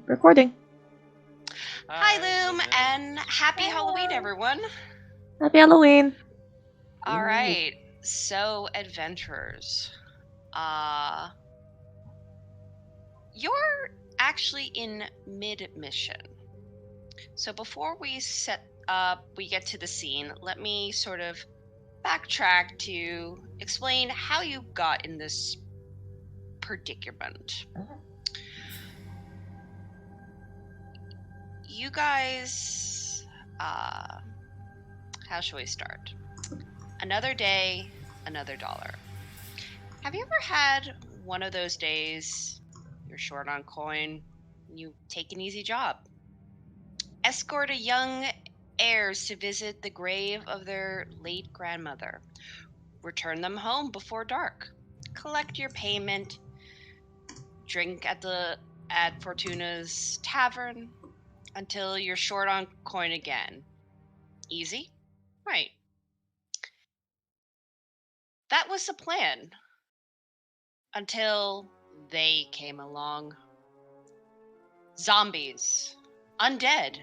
Recording. Hi, Loom, and happy Halloween, everyone. Happy Halloween. All right, so adventurers, you're actually in mid-mission. So before we get to the scene, let me sort of backtrack to explain how you got in this predicament. You guys, how shall we start? Another day, another dollar. Have you ever had one of those days you're short on coin, you take an easy job? Escort a young heirs to visit the grave of their late grandmother. Return them home before dark. Collect your payment. Drink at Fortuna's tavern until you're short on coin again. Easy? Right. That was the plan. Until they came along. Zombies, undead,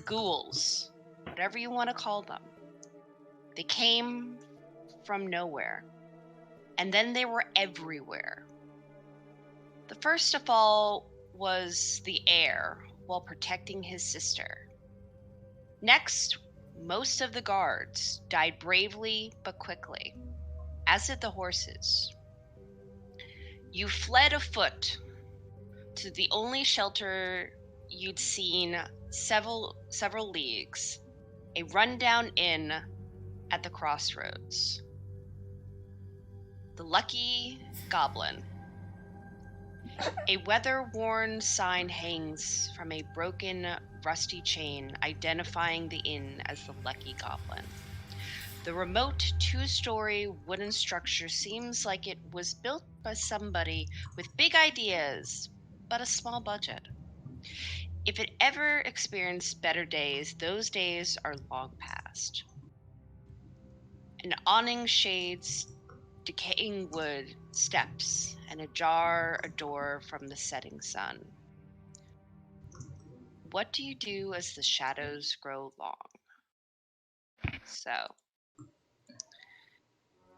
ghouls, whatever you want to call them. They came from nowhere, and then they were everywhere. The first of all was the heir while protecting his sister. Next, most of the guards died bravely but quickly, as did the horses. You fled afoot to the only shelter you'd seen several leagues, a rundown inn at the crossroads. The Lucky Goblin. A weather-worn sign hangs from a broken, rusty chain identifying the inn as the Lucky Goblin. The remote two-story wooden structure seems like it was built by somebody with big ideas, but a small budget. If it ever experienced better days, those days are long past. An awning shades decaying wood, steps, and ajar a door from the setting sun. What do you do as the shadows grow long? So,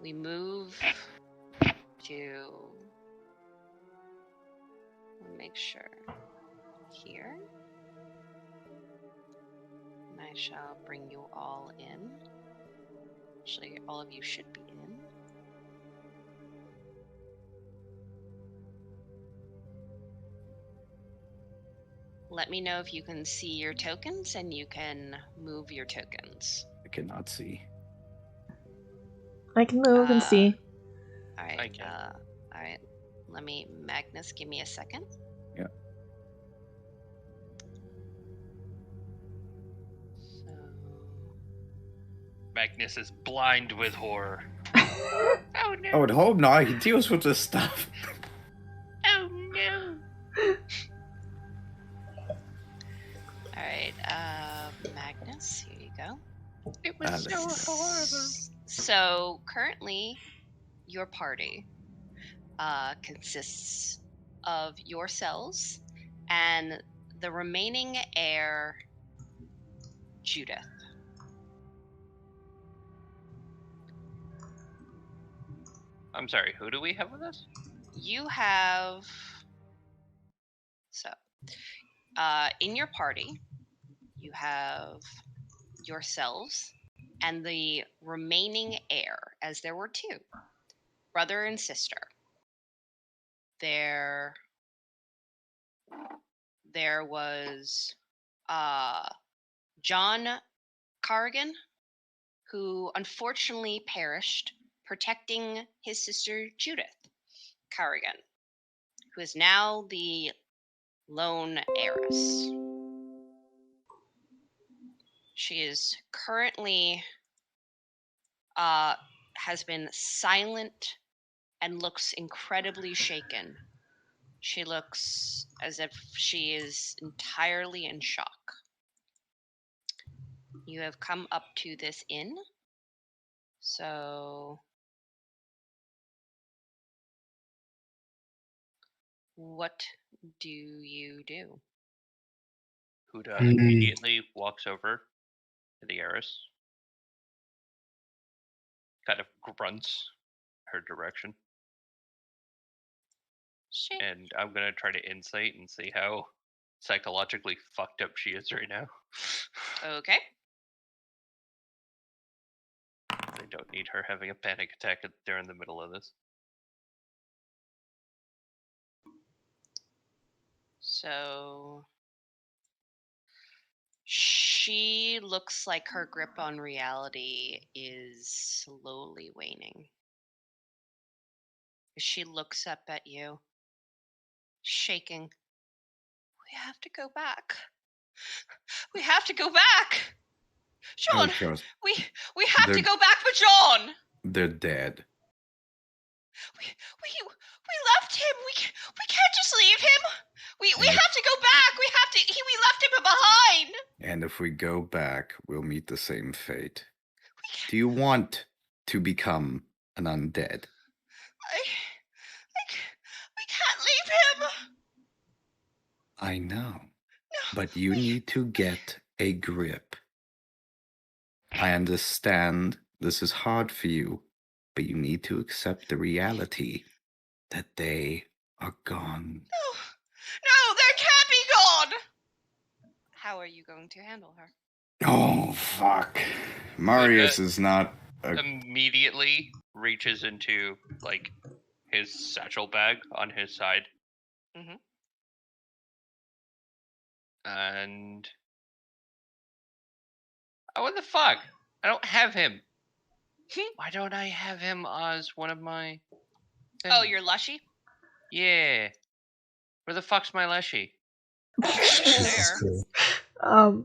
we move to, make sure, here. And I shall bring you all in. Actually, all of you should be in. Let me know if you can see your tokens and you can move your tokens. I cannot see. I can move and see. All right. I can. All right. Let me, Magnus, give me a second. Yeah. So, Magnus is blind with horror. oh no! I would hope not. He deals with this stuff. Oh no! All right, Magnus, here you go. It was so horrible. So currently, your party consists of yourselves and the remaining heir, Judith. I'm sorry, who do we have with us? You have in your party, you have yourselves and the remaining heir, as there were two, brother and sister. There was John Carrigan, who unfortunately perished protecting his sister Judith Carrigan, who is now the lone heiress. She is currently has been silent and looks incredibly shaken. She looks as if she is entirely in shock. You have come up to this inn, so what do you do? Huda immediately walks over to the heiress, kind of grunts her direction, She. and I'm gonna try to insight and see how psychologically fucked up she is right now. Okay. I don't need her having a panic attack during the middle of this. So she looks like her grip on reality is slowly waning. She looks up at you, shaking. We have to go back. We have to go back. John, trust. we have to They're- go back, but John, They're dead. we left him. We can't just leave him. We have to go back. We left him behind. And if we go back, we'll meet the same fate. Do you want to become an undead? We can't leave him. I know. No, But you need to get a grip. I understand this is hard for you, but you need to accept the reality that they are gone. No, they can't be gone. How are you going to handle her? Oh, fuck. Marius is not a... Immediately reaches into like his satchel bag on his side. Mhm. And oh, what the fuck? I don't have him. Why don't I have him as one of my Oh, things? you're Lushy? Yeah. Where the fuck's my Leshy? There. Can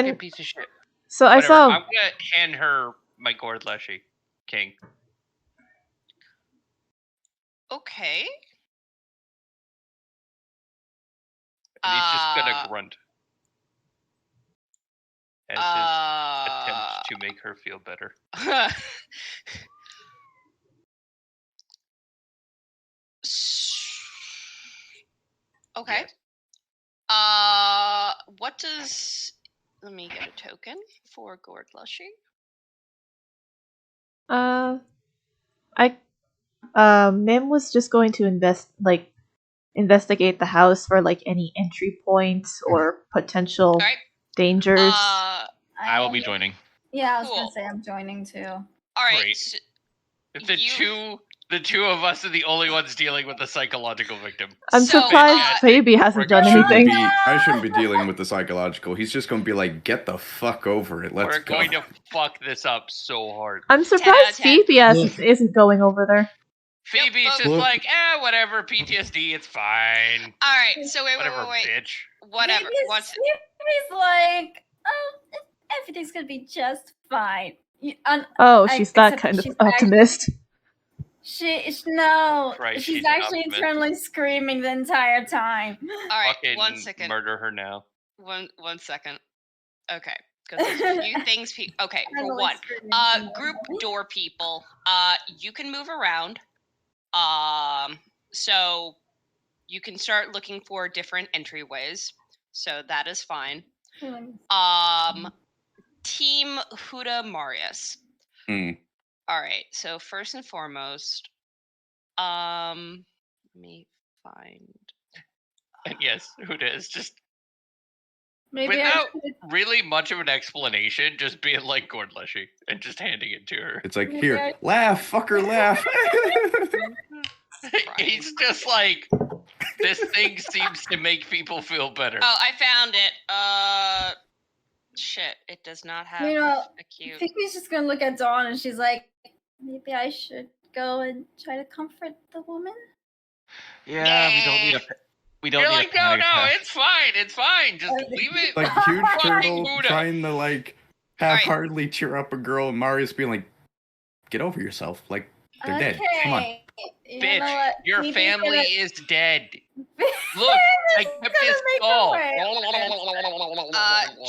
Fucking piece of shit. so I Whatever. saw. I'm gonna hand her my gourd Leshy. King. Okay. And he's just gonna grunt. As his attempt to make her feel better. Okay. Yes. What does... Let me get a token for Gourd Lushy. Mim was just going to investigate the house for like any entry points or potential Alright. dangers. I will be joining. Yeah, I was Cool. gonna say I'm joining too. Alright. Great. So, If the two of us are the only ones dealing with the psychological victim. I'm so, surprised Phoebe hasn't done Shouldn't anything. be, I shouldn't be dealing with the psychological. He's just going to be like, get the fuck over it. Let's We're go. going to fuck this up so hard. I'm 10 out surprised of 10. Phoebe isn't going over there. Phoebe's Yep, just well- like, whatever, PTSD, it's fine. Alright, so wait. Whatever, bitch. Whatever. What's... Phoebe's like, everything's gonna be just fine. Oh, she's that except kind of she's optimist. No, Right, she's she's an actually optimist. internally screaming the entire time. Alright, Fucking 1 second. murder her now. One second. Okay. Because there's a few things... Okay, for Internally one. screaming. Group door people. You can move around. So you can start looking for different entryways. So that is fine. Team Huda Marius. Mm. All right. So first and foremost, let me find. And yes, Huda is just Maybe without I should, really much of an explanation, just being like Gourd Lushy and just handing it to her. It's like, Maybe here, I- laugh, fucker, laugh. He's just like, this thing seems to make people feel better. Oh, I found it. Shit, it does not have You know, a cute. Phoebe's just gonna look at Dawn and she's like, maybe I should go and try to comfort the woman. Yeah, We don't You're need like, a no, panic no, attack. it's fine. Just leave it. Like, huge Fucking turtle Huda. trying to, like, half-heartedly cheer up a girl, and Marius being like, get over yourself. Like, they're dead. Come on. You Bitch, know what? your Phoebe's family gonna- is dead. Phoebe's Look, I gonna kept his make her skull. way.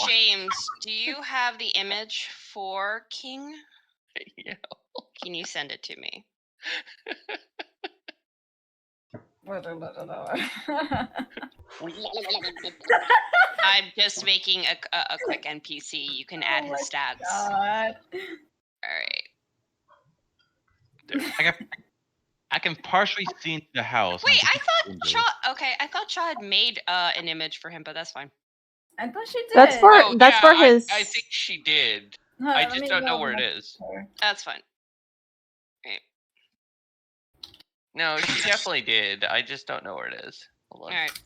James, do you have the image for King? Yeah. Can you send it to me? I'm just making a quick NPC. You can add his stats. God. All right. I can partially see into the house. Wait, I'm I thought windows. Shaw. Okay, I thought Shaw had made an image for him, but that's fine. I thought she did. That's for Oh, that's yeah, for his. I think she did. Hold on, I let just me don't know go where it look is. for her. That's fine. No, she definitely did. I just don't know where it is. Hold on. All right.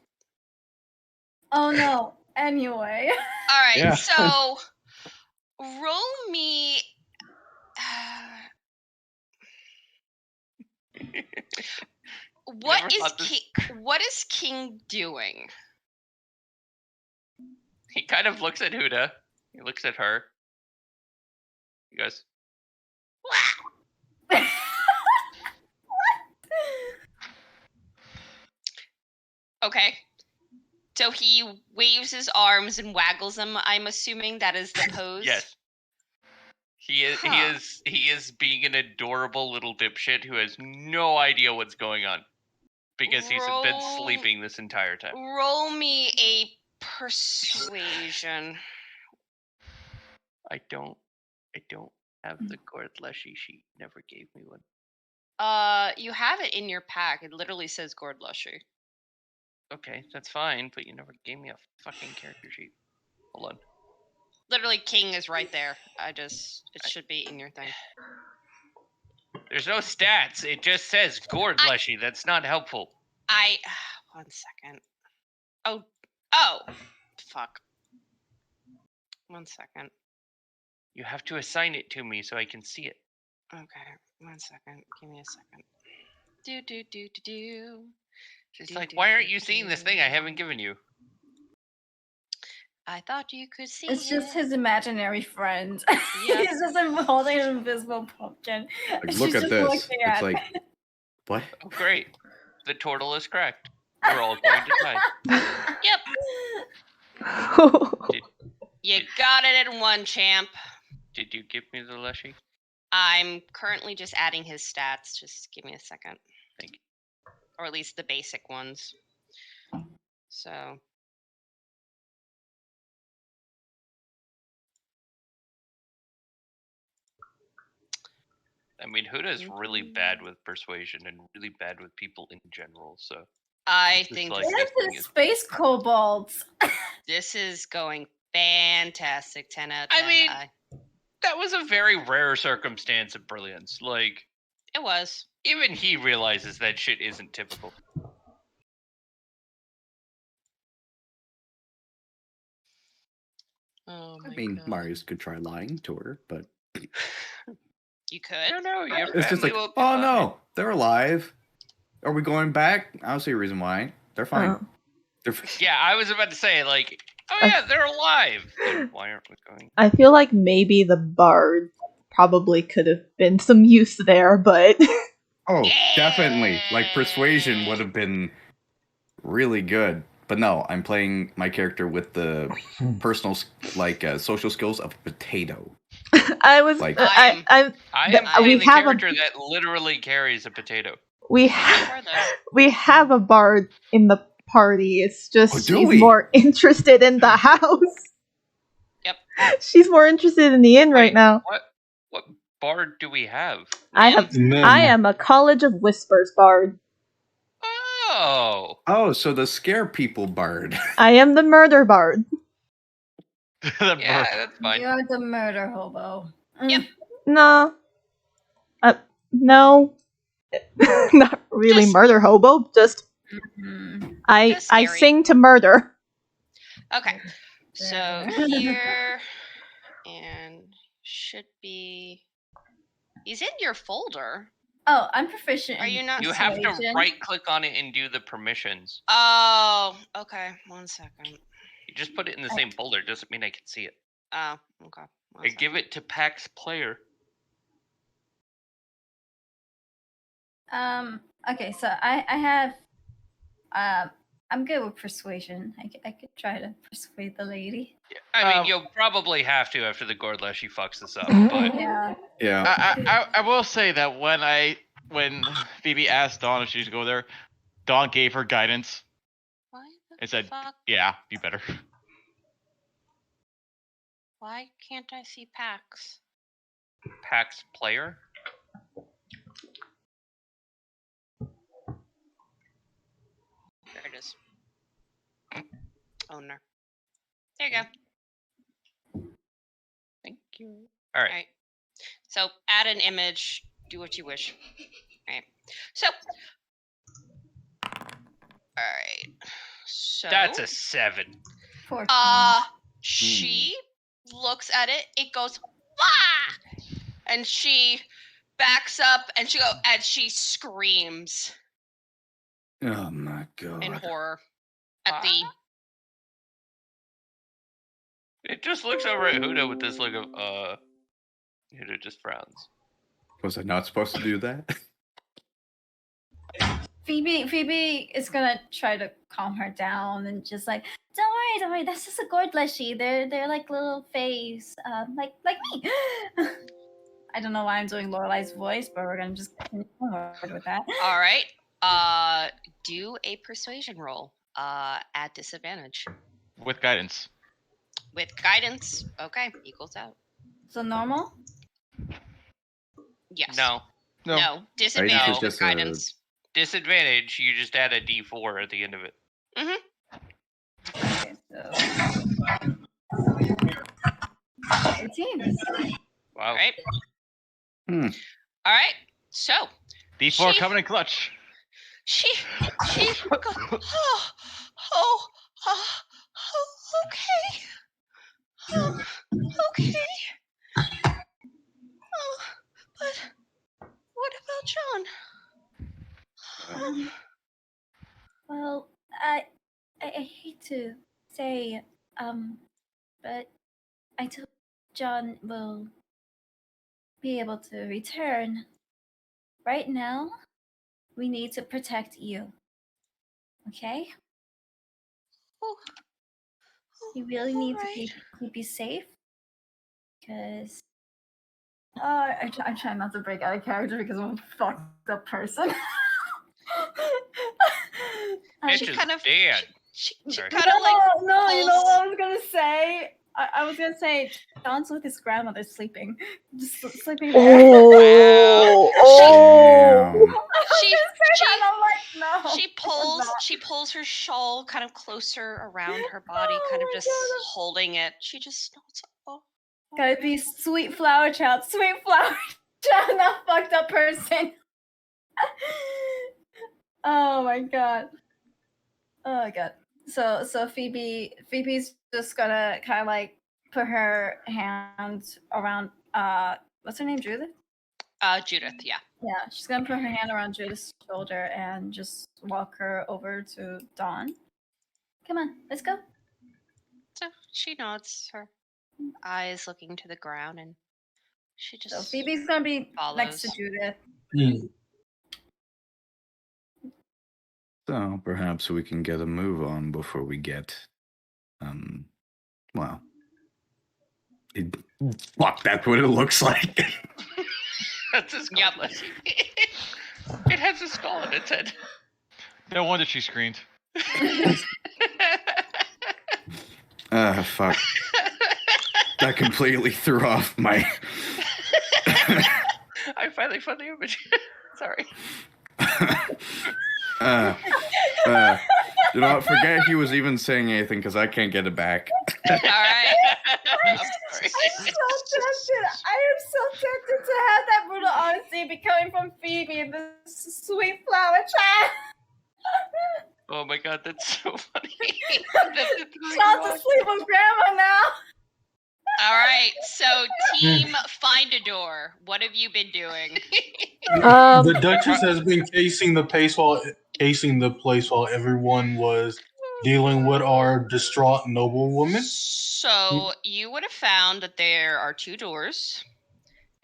Oh no. Anyway. All right. Yeah. So roll me. Never thought this- What is King doing? He kind of looks at Huda. He looks at her. He goes, Okay. So he waves his arms and waggles them. I'm assuming that is the pose. yes. He is. Huh. He is being an adorable little dipshit who has no idea what's going on because he's been Roll- sleeping this entire time. Roll me a persuasion. I don't have the Gord Leshy sheet. Never gave me one. You have it in your pack. It literally says Gord Lushy. Okay, that's fine, but you never gave me a fucking character sheet. Hold on. Literally, King is right there. It should be in your thing. There's no stats. It just says Gord Leshy. That's not helpful. One second. Oh, fuck. 1 second. You have to assign it to me so I can see it. Okay, 1 second. Give me a second. Do. She's like, why aren't you seeing this thing I haven't given you? I thought you could see It's just it. his imaginary friend. Yep. He's just holding an invisible pumpkin. Like, She's look at just this. looking It's at like, what? Oh, great. The turtle is cracked. We're all going to die. Yep. You got it in one, champ. Did you give me the Leshy? I'm currently just adding his stats. Just give me a second. Thank you. Or at least the basic ones. So. I mean, Huda's really bad with persuasion and really bad with people in general, so. I This is think like- this, This this thing is is- space kobolds. this is going fantastic. 10 out of 10. I mean, that was a very rare circumstance of brilliance. Like, it was. even he realizes that shit isn't typical. Oh my I mean, God. Marius could try lying to her, but You I could. don't know. Your it's just family like, will be oh fine. no, they're alive. Are we going back? I don't see a reason why. They're fine. Oh. They're f- Yeah, I was about to say, like, oh yeah, they're alive. Then why aren't we going? I feel like maybe the bard probably could have been some use there, but Oh, definitely. Like persuasion would have been really good. But no, I'm playing my character with the personal, social skills of a potato. I was Like- I I am we playing the have a- character that literally carries a potato. we Where have those? we have a bard in the party. It's just Oh, do she's we? more interested in the house. Yep. She's more interested in the inn right Wait, now. What bard do we have? I have I am a College of Whispers bard. Oh, Oh, so the scare people bard. I am the murder bard. yeah, that's fine. You're the murder hobo. Yep. No. No. Not really Just- murder hobo, just Mhm. I Just I scary. sing to murder. Okay. So Yeah. here and should be. He's in your folder. Oh, I'm proficient. Are in you not? You have to persuasion. right click on it and do the permissions. Oh, okay. 1 second. You just put it in the same folder. Doesn't mean I can see it. Oh, okay. 1 And give it to PAX player. Okay, so I have. I'm good with persuasion. I could try to persuade the lady. I mean, you'll probably have to after the Gordleshi fucks this up, but Yeah. Yeah. I will say that when Phoebe asked Dawn if she should go there, Dawn gave her guidance Why the and said, fuck? "Yeah, be better." Why can't I see Pax? Pax player? There it is. Owner. There you go. Thank you. All right. Alright. So add an image, do what you wish. Alright. So alright. So That's a 7. 14. she looks at it, it goes, "Wah!" And she backs up and she screams Oh my god. in horror at the It just looks over at Huda with this look of, Huda just frowns. Was I not supposed to do that? Phoebe is gonna try to calm her down and just like, don't worry, that's just a gourd leshy. They're like little fays, like me. I don't know why I'm doing Lorelai's voice, but we're gonna just continue forward with that. Alright. Do a persuasion roll. At disadvantage. With guidance. With guidance. Okay, equals out. So normal? Yes. No. No. Disadvantage is with just guidance. Disadvantage, you just add a D4 at the end of it. Okay, so 18. Wow. Alright. Hmm. Alright. So D4 She- coming in clutch. she goes, okay. Okay. Oh, but what about John? Well, I hate to say, but I told John will be able to return. Right now, we need to protect you. Okay? Oh, You really need to alright. keep you safe. Because I'm trying not to break out of character because I'm a fucked up person. Bitch is kind of- dead. She Sorry. kind of like no, you know pulls- what I was gonna say? I was gonna say John's with his grandmother sleeping. Just sleeping there. Damn. she And I'm like, no. she pulls her shawl kind of closer around her body, kind of Oh my just God. holding it. She just nods. Oh, Gotta be sweet flower child, not fucked up person. Oh my god. Oh my god. So Phoebe's just gonna kind of like put her hand around what's her name, Judith? Judith, yeah. Yeah, she's gonna put her hand around Judith's shoulder and just walk her over to Dawn. Come on, let's go. So she nods, her eyes looking to the ground, and she just So Phoebe's gonna be next to follows. Judith. So perhaps we can get a move on before we get, well, fuck, that's what it looks like. That's a skull. Yep. Leslie. It has a skull in its head. No wonder she screamed. Fuck. That completely threw off my. I finally found the image. Sorry. Do not forget he was even saying anything because I can't get it back. All right. I'm sorry. I'm so tempted to have that brutal honesty be coming from Phoebe, the sweet flower child. Oh my god, that's so funny. Not to sleep with grandma now. All right. So team find a door. What have you been doing? The Duchess has been casing the place while everyone was dealing with our distraught noblewoman. So you would have found that there are 2 doors,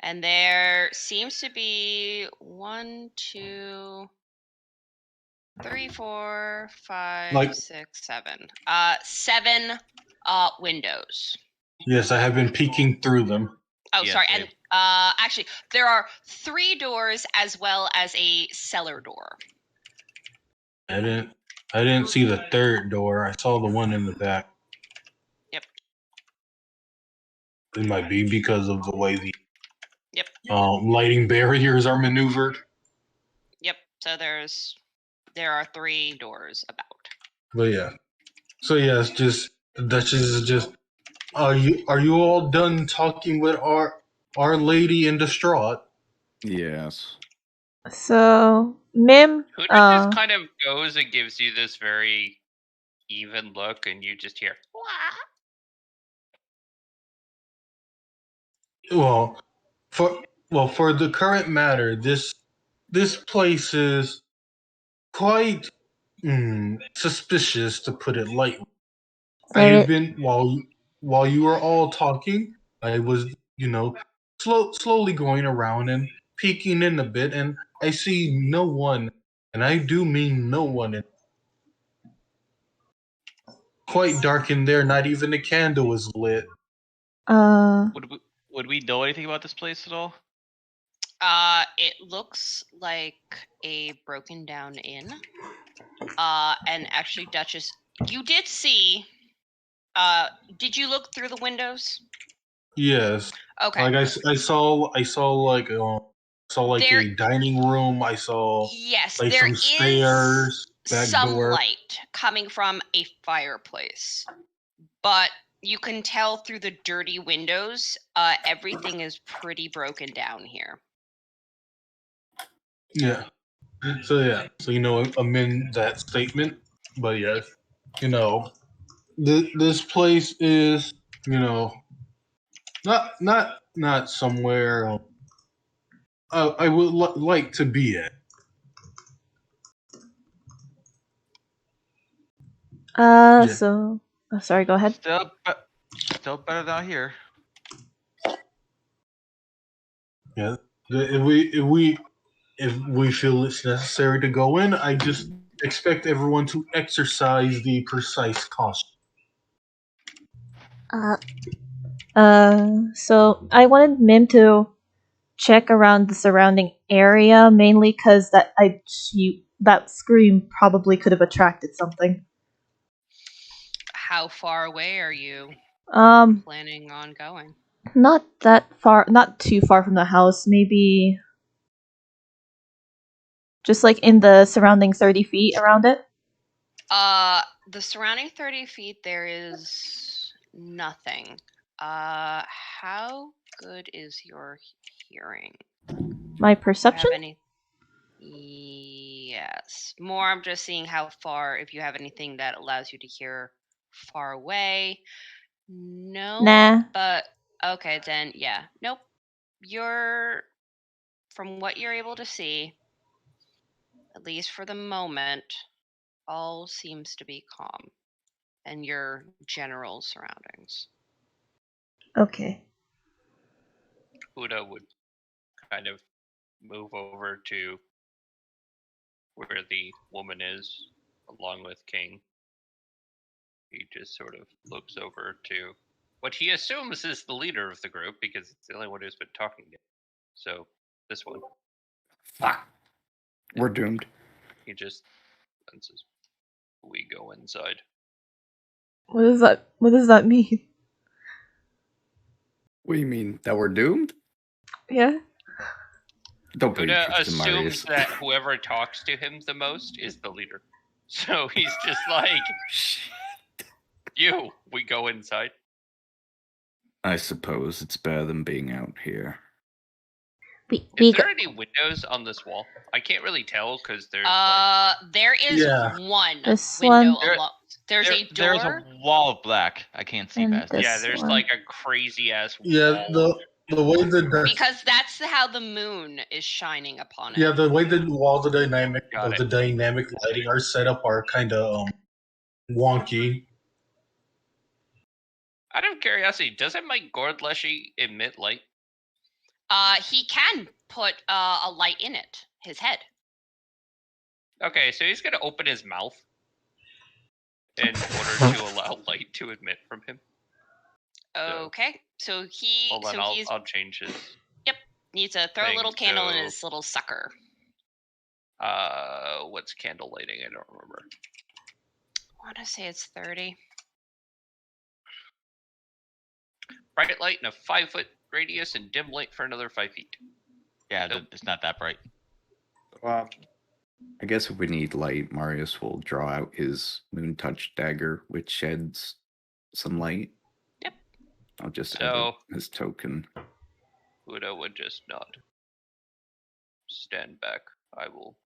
and there seems to be 1, 2, 3, 4, 5, Like- 6, 7. 7 windows. Yes, I have been peeking through them. Oh, Yes, sorry. babe. And actually, there are 3 doors as well as a cellar door. I didn't see the third door. I saw the one in the back. Yep. It might be because of the way the Yep. lighting barriers are maneuvered. Yep. So there are 3 doors about. But yeah. So yeah, it's just the Duchess is just. Are you all done talking with our lady in distraught? Yes. So Mim, Huda just kind of goes and gives you this very even look, and you just hear, Well, for the current matter, this place is quite suspicious, to put it lightly. I have been while you were all talking, I was slowly going around and peeking in a bit, and I see no one, and I do mean no one. Quite dark in there. Not even a candle is lit. Would we know anything about this place at all? It looks like a broken down inn. And actually, Duchess, you did see. Did you look through the windows? Yes. Okay. Like I saw like There- a dining room. I saw Yes, like there some is stairs, back some door. light coming from a fireplace, but you can tell through the dirty windows. Everything is pretty broken down here. Yeah. So amend that statement. But yes, this place is not somewhere I would like to be at. Yeah. So sorry, go ahead. Still better down here. Yeah. If we feel it's necessary to go in, I just expect everyone to exercise the precise caution. So I wanted Mim to check around the surrounding area, mainly because that scream probably could have attracted something. How far away are you Um, planning on going? not too far from the house. Maybe just like in the surrounding 30 feet around it. The surrounding 30 feet, there is nothing. How good is your hearing? My Do you perception? have any? Yes. More, I'm just seeing how far, if you have anything that allows you to hear far away. No. Nah. But, okay, then, yeah. Nope. From what you're able to see, at least for the moment, all seems to be calm. And your general surroundings. Okay. Huda would kind of move over to where the woman is, along with King. He just sort of looks over to what he assumes is the leader of the group, because it's the only one who's been talking to him. So, this one. Fuck. We're doomed. He just says, "We go inside." What does that mean? What do you mean? That we're doomed? Yeah. Don't put your Huda trust in Marius. assumes that whoever talks to him the most is the leader. So he's just like, we go inside. I suppose it's better than being out here. Is there any windows on this wall? I can't really tell because there's there is one This window one. along. There's a door. There's a wall of black. I can't see And past it. this yeah, there's one. like a crazy ass wall. Yeah, the way because that's how the moon is shining upon it. Yeah, the way the dynamic lighting are set up are kind of wonky. Out of curiosity, doesn't my Gordleshi emit light? He can put a light in it. His head. Okay, so he's gonna open his mouth in order to allow light to emit from him. Okay, so he. Hold on, he's. I'll change his. Yep, needs to throw a little candle in so- his little sucker. What's candle lighting? I don't remember. I want to say it's 30. Bright light in a 5-foot radius and dim light for another 5 feet. Yeah, Nope. it's not that bright. Well, I guess if we need light, Marius will draw out his Moon Touch dagger, which sheds some light. Yep. I'll just So- add it as token. Udo would just nod. Stand back. I will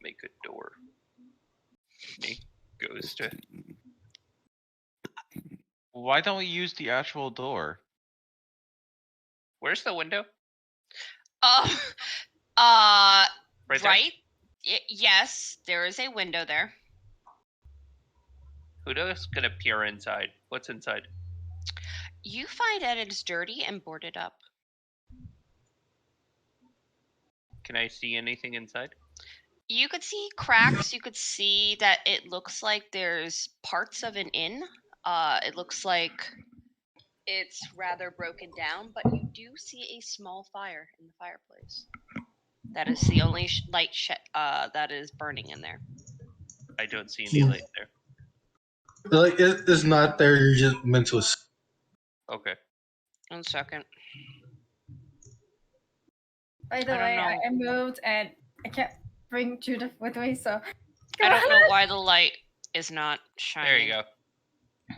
make a door. Me goes to. Why don't we use the actual door? Where's the window? Uh, Right there? right? Yes, there is a window there. Udo's gonna peer inside. What's inside? You find that it's dirty and boarded up. Can I see anything inside? You could see cracks. You could see that it looks like there's parts of an inn. It looks like it's rather broken down, but you do see a small fire in the fireplace. That is the only light that is burning in there. I don't see any light there. Like it's not there. You're just meant to. Okay. 1 second. By the I don't way, know. I moved and I can't bring Judith with me, so. I don't know why the light is not shining. There you go.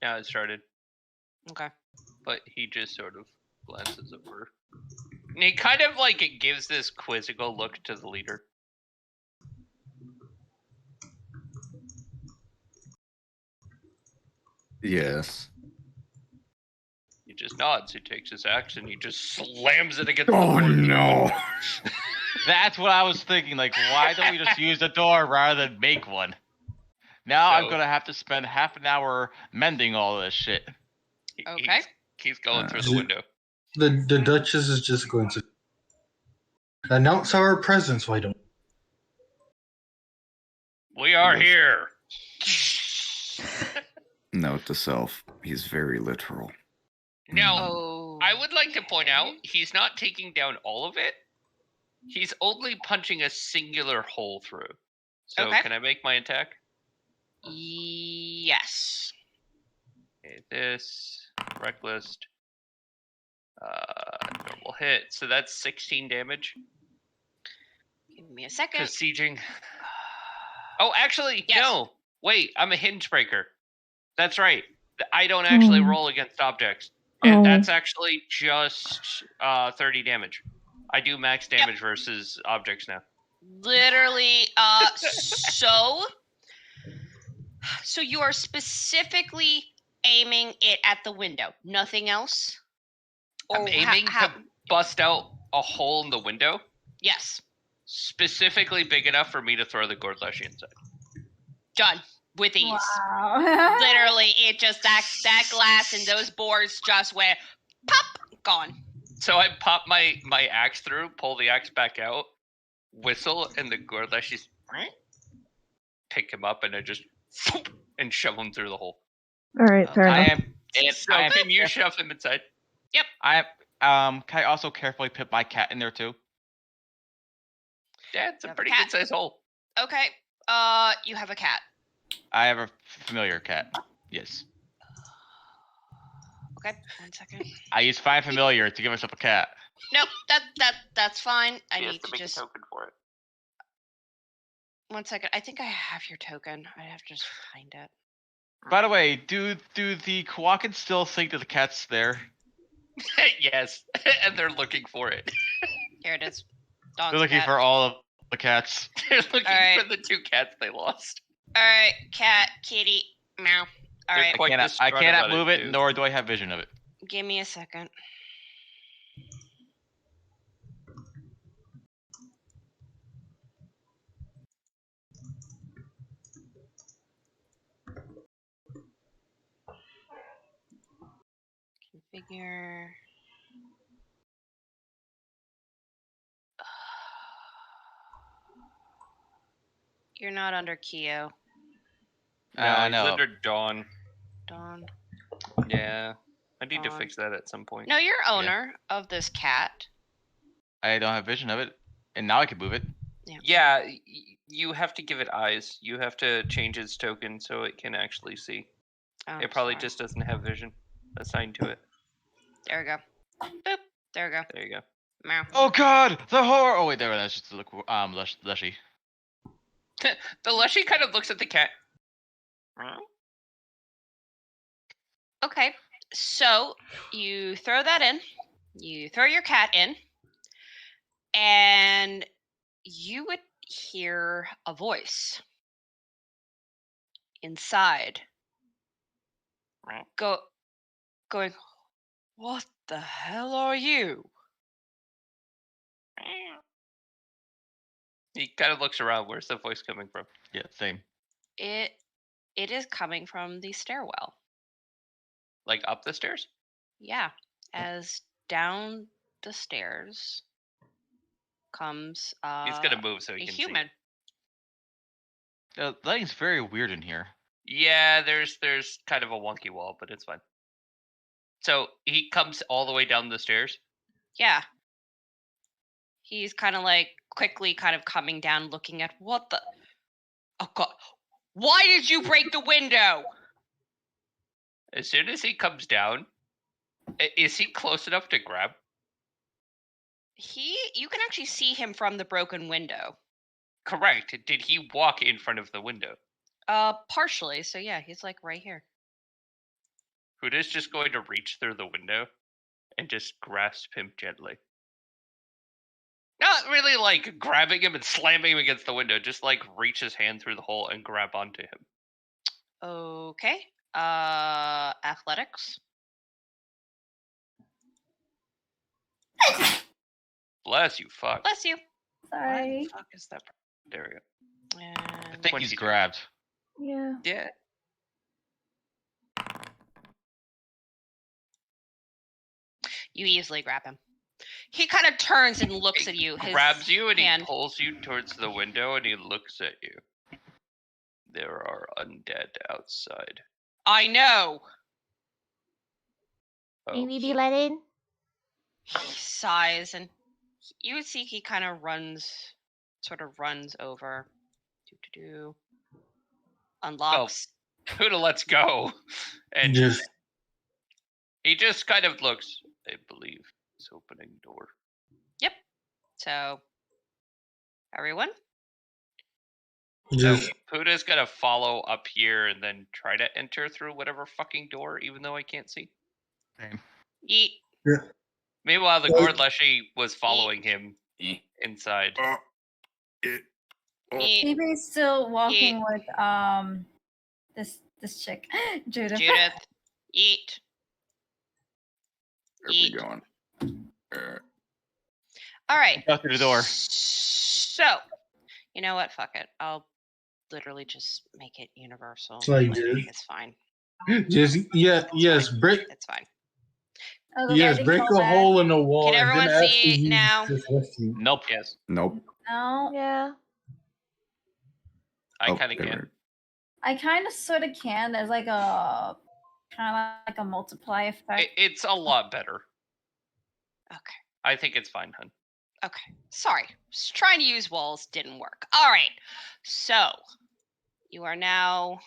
Now it started. Okay. But he just sort of glances over. And he kind of like it gives this quizzical look to the leader. Yes. He just nods. He takes his axe and he just slams it against Oh the wall. no! That's what I was thinking. Like, why don't we just use the door rather than make one? Now I'm So- gonna have to spend half an hour mending all this shit. Okay. He's going through the Is it- window. The Duchess is just going to announce our presence. Why don't? We are here. Note to self: he's very literal. Now, Oh. I would like to point out he's not taking down all of it. He's only punching a singular hole through. So Okay. can I make my attack? Yes. Okay, this reckless. Normal hit. So that's 16 damage. Give me a second. Because sieging. Oh, actually, Yes. no. Wait, I'm a hinge breaker. That's right. I don't actually Oh. roll against objects. And Oh. that's actually just 30 damage. I do max damage versus objects now. Literally, so you are specifically aiming it at the window, nothing else? I'm Or aiming to bust out a hole in the window, Yes, specifically big enough for me to throw the Gordlashi inside. done with ease. Wow. Literally, it just that glass and those boards just went pop, gone. So I pop my axe through, pull the axe back out, whistle, and the Gordlashi's pick him up, and I just and shove him through the hole. All right, fair I enough. am. And So I am. can you shove him inside? I can I also carefully put my cat in there too? Yeah, it's You a have a pretty cat? good sized hole. Okay, you have a cat. I have a familiar cat. Yes. Okay, 1 second. I use find familiar to give myself a cat. No, that's fine. I He has need to make just a token for it. 1 second. I think I have your token. I have to just find it. By the way, do the Kawakans still think that the cat's there? Yes, and they're looking for it. Here it is. Dog's They're looking cat. for all of the cats. They're looking Alright. for the 2 cats they lost. All right, cat, kitty, meow. All They're right, quite I distraught cannot about move it, it, too. nor do I have vision of it. give me a second. Configure. You're not under Keo, No, I he's know. under Dawn. Dawn. Yeah. I need to Dawn. fix that at some point. No, you're owner of this cat. I don't have vision of it. And now I can move it. Yeah, you have to give it eyes. You have to change its token so it can actually see. Oh, It probably sorry. just doesn't have vision assigned to it. There we go. Boop. There we go. There you go. Meow. Oh God, the horror! Oh wait, there. That's just the Leshy. The Leshy kind of looks at the cat. Okay, so you throw that in. You throw your cat in, and you would hear a voice inside going, "What the hell are you?" He kind of looks around. Where's the voice coming from? Yeah, same. It is coming from the stairwell. Like up the stairs? Yeah, as down the stairs comes He's gonna move so he a can human. The lighting's very weird in here. Yeah, there's kind of a wonky wall, but it's fine. So he comes all the way down the stairs. Yeah. He's kind of like quickly kind of coming down, looking at what the. Oh God! Why did you break the window? As soon as he comes down, is he close enough to grab? You can actually see him from the broken window. Correct. Did he walk in front of the window? Partially. So yeah, he's like right here. Huda's just going to reach through the window and just grasp him gently. Not really like grabbing him and slamming him against the window, just like reach his hand through the hole and grab onto him. Okay. Athletics. Bless you, fuck. Bless you. Sorry. Why the fuck is that? There we go. I And think he's 22. grabbed. Yeah. Yeah. you easily grab him. He kind of turns and looks at you. His Grabs you and hand. he pulls you towards the window and he looks at you. There are undead outside. I know. Oh, Maybe be let in. He sighs, and you would see he kind of sort of runs over. Unlocks. Huda, let's go. And Just he just kind of looks. I believe it's opening door. Yep. So, everyone. So just Huda's gonna follow up here and then try to enter through whatever fucking door, even though I can't see. Same. Yeet. Meanwhile, the Gord Leshy was following him inside. Yeet. Maybe he's still walking with this chick, Judith. Judith. Yeet. Where are we Eat. going? All right. Go through the door. So, you know what? Fuck it. I'll literally just make it universal. It's like, I dude. think it's fine. just yes, break It's fine. Oh, the yes, lighting break called a back. hole in the wall. Can and then everyone see after you now? just rescue. Nope. Yes, Nope. No, Yeah. I Oh, kind of there can. I kind of sort of can. There's like a kind of like a multiply effect. It's a lot better. Okay. I think it's fine, hun. Okay. Sorry. Just trying to use walls didn't work. All right. So, you are now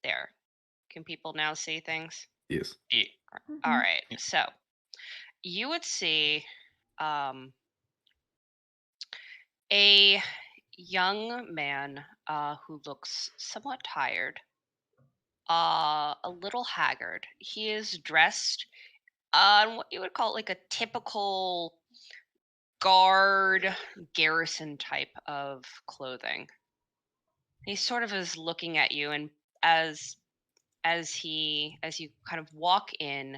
there. Can people now see things? Yes. Yeah. All right. So, you would see a young man who looks somewhat tired, a little haggard. He is dressed in what you would call like a typical guard garrison type of clothing. He sort of is looking at you, and as you kind of walk in,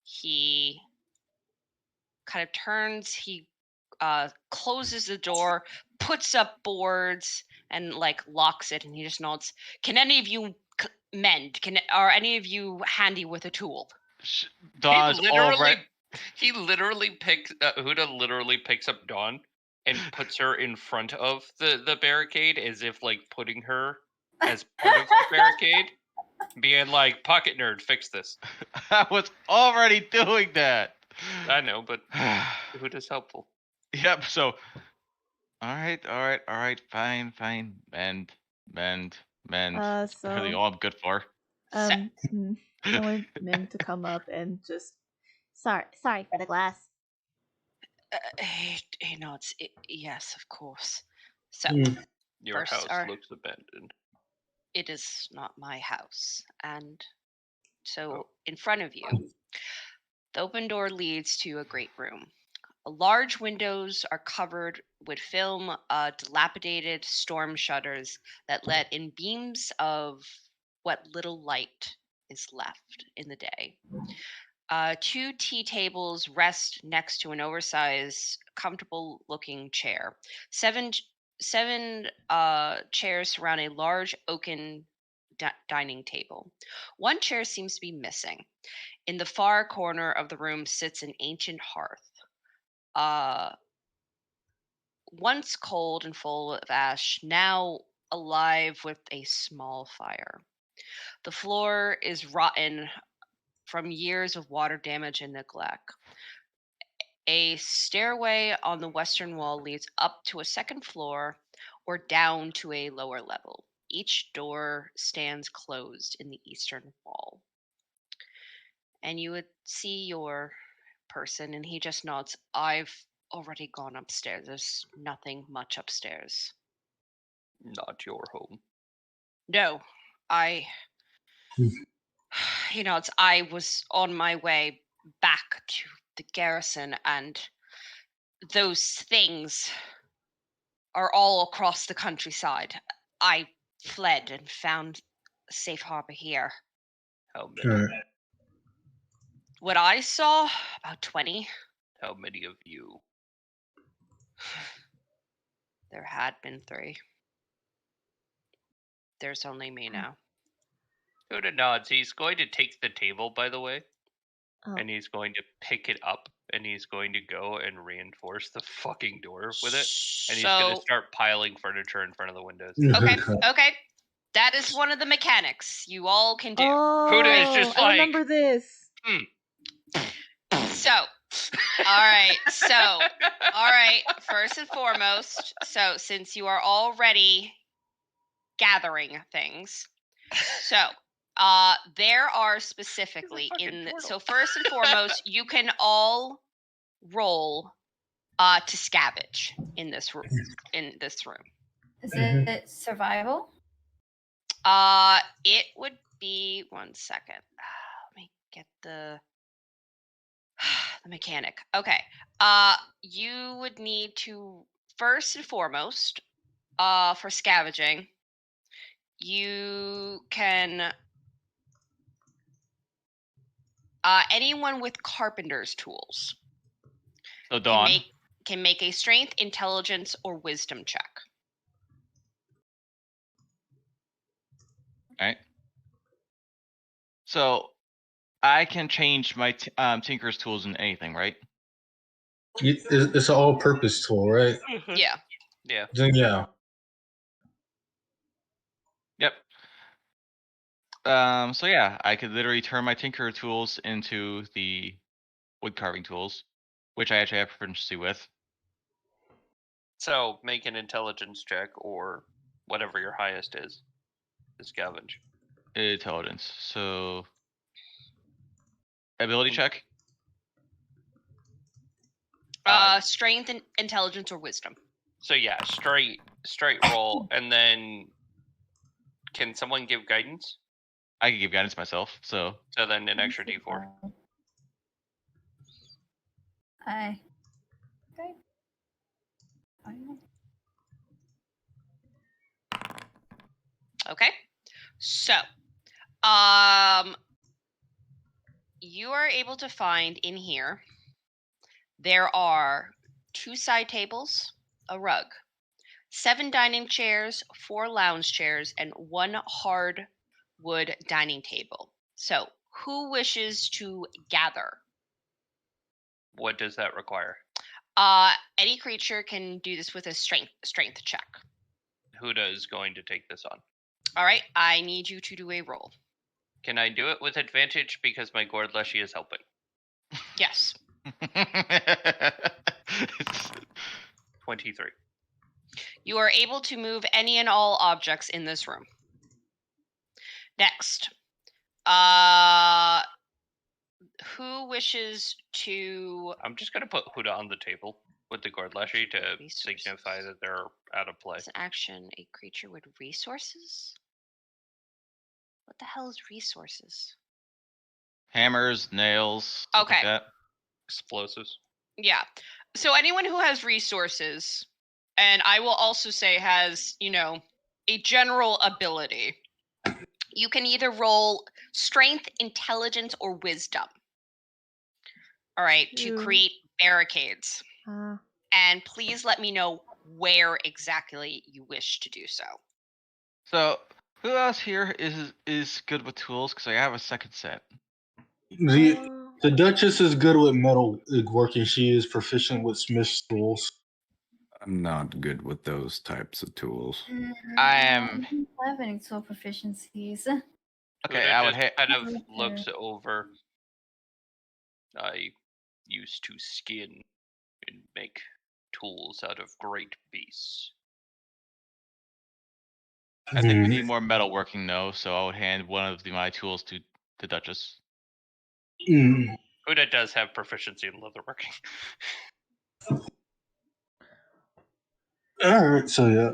he kind of turns, he closes the door, puts up boards, and like locks it, and he just nods. Can any of you mend? Are any of you handy with a tool? Dawn's He literally picks Huda literally picks up Dawn and puts her in front of the barricade as if like putting her as part of the barricade, being like, "Pocket nerd, fix this." I was already doing that. I know, but food is helpful. Yep. So, all right. Fine. Mend. That's really So all I'm good for. I want Mim to come up and just sorry for the glass. Yes, of course. So, Mm. Your First, house our- looks abandoned. it is not my house. And so, Oh. in front of you, the open door leads to a great room. Large windows are covered with film, dilapidated storm shutters that let in beams of what little light is left in the day. 2 tea tables rest next to an oversized, comfortable-looking chair. Seven chairs surround a large oaken dining table. One chair seems to be missing. In the far corner of the room sits an ancient hearth. Once cold and full of ash, now alive with a small fire. The floor is rotten from years of water damage and neglect. A stairway on the western wall leads up to a second floor or down to a lower level. Each door stands closed in the eastern wall. And you would see your person, and he just nods. I've already gone upstairs. There's nothing much upstairs. Not your home. No, I I was on my way back to the garrison, and those things are all across the countryside. I fled and found a safe harbor here. How many? What I saw, about 20. How many of you? There had been 3. There's only me now. Huda nods. He's going to take the table, by the way, Oh. and he's going to pick it up, and he's going to go and reinforce the fucking door with it, and he's going to start piling furniture in front of the windows. Okay. That is one of the mechanics you all can do. Oh, Huda is just I like, remember this. So, all right. First and foremost, so since you are already gathering things, so there are specifically so first and foremost, you can all roll to scavenge in this room. Is it survival? It would be 1 second. Let me get the mechanic. Okay. You would need to first and foremost, for scavenging, you can anyone with carpenter's tools So Dawn. can make a strength, intelligence, or wisdom check. All right. So I can change my Tinker's tools into anything, right? It's an all-purpose tool, right? Yeah. Yeah. Then yeah. Yep. So yeah, I could literally turn my Tinker tools into the wood carving tools, which I actually have proficiency with. So make an intelligence check or whatever your highest is to scavenge. Intelligence. So ability check. Strength, intelligence, or wisdom. So yeah, straight roll, and then can someone give guidance? I can give guidance myself. So then an extra D4. Okay. Okay. So, you are able to find in here, there are 2 side tables, a rug, 7 dining chairs, 4 lounge chairs, and 1 hardwood dining table. So, who wishes to gather? What does that require? Any creature can do this with a strength check. Huda is going to take this on. All right, I need you to do a roll. Can I do it with advantage because my Gordleshi is helping? Yes. 23. You are able to move any and all objects in this room. Next. Who wishes to... I'm just gonna put Huda on the table with the Gordlashi to Resources. signify that they're out of play. As an action, a creature with resources? What the hell is resources? Hammers, nails. stuff like Okay. that. Explosives. Yeah. So anyone who has resources, and I will also say has, a general ability, you can either roll strength, intelligence, or wisdom. All right, to Ooh. create barricades. Uh, And please let me know where exactly you wish to do so. So, who else here is good with tools? Because I have a second set. The Duchess is good with metal working. She is proficient with Smith's tools. I'm not good with those types of tools. I am- I don't have any tool proficiencies. Okay, Huda I would just hit. kind of Okay. looks over. I used to skin and make tools out of great beasts. I think we need more metalworking though, so I would hand one of my tools to the Duchess. Mm. Huda does have proficiency in leatherworking. All right, so yeah.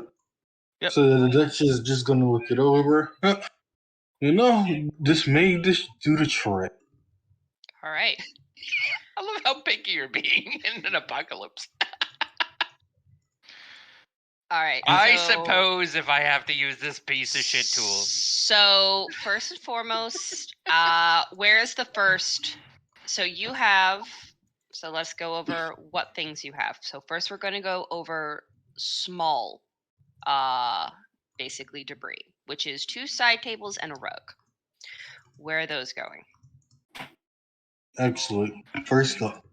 Yep. So the Duchess is just gonna look it over. This may just do the trick. All right. I love how picky you're being in an apocalypse. All right. I so- suppose if I have to use this piece of shit tool. So first and foremost, where's the first? So you have. So let's go over what things you have. So first, we're going to go over small, basically debris, which is 2 side tables and a rug. Where are those going? Excellent. First up,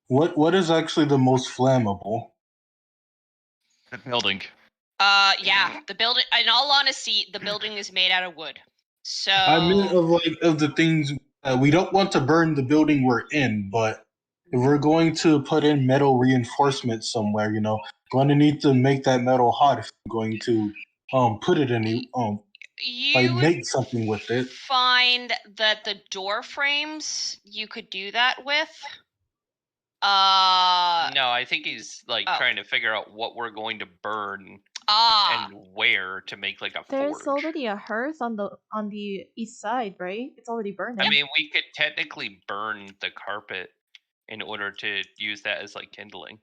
what is actually the most flammable? The building. Yeah, the building. In all honesty, the building is made out of wood. So I meant of the things we don't want to burn the building we're in, but if we're going to put in metal reinforcement somewhere, going to need to make that metal hot if we're going to put it in you would make something with it. find that the door frames you could do that with. No, I think he's trying to figure out what we're going to burn and where to make like a there's forge. already a hearth on the east side, right? It's already burning. I mean, we could technically burn the carpet in order to use that as like kindling.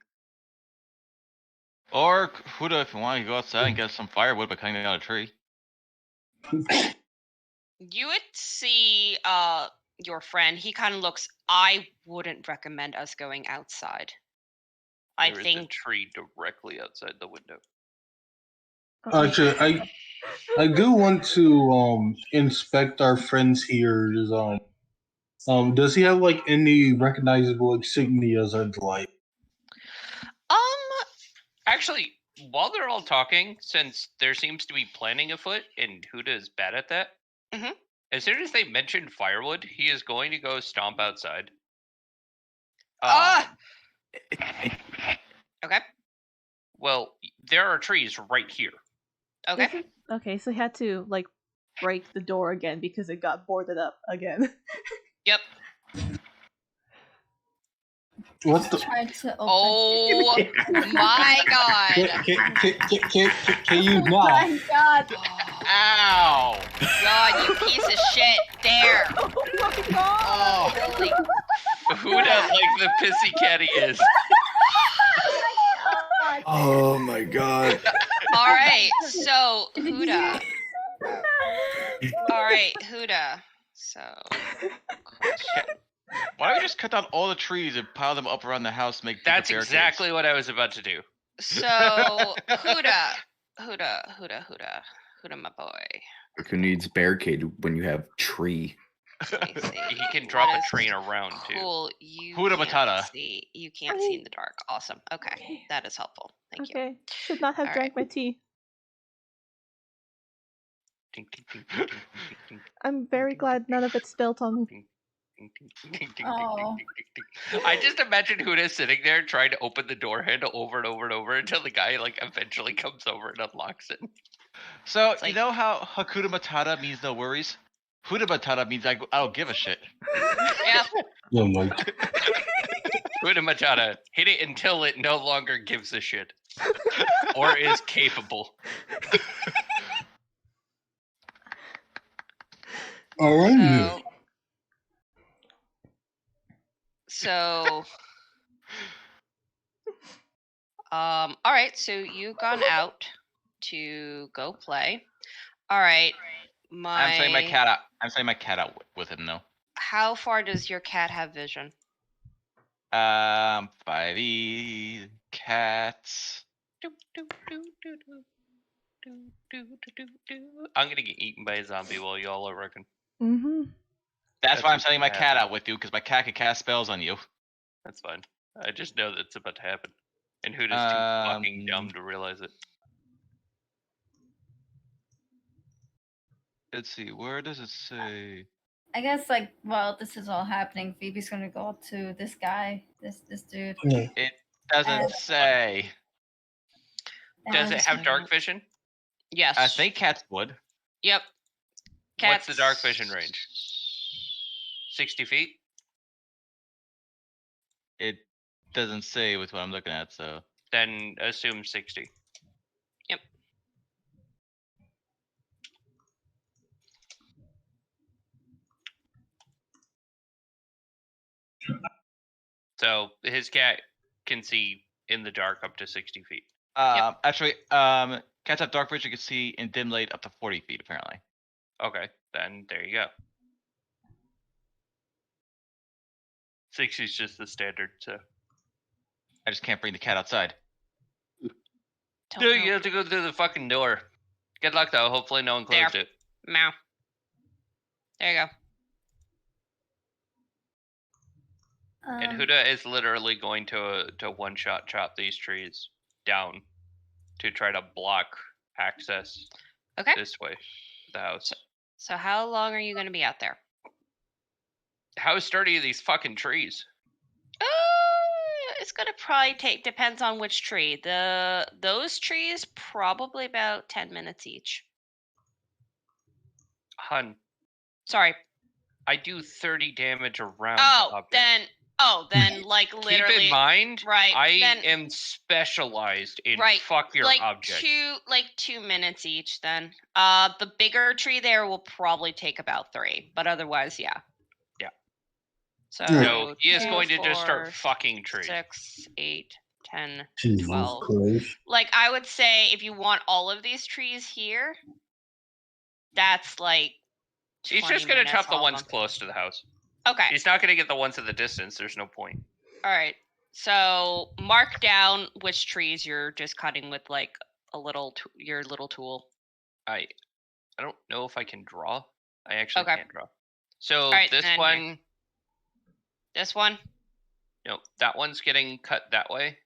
Or Huda, if you want, you go outside and get some firewood by cutting down a tree. You would see your friend. He kind of looks. I wouldn't recommend us going outside. There is I a think tree directly outside the window. Okay. Actually, I do want to inspect our friends here's does he have like any recognizable insignias I'd like? Actually, while they're all talking, since there seems to be planning afoot, and Huda is bad at that, as soon as they mention firewood, he is going to go stomp outside. Okay. Well, there are trees right here. Okay. Okay, so he had to like break the door again because it got boarded up again. Yep. What the? Try to open. Oh my god. Can you Oh not? my god. Ow! God, you piece of shit. There. Oh my god! Holy. Huda, like the pissy cat he is. Oh my god. All right. So Huda. All right, Huda. So. Why don't we just cut down all the trees and pile them up around the house to make bigger That's barricades? exactly what I was about to do. So Huda, my boy. Look who needs barricade when you have tree? Let me see. He can drop That a is train around too. Cool. You Huda can't Matata. see. You can't see in the dark. Awesome. Okay, that is helpful. Thank you. Okay, should not have All drank my tea. Ding, ding, ding, ding, ding, ding, ding, I'm very glad none of it spilt on me. ding. Oh. I just imagine Huda sitting there trying to open the door handle over and over and over until the guy like eventually comes over and unlocks it. So It's you like- know how Hakuna Matata means no worries? Huda Matata means I don't give a shit. Yeah. Oh my! Huda Matata, hit it until it no longer gives a shit. Or is capable. All right. So, all right. So you've gone out to go play. All right. I'm sending my cat out. I'm sending my cat out with him though. How far does your cat have vision? 5e cats. I'm gonna get eaten by a zombie while y'all are working. Mm-hmm. That's why I'm what's sending my gonna cat happen. out with you, because my cat can cast spells on you. That's fine. I just know that's about to happen. And Huda's too fucking dumb to realize it. Let's see, where does it say? I guess like while this is all happening, Phoebe's gonna go up to this guy, this dude. Yeah. It doesn't say. Does it have dark vision? Yes. I think cats would. Yep. What's the dark vision range? 60 feet? It doesn't say with what I'm looking at, so. Then assume 60. Yep. So his cat can see in the dark up to 60 feet. Actually, cats have dark vision. You can see in dim light up to 40 feet, apparently. Okay, then there you go. 60 is just the standard, so. I just can't bring the cat outside. Dude, you have to go through the fucking door. Good luck, though. Hopefully no one closed it. Meow. There you go. And Huda is literally going to one-shot chop these trees down to try to block access this way to the house. So how long are you going to be out there? How sturdy are these fucking trees? It's gonna probably depends on which tree. Those trees probably about 10 minutes each. Hun, Sorry. I do 30 damage around then like literally. Keep in mind, right? I am specialized in fuck your like object. 2 minutes each. Then, the bigger tree there will probably take about 3, but otherwise, yeah. So No, he is 2, going to just 4, start fucking trees. 6, 8, 10, Jesus 12. Christ. Like, I would say if you want all of these trees here, that's like. He's just going to chop the ones close to the house. Okay. He's not going to get the ones at the distance. There's no point. All right. So mark down which trees you're just cutting with like your little tool. I don't know if I can draw. I actually can't draw. So right, this then one. here. This one. Nope. That one's getting cut that way.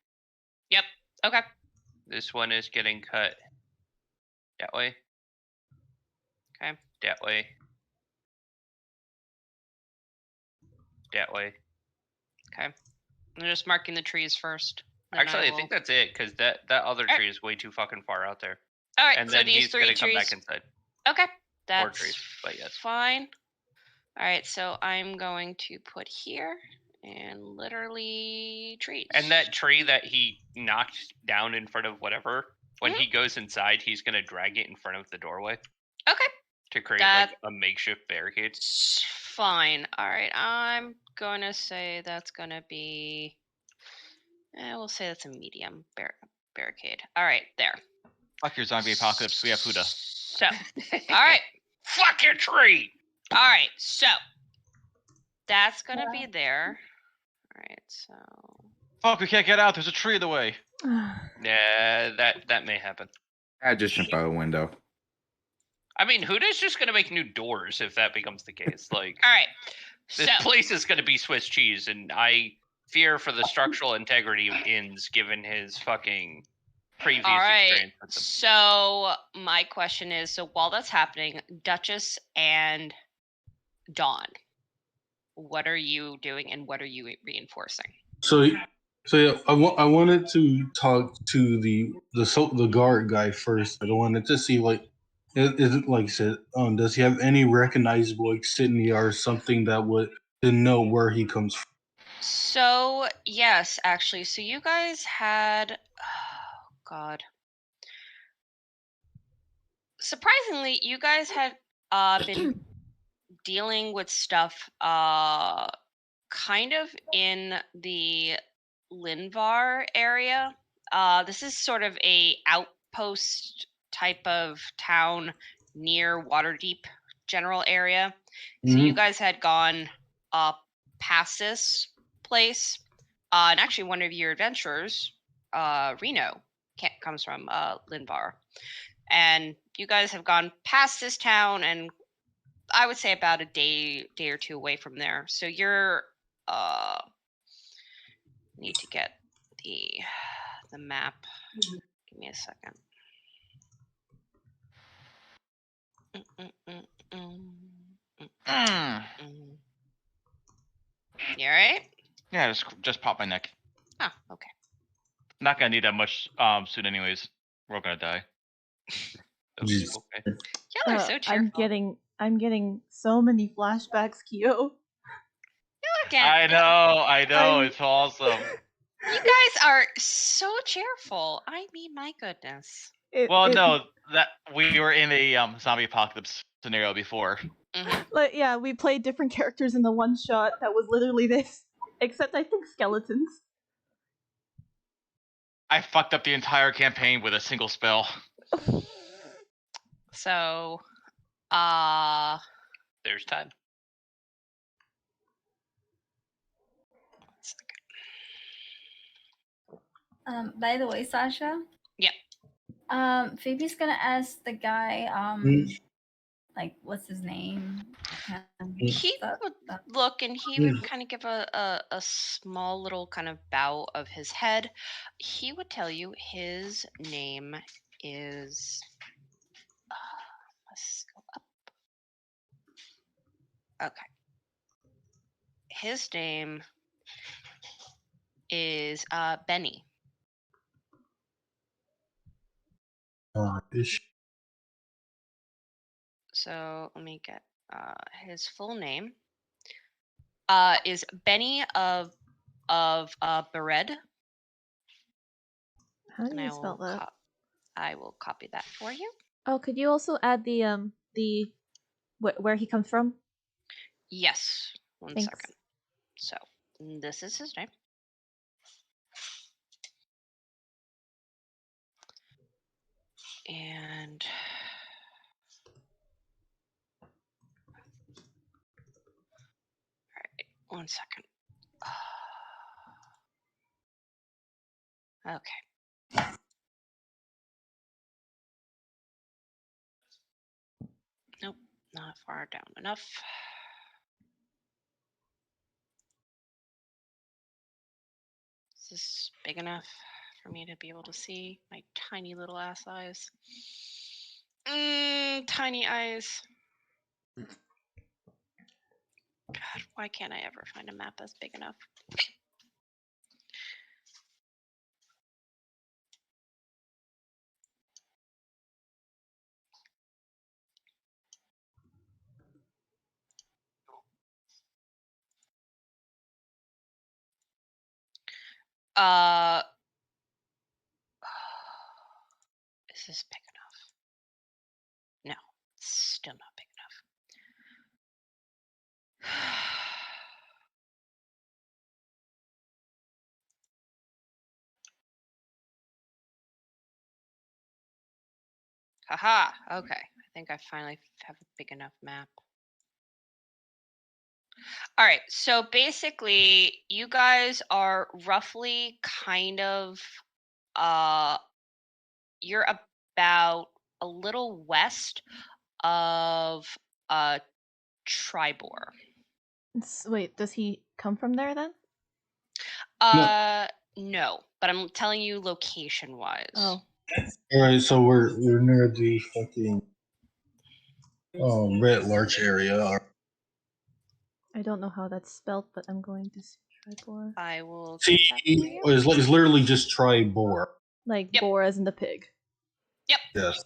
Yep. Okay. This one is getting cut that way. Okay. That way. That way. Okay. I'm just marking the trees first. Actually, I think that's it because that other tree is way too fucking far out there. All right. And so then these he's 3 gonna trees. come back inside. Okay. That's trees, but yes. fine. All right. So I'm going to put here and literally trees. And that tree that he knocked down in front of whatever, when he goes inside, he's gonna drag it in front of the doorway. Okay. To create like a makeshift barricade. Fine. All right. I'm going to say that's going to be. We'll say that's a medium barricade. All right. There. Fuck your zombie apocalypse. We have Huda. So. All right. Fuck your tree. All right. So. That's going to be there. All right. So. Fuck, we can't get out. There's a tree in the way. Yeah, that may happen. I just jump out a window. I mean, Huda's just gonna make new doors if that becomes the case. Like, all right, this place is gonna be Swiss cheese, and I fear for the structural integrity of inns given his fucking previous experience with them. So my question is: so while that's happening, Duchess and Dawn, what are you doing and what are you reinforcing? So yeah, I wanted to talk to the guard guy first. I wanted to see like is it like I said, does he have any recognizable insignia or something that would to know where he comes from? So yes, actually, so you guys had, oh God, surprisingly, you guys had been dealing with stuff kind of in the Linvar area. This is sort of a outpost type of town near Waterdeep general area. So you guys had gone past this place, and actually one of your adventurers, Reno, comes from Linvar, and you guys have gone past this town and I would say about a day or two away from there. So you're need to get the map. Give me a second. You alright? Yeah, just pop my neck. Oh, okay. Not gonna need that much soon, anyways. We're all gonna die. Jesus. Okay. Y'all are so cheerful. I'm getting so many flashbacks, Kyo. I know. It's awesome. You guys are so cheerful. I mean, my goodness. No, that we were in a zombie apocalypse scenario before. Like, yeah, we played different characters in the one shot that was literally this, except I think skeletons. I fucked up the entire campaign with a single spell. So, there's time. By the way, Sasha. Yeah. Phoebe's gonna ask the guy. Like, what's his name? He would look and he would kind of give a small little kind of bow of his head. He would tell you his name is. Let's go up. Okay. His name is Benny. So let me get his full name. Is Benny of Bered. How do you spell that? I will copy that for you. Oh, could you also add the where he comes from? Yes. One Thanks. second. So this is his name. And all right, one second. Okay. Nope, not far down enough. Is this big enough for me to be able to see my tiny little ass eyes? Tiny eyes. God, why can't I ever find a map that's big enough? Is this big enough? No, it's still not big enough. Haha, okay. I think I finally have a big enough map. All right, so basically, you guys are roughly kind of, you're about a little west of Tribor. Wait, does he come from there then? No, but I'm telling you location-wise. Oh. All right, so we're near the fucking Red Larch area. I don't know how that's spelled, but I'm going to try boar. I will T get that for you. is literally just try boar. Like Yep. boar as in the pig. Yes.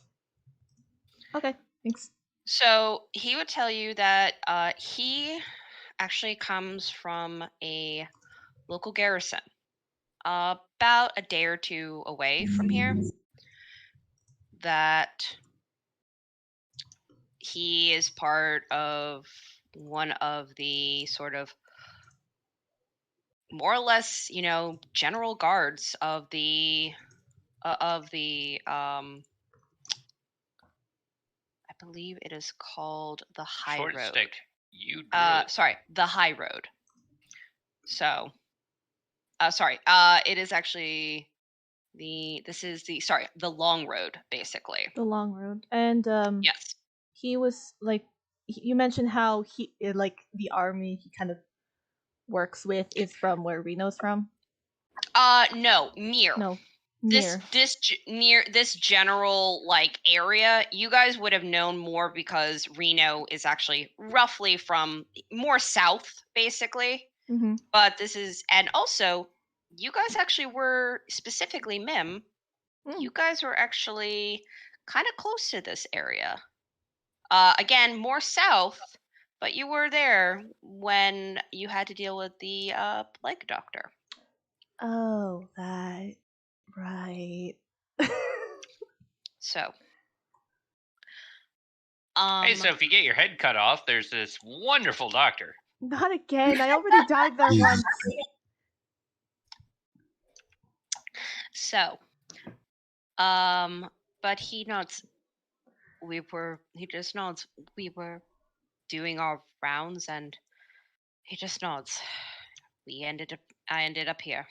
Okay, thanks. So he would tell you that he actually comes from a local garrison, about a day or two away from here. That he is part of one of the sort of more or less, general guards of the I believe it is called the High Short Road. stick. You drew it. Sorry, the High Road. So, it is actually the Long Road, basically. The long road. And Yes. he was like, you mentioned how he like the army he kind of works with is from where Reno's from. No, near. No, near. Near this general area, you guys would have known more because Reno is actually roughly from more south, basically. Mm-hmm. But this is, and also, you guys actually were specifically Mim. You guys were actually kind of close to this area. Again, more south, but you were there when you had to deal with the plague doctor. Oh, that right. So, Hey, so if you get your head cut off, there's this wonderful doctor. Not again. I already died there once. So, but he nods. He just nods. We were doing our rounds, and he just nods. I ended up here.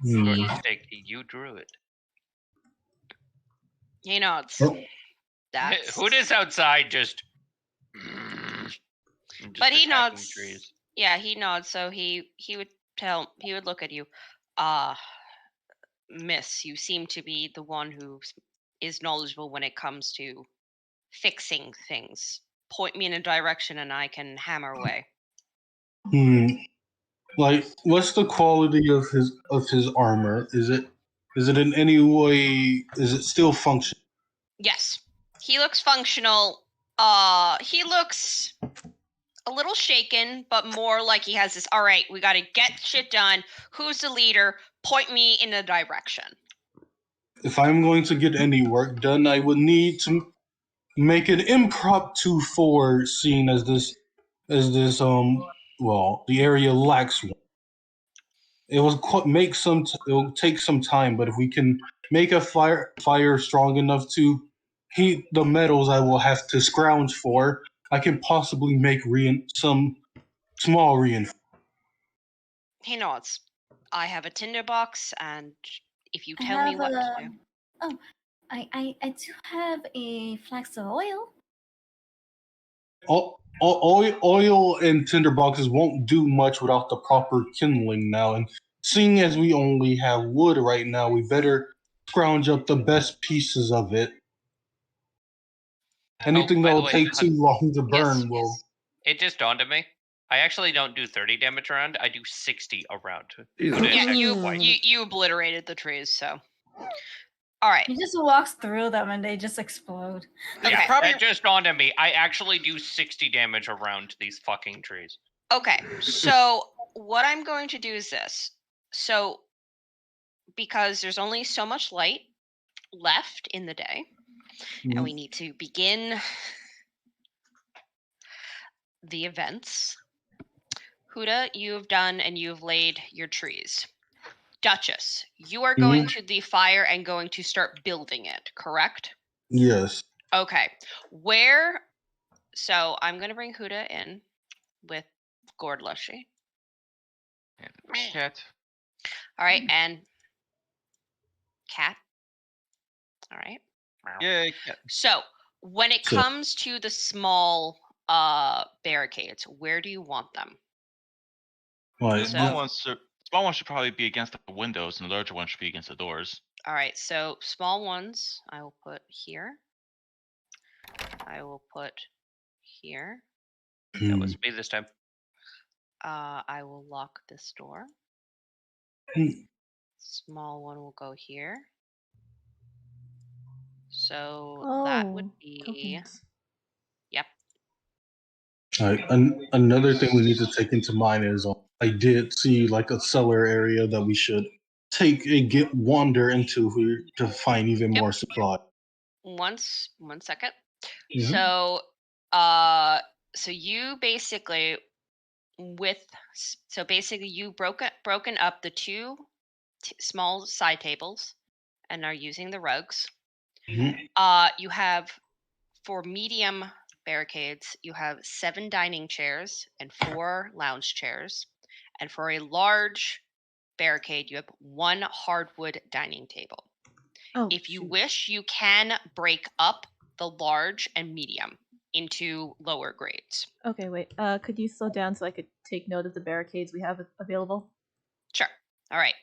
Hmm. Short stick. You drew it. He nods. Oh. That's Who is outside just But he attacking nods. trees. Yeah, he nods. So he would look at you. Miss, you seem to be the one who is knowledgeable when it comes to fixing things. Point me in a direction and I can hammer away. Like, what's the quality of his armor? Is it in any way? Is it still functional? Yes. He looks functional. He looks a little shaken, but more like he has this, all right, we gotta get shit done. Who's the leader? Point me in a direction. If I'm going to get any work done, I would need to make an impromptu for scene as this well, the area lacks one. It will take some time, but if we can make a fire strong enough to heat the metals I will have to scrounge for, I can possibly make some small reinforcements. He nods. I have a tinderbox, and if you I tell me have what to do. Oh, I do have a flask of oil. Oil and tinderboxes won't do much without the proper kindling now, and seeing as we only have wood right now, we better scrounge up the best pieces of it. Anything by the that'll way, take too long to burn Yes, will. It just dawned on me. I actually don't do 30 damage a round. I do 60 a round. Jesus Who did Yeah, check you twice. you obliterated the trees, so. All right. He just walks through them and they just explode. Okay. Yeah, that just dawned on me. I actually do 60 damage a round to these fucking trees. Okay, so what I'm going to do is this. So, because there's only so much light left in the day, and we need to begin the events. Huda, you've done and you've laid your trees. Duchess, you are going to the fire and going to start building it, correct? Yes. Okay. So I'm going to bring Huda in with Gordlushy. Cat. All right, and Cat. All right. Yeah, cat. So when it Sure. comes to the small barricades, where do you want them? Right. The small ones should probably be against the windows, and the larger ones should be against the doors. All right, so small ones I will put here. I will put here. That was me this time. I will lock this door. Hmm. Small one will go here. So that would be tokens. yep. Another thing we need to take into mind is I did see like a cellar area that we should wander into here to find even Yep. more supply. One second. Mhm. So you basically you broken up the two small side tables and are using the rugs. Mhm. You have, for medium barricades, you have 7 dining chairs and 4 lounge chairs, and for a large barricade you have 1 hardwood dining table. Oh, If you shoot. wish, you can break up the large and medium into lower grades. Okay, wait. Could you slow down so I could take note of the barricades we have available? Sure. All right.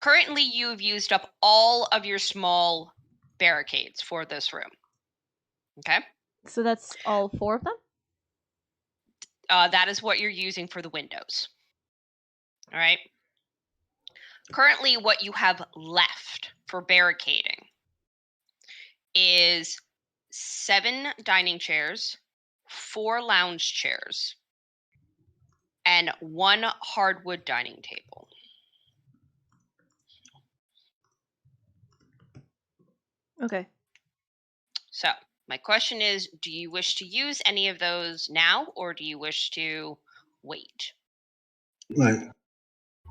Currently, you've used up all of your small barricades for this room. Okay? So that's all 4 of them? That is what you're using for the windows. All right? Currently, what you have left for barricading is 7 dining chairs, 4 lounge chairs, and 1 hardwood dining table. Okay. So, my question is, do you wish to use any of those now, or do you wish to wait? Like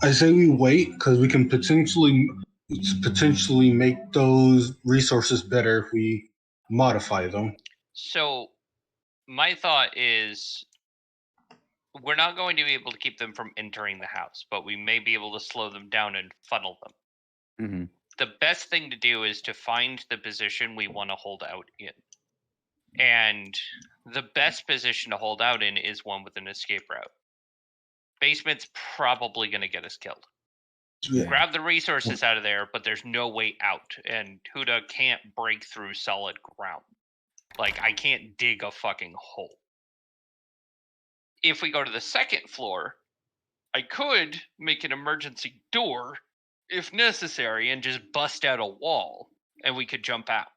I say we wait because we can potentially make those resources better if we modify them. So, my thought is we're not going to be able to keep them from entering the house, but we may be able to slow them down and funnel them. Mhm. The best thing to do is to find the position we want to hold out in. And the best position to hold out in is one with an escape route. Basement's probably going to get us killed. Yeah. Grab the resources out of there, but there's no way out, and Huda can't break through solid ground. Like, I can't dig a fucking hole. If we go to the second floor, I could make an emergency door if necessary and just bust out a wall, and we could jump out.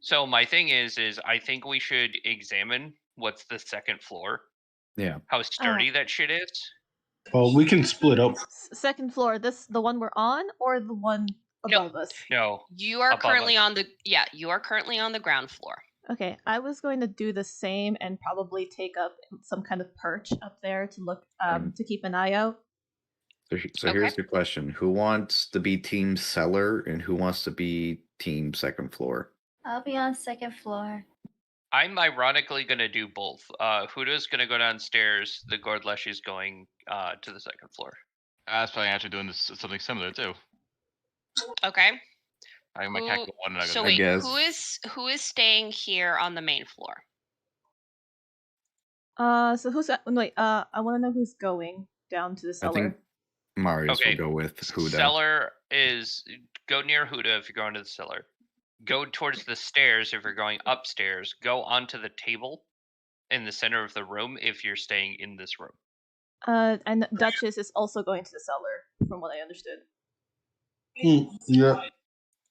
So my thing is I think we should examine what's the second floor, Yeah. how sturdy that shit is. Well, we can split up. Second floor, the one we're on or the one Nope. above us? No, You are above currently us. you are currently on the ground floor. Okay, I was going to do the same and probably take up some kind of perch up there to look to keep an eye out. So Okay. here's the question: who wants to be team cellar and who wants to be team second floor? I'll be on second floor. I'm ironically going to do both. Huda's going to go downstairs. The Gordlesh is going to the second floor. I was probably actually doing something similar too. Okay. I might tackle one and I So go. I wait, guess. who is staying here on the main floor? So who's wait? I want to know who's going down to the cellar. I think Marius Okay. will go with Huda. Cellar is go near Huda if you're going to the cellar. Go towards the stairs if you're going upstairs. Go onto the table in the center of the room if you're staying in this room. And Duchess is also going to the cellar, from what I understood. Yeah.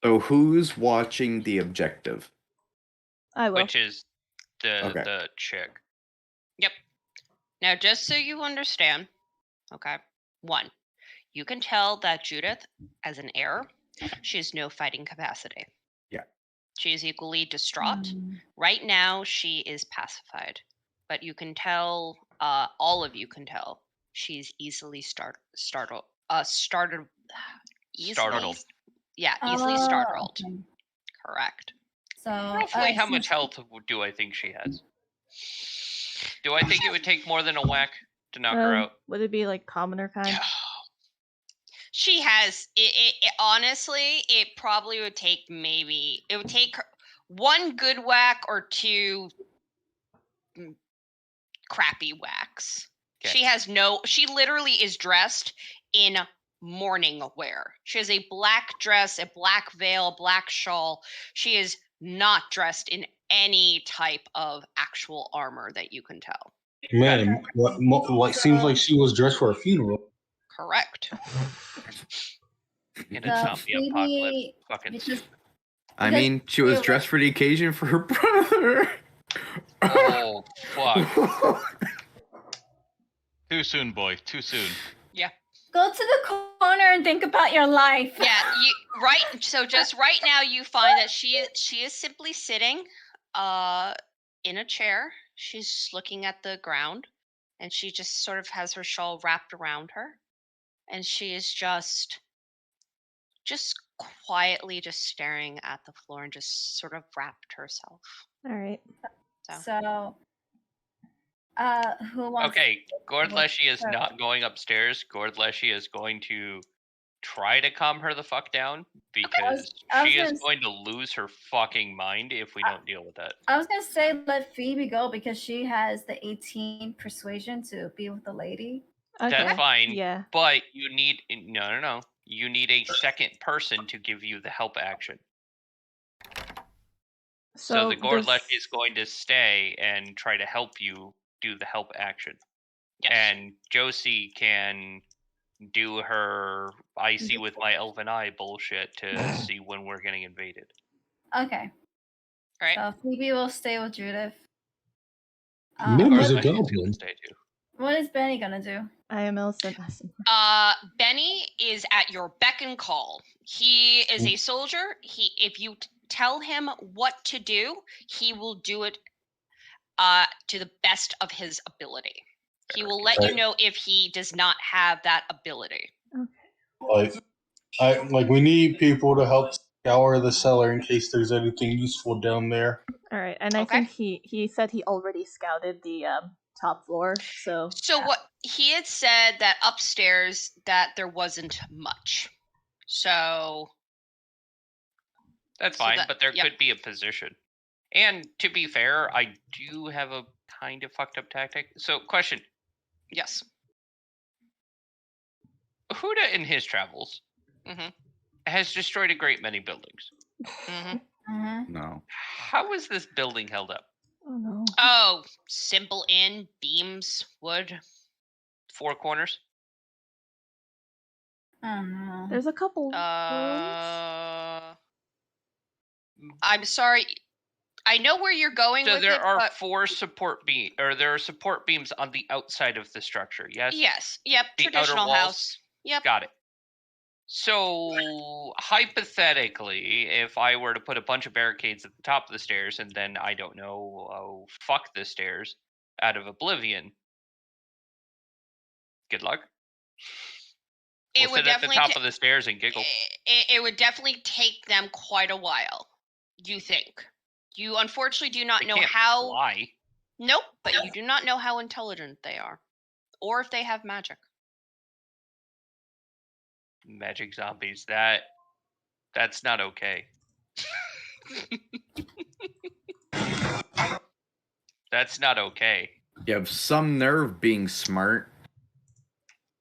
So who's watching the objective? I will. Which is the chick. Yep. Now, just so you understand, okay, 1, you can tell that Judith, as an heir, she has no fighting capacity. Yeah. She is equally distraught. Right now, she is pacified, but you can tell, all of you can tell, she's easily startled. Startled. Yeah, easily startled. Okay. Correct. So Roughly how much health do I think she has? Do I think it would take more than a whack to knock her out? Would it be like commoner kind? She has it honestly, it probably would take her 1 good whack or 2 crappy whacks. Okay. She literally is dressed in morning wear. She has a black dress, a black veil, a black shawl. She is not dressed in any type of actual armor that you can tell. Man, like seems like she was dressed for a funeral. Correct. In So a zombie apocalypse. Phoebe, Fucking because I Because mean, she was you're dressed for the occasion for her brother. oh fuck. Too soon, boy. Too soon. go to the corner and think about your life. Yeah, so just right now you find that she is simply sitting in a chair. She's just looking at the ground, and she just sort of has her shawl wrapped around her, and she is just quietly just staring at the floor and just sort of wrapped herself. All right. So, who wants? Okay, Gord Well, Leshy is sure. not going upstairs. Gord Leshy is going to try to calm her the fuck down because I was she is gonna s- going to lose her fucking mind if we don't deal with that. I was gonna say let Phoebe go because she has the 18 persuasion to be with the lady. Okay. That's fine. Yeah. But you need no. You need a second person to give you the help action. So the Gord this- Leshy is going to stay and try to help you do the help action. Yes. And Josie can do her I see with my elven eye bullshit to see when we're getting invaded. Okay. All right. So Phoebe will stay with Judith. Mimi's a Gord Leshy's gonna goblin. stay too. What is Benny gonna do? IML sent us. Benny is at your beck and call. He is a soldier. If you tell him what to do, he will do it to the best of his ability. He will let you know if he does not have that ability. Like we need people to help scour the cellar in case there's anything useful down there. All right, and I Okay. think he said he already scouted the top floor. So What he had said that upstairs that there wasn't much. So That's So fine, that- but there yep. could be a position. And to be fair, I do have a kind of fucked up tactic. So, question: yes. Huda in his travels Mhm. has destroyed a great many buildings. Mhm. Mm-hmm. No. How is this building held up? oh no. Oh, simple in beams, wood. Four corners? Oh no. There's a couple rooms. I'm sorry. I know where you're going So with there it, are but four support beams, or there are support beams on the outside of the structure. Yes. yes. Yep. The outer Traditional walls? house. Yep. Got it. So hypothetically, if I were to put a bunch of barricades at the top of the stairs, and then I don't know, fuck the stairs out of oblivion. Good luck. It We'll would sit at the definitely top of the stairs and giggle. it would definitely take them quite a while. You think? You unfortunately do not They know can't how. fly. Nope, but you do not know how intelligent they are, or if they have magic. Magic zombies. That's not okay. That's not okay. You have some nerve being smart.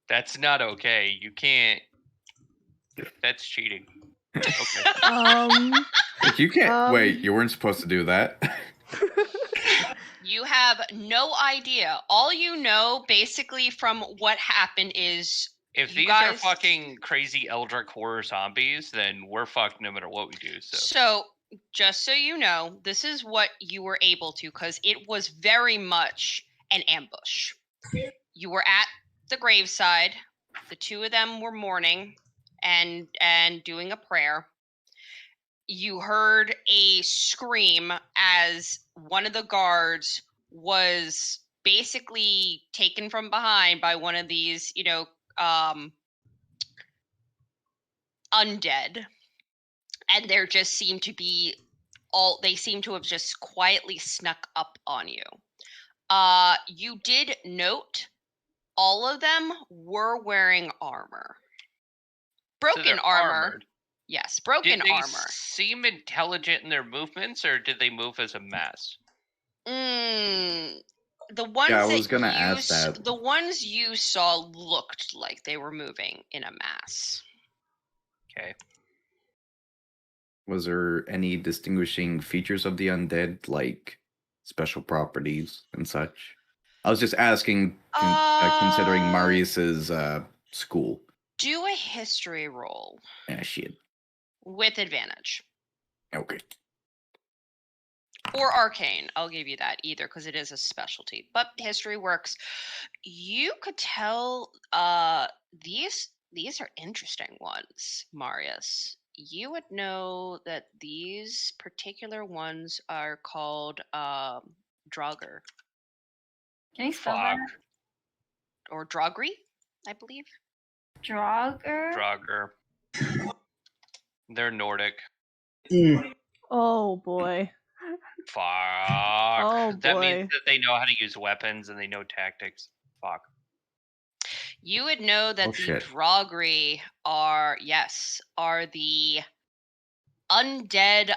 That's not okay. You can't. That's cheating. Okay. You can't. Wait, Um, you weren't supposed to do that. You have no idea. All you know, basically, from what happened is If you these guys, are fucking crazy Eldritch horror zombies, then we're fucked no matter what we do. So, just so you know, this is what you were able to, because it was very much an ambush. You were at the graveside. The two of them were mourning and doing a prayer. You heard a scream as one of the guards was basically taken from behind by one of these, undead. And there just seemed to be they seem to have just quietly snuck up on you. You did note all of them were wearing armor. Broken armor. Armored. Yes, broken Did they armor. seem intelligent in their movements, or did they move as a mass? The ones Yeah, I that was gonna you ask that. The ones you saw looked like they were moving in a mass. Okay. Was there any distinguishing features of the undead, like special properties and such? I was just asking, considering Marius's school. Do a history roll Yeah, shit. with advantage. Okay. Or arcane. I'll give you that either because it is a specialty. But history works. You could tell these are interesting ones, Marius. You would know that these particular ones are called Draugr Can you spell Fuck. that? or Draugri, I believe. Draugr? Draugr. They're Nordic. Mm. Oh boy. Fuck. Oh That means boy. that they know how to use weapons and they know tactics. Fuck. You would know that Oh, the shit. Draugri are the undead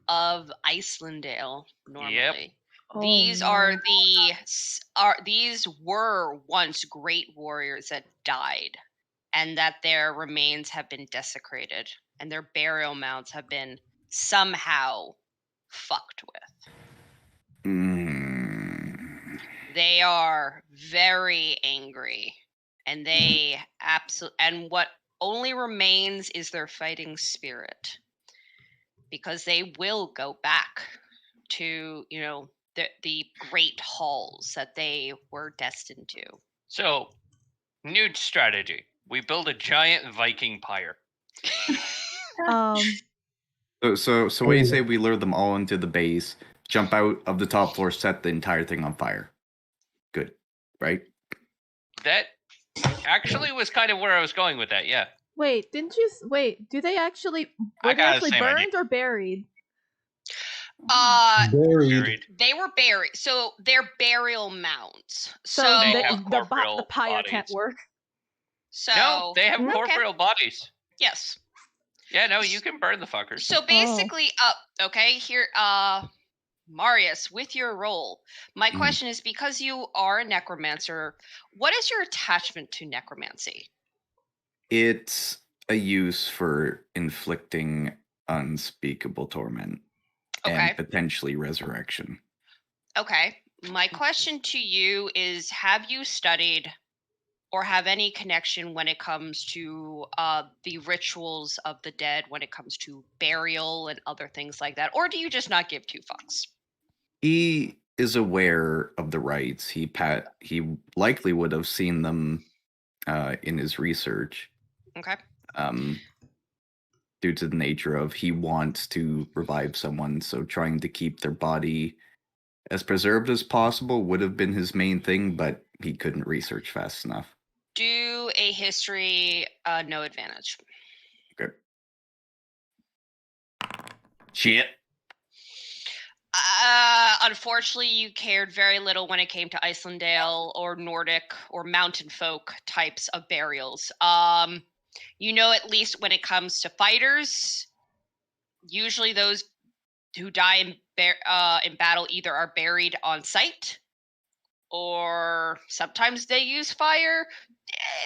of Icelandale normally. Oh, These no. are these were once great warriors that died, and that their remains have been desecrated, and their burial mounds have been somehow fucked with. Mm. They are very angry, and they and what only remains is their fighting spirit, because they will go back to the great halls that they were destined to. So, new strategy. We build a giant Viking pyre. Um. So what do you say we lure them all into the base, jump out of the top floor, set the entire thing on fire? Good, right? That actually was kind of where I was going with that, yeah. Wait, didn't you? Wait, do they actually? I Were they got the actually same idea. burned or buried? Buried. They were buried, so they're burial mounds. So They the, have corporeal the pyre bodies. can't work. No, they have Okay. corporeal bodies. Yes. Yeah, no, you can burn the fuckers. So basically, okay, here, Marius, with your role, my question is, because you are a necromancer, what is your attachment to necromancy? It's a use for inflicting unspeakable torment Okay. and potentially resurrection. Okay. My question to you is, have you studied or have any connection when it comes to the rituals of the dead, when it comes to burial and other things like that? Or do you just not give two fucks? He is aware of the rites. He likely would have seen them in his research. Okay. Due to the nature of he wants to revive someone, so trying to keep their body as preserved as possible would have been his main thing, but he couldn't research fast enough. Do a history, no advantage. Okay. Shit. Unfortunately, you cared very little when it came to Icelandale or Nordic or mountain folk types of burials. You know, at least when it comes to fighters, usually those who die in battle either are buried on site, or sometimes they use fire.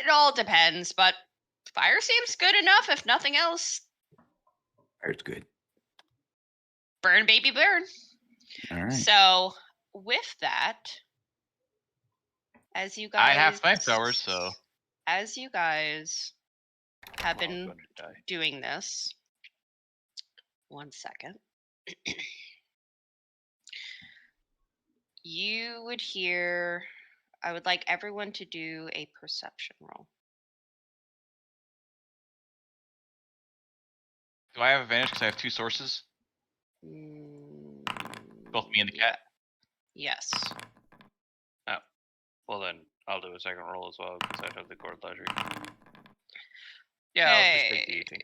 It all depends, but fire seems good enough, if nothing else. Fire's good. Burn, baby, burn. All right. So, with that, as you guys, I have flamethrowers, so as you guys have We're all been gonna die. doing this, 1 second, you would hear. I would like everyone to do a perception roll. do I have advantage because I have two sources? Both me and the cat. Yes. Well, then I'll do a second roll as well because I have the Gourd Ledger. Yeah, I'll just take the 18.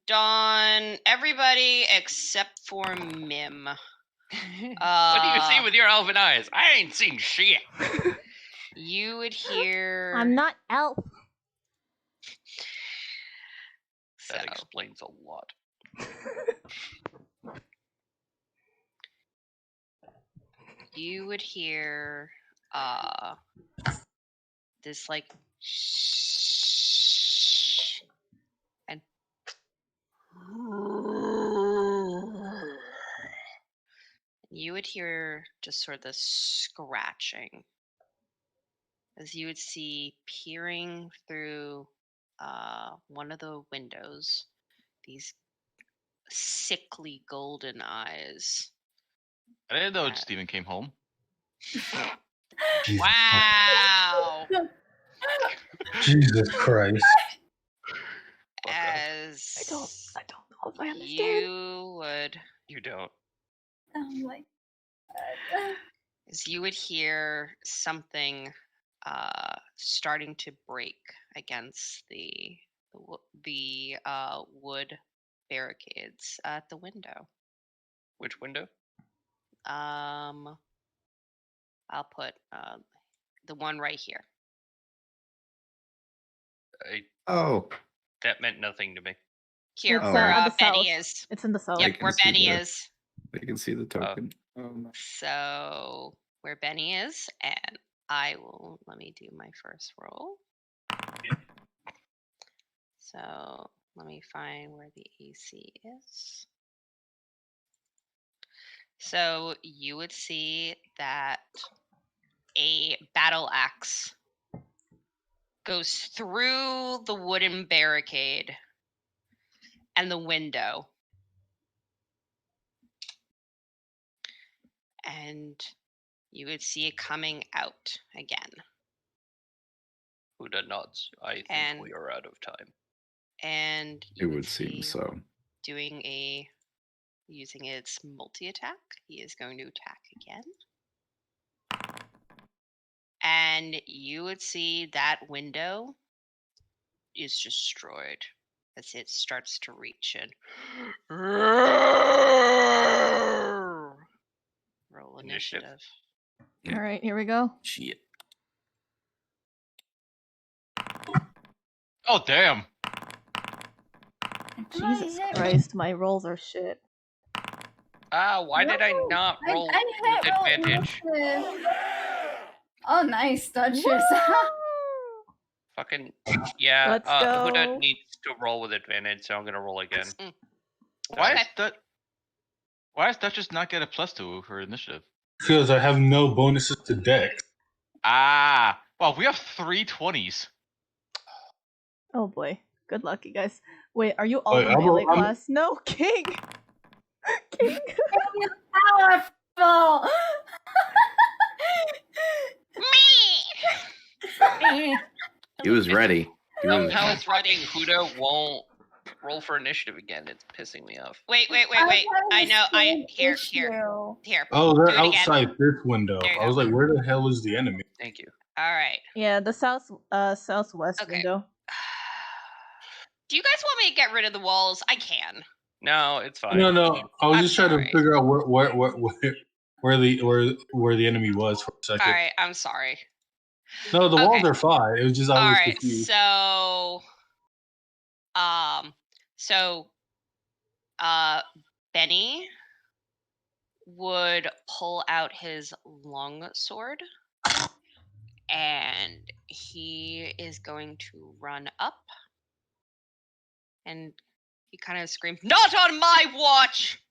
Dawn, everybody except for Mim. What do you see with your elven eyes? I ain't seen shit. You would hear. I'm not elf. That So, explains a lot. you would hear this like and you would hear just sort of this scratching as you would see peering through one of the windows, these sickly golden eyes. I didn't know Uh, Steven came home. Jesus, Wow! Jesus Christ. Fuck off. As I don't know if I understand. you would, You don't. Oh my god. as you would hear something starting to break against the wood barricades at the window. Which window? I'll put the one right here. Oh, That meant nothing to me. Here, It's, where at the Benny south. is. It's in the south. Yep, can where see Benny the- is. they can see the token. Oh, no. So where Benny is, and let me do my first roll. So let me find where the AC is. So you would see that a battle axe goes through the wooden barricade and the window. And you would see it coming out again. Who did nuts? I think And- we are out of time. And It you would seem see so. using its multi-attack, he is going to attack again. And you would see that window is destroyed as it starts to reach in. Roll Initiative. initiative. Yeah. All right, here we go. Shit. Oh damn! Jesus Christ, my rolls are shit. Why did I No, not roll I with hit roll advantage? initiative. Oh, nice, Duchess. Fucking yeah. Let's Huda go. needs to roll with advantage, so I'm gonna roll again. Mm. Why Okay. is that? Why does Duchess not get a +2 her initiative? Because I have no bonuses to dex. Ah, well, we have 3 20s. Oh boy. Good luck, you guys. Wait, are you all Wait, the I'm- melee I'm- class? No, King! King! Powerful. Me! He was ready. He was, Somehow fucking Huda won't roll for initiative again. It's pissing me off. Wait. I know. Here. Oh, they're Do it again. outside this window. There you I was go. like, where the hell is the enemy? Thank you. All right. Yeah, the southwest Okay. window. Do you guys want me to get rid of the walls? I can. No, it's fine. No. I was I'm just trying sorry. to figure out where the enemy was for a second. All right. I'm sorry. No, the walls Okay. are fine. It was just I All was right. confused. So, Benny would pull out his long sword, and he is going to run up, and he kind of screams, "Not on my watch!"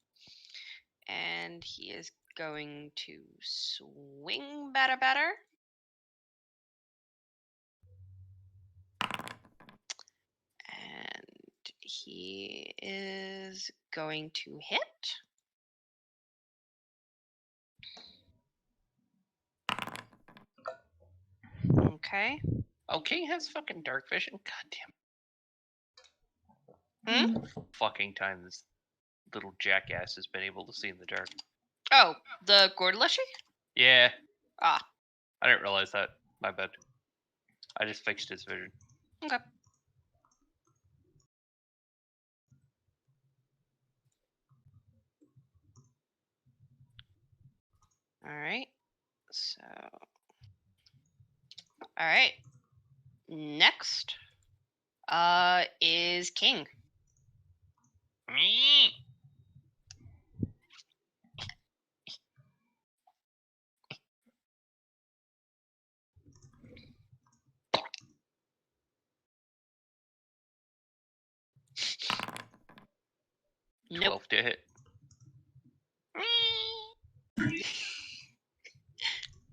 And he is going to swing better. And he is going to hit. Okay. Oh, King has fucking dark vision. God Hmm? damn. Fucking time this little jackass has been able to see in the dark. Oh, the Gordelushy? Yeah. Ah. I didn't realize that. My bad. I just fixed his vision. Okay. All right. So. All right. Next, is King. Me. Nope. 12 to hit.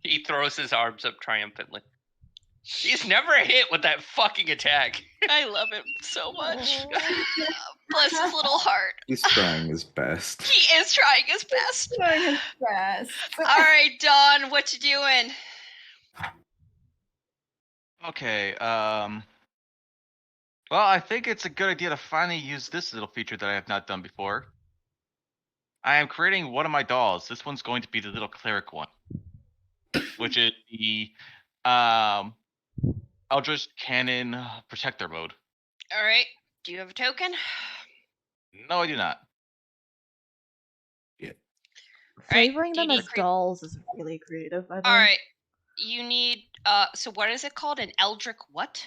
He throws his arms up triumphantly. He's never hit with that fucking attack. I love him so much. Bless his little heart. He's trying his best. He is trying his best. Trying his best. All right, Dawn, what you doing? Okay. Well, I think it's a good idea to finally use this little feature that I have not done before. I am creating one of my dolls. This one's going to be the little cleric one, which is the Eldritch Cannon Protector mode. All right. Do you have a token? No, I do not. Flavoring do you them need as dolls is really creative. By the All way. right. You need. So what is it called? An Eldritch what?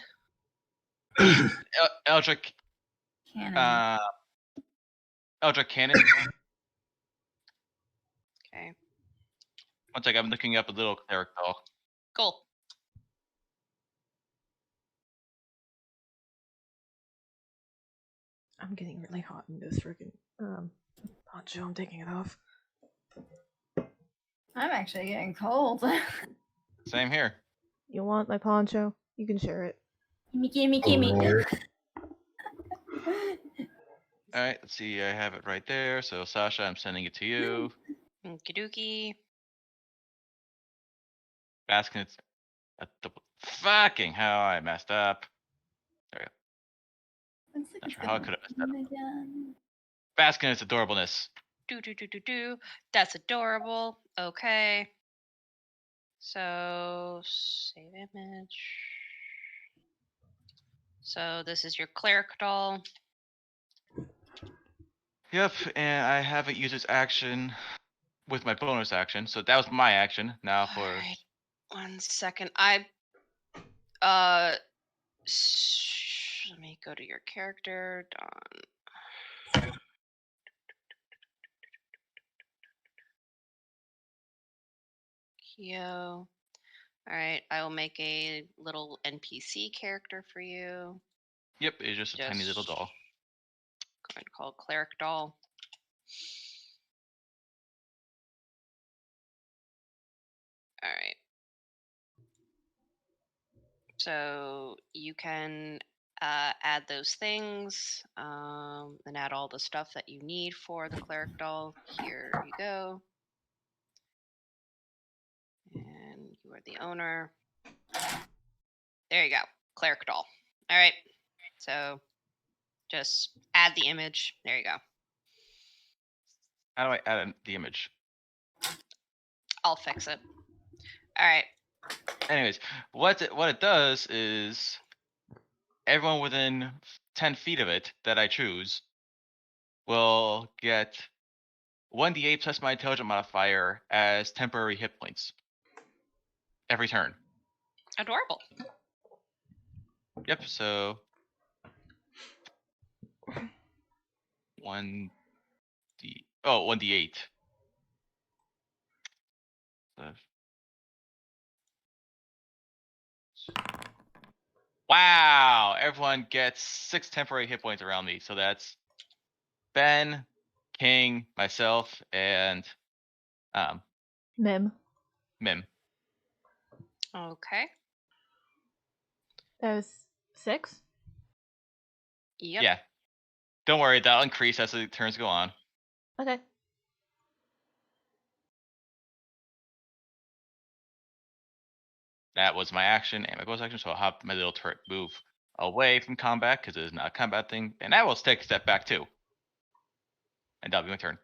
Eldritch Cannon. Eldritch Cannon. Okay. One second, I'm looking up a little cleric doll. Cool. I'm getting really hot in this freaking poncho. I'm taking it off. I'm actually getting cold. Same here. You want my poncho? You can share it. gimme. Lord. All right, let's see. I have it right there. So Sasha, I'm sending it to you. Okie dokie. Baskin, it's fucking how I messed up. Not sure how I could have messed that up. Again. Baskin, it's adorableness. Do. That's adorable. Okay. So save image. So this is your cleric doll. Yep, and I haven't used its action with my bonus action, so that was my action. Now for Alright, 1 second. Let me go to your character, Dawn. Kyo. Alright, I will make a little NPC character for you. yep, it's just a tiny little doll. Going to call cleric doll. All right. So you can add those things and add all the stuff that you need for the cleric doll. Here you go. And you are the owner. There you go. Cleric doll. All right. So just add the image. There you go. How do I add the image? I'll fix it. All right. Anyways, what it does is everyone within 10 feet of it that I choose will get 1d8 plus my intelligence modifier as temporary hit points every turn. Adorable. Yep, so 1d8. Wow, everyone gets 6 temporary hit points around me. So that's Ben, King, myself, and Mim. Okay. That was 6? Yep. Yeah. Don't worry, that'll increase as the turns go on. Okay. That was my action and my bonus action, so I'll have my little turret move away from combat because it is not a combat thing, and I will take a step back too. And that'll be my turn.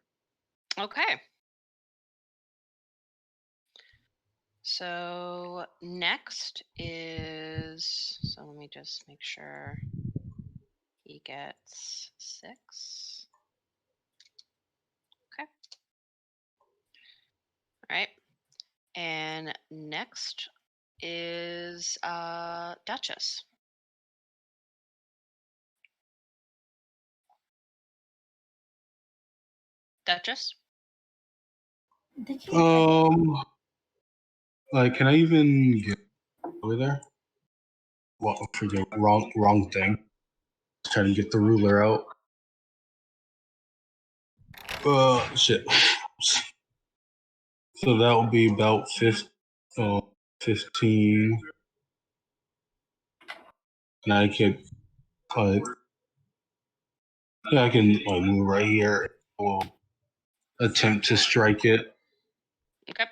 Okay. So next is, so let me just make sure he gets 6. Okay. All right. And next is Duchess. Duchess? Like, can I even get over there? Well, freaking wrong thing. Trying to get the ruler out. Shit. So that will be about 15. and I can like I can like move right here. We'll attempt to strike it. Okay.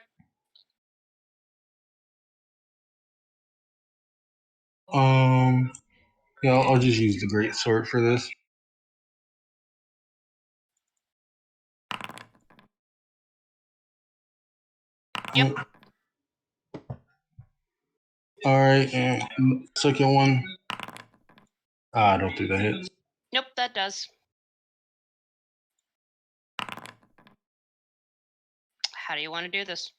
Yeah, I'll just use the great sword for this. Yep. All right, and second one. I don't think that hits. Nope, that does. How do you want to do this?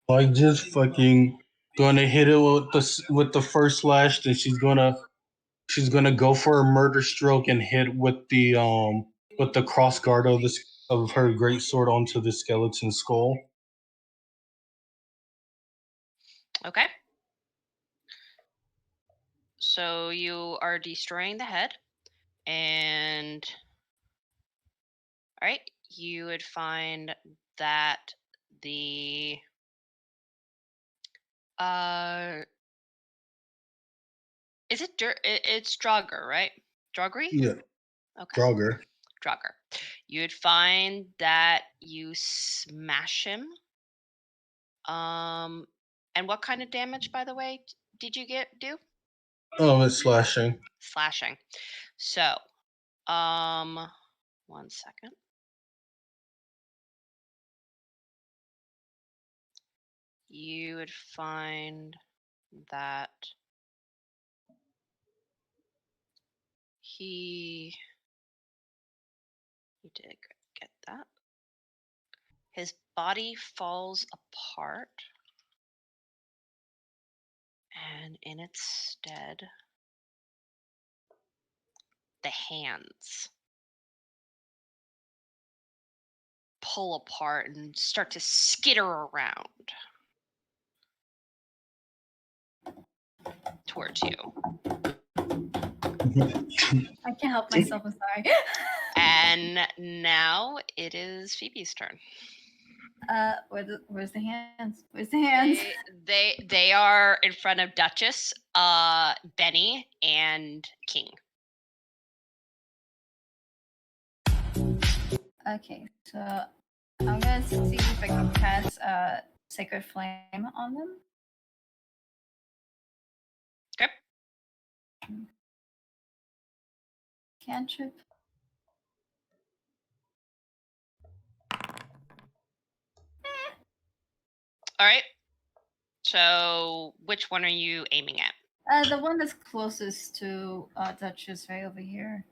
Like just fucking gonna hit it with the first slash. Then she's gonna go for a murder stroke and hit with the cross guard of her great sword onto the skeleton skull. Okay. So you are destroying the head, and all right, you would find that the is it it's Draugr, right? Draugr? Yeah, Okay. Draugr. Draugr. You would find that you smash him. And what kind of damage, by the way, did you do? Oh, it's slashing. Slashing. So, 1 second. You would find that he did get that. His body falls apart, and in its stead, the hands pull apart and start to skitter around towards you. I can't help myself. I'm sorry. And now it is Phoebe's turn. Where's the hands? Where's the hands? They are in front of Duchess, Benny, and King. Okay, so I'm gonna see if I can cast Sacred Flame on them. Okay. Cantrip. All right. So, which one are you aiming at? The one that's closest to Duchess, right over here.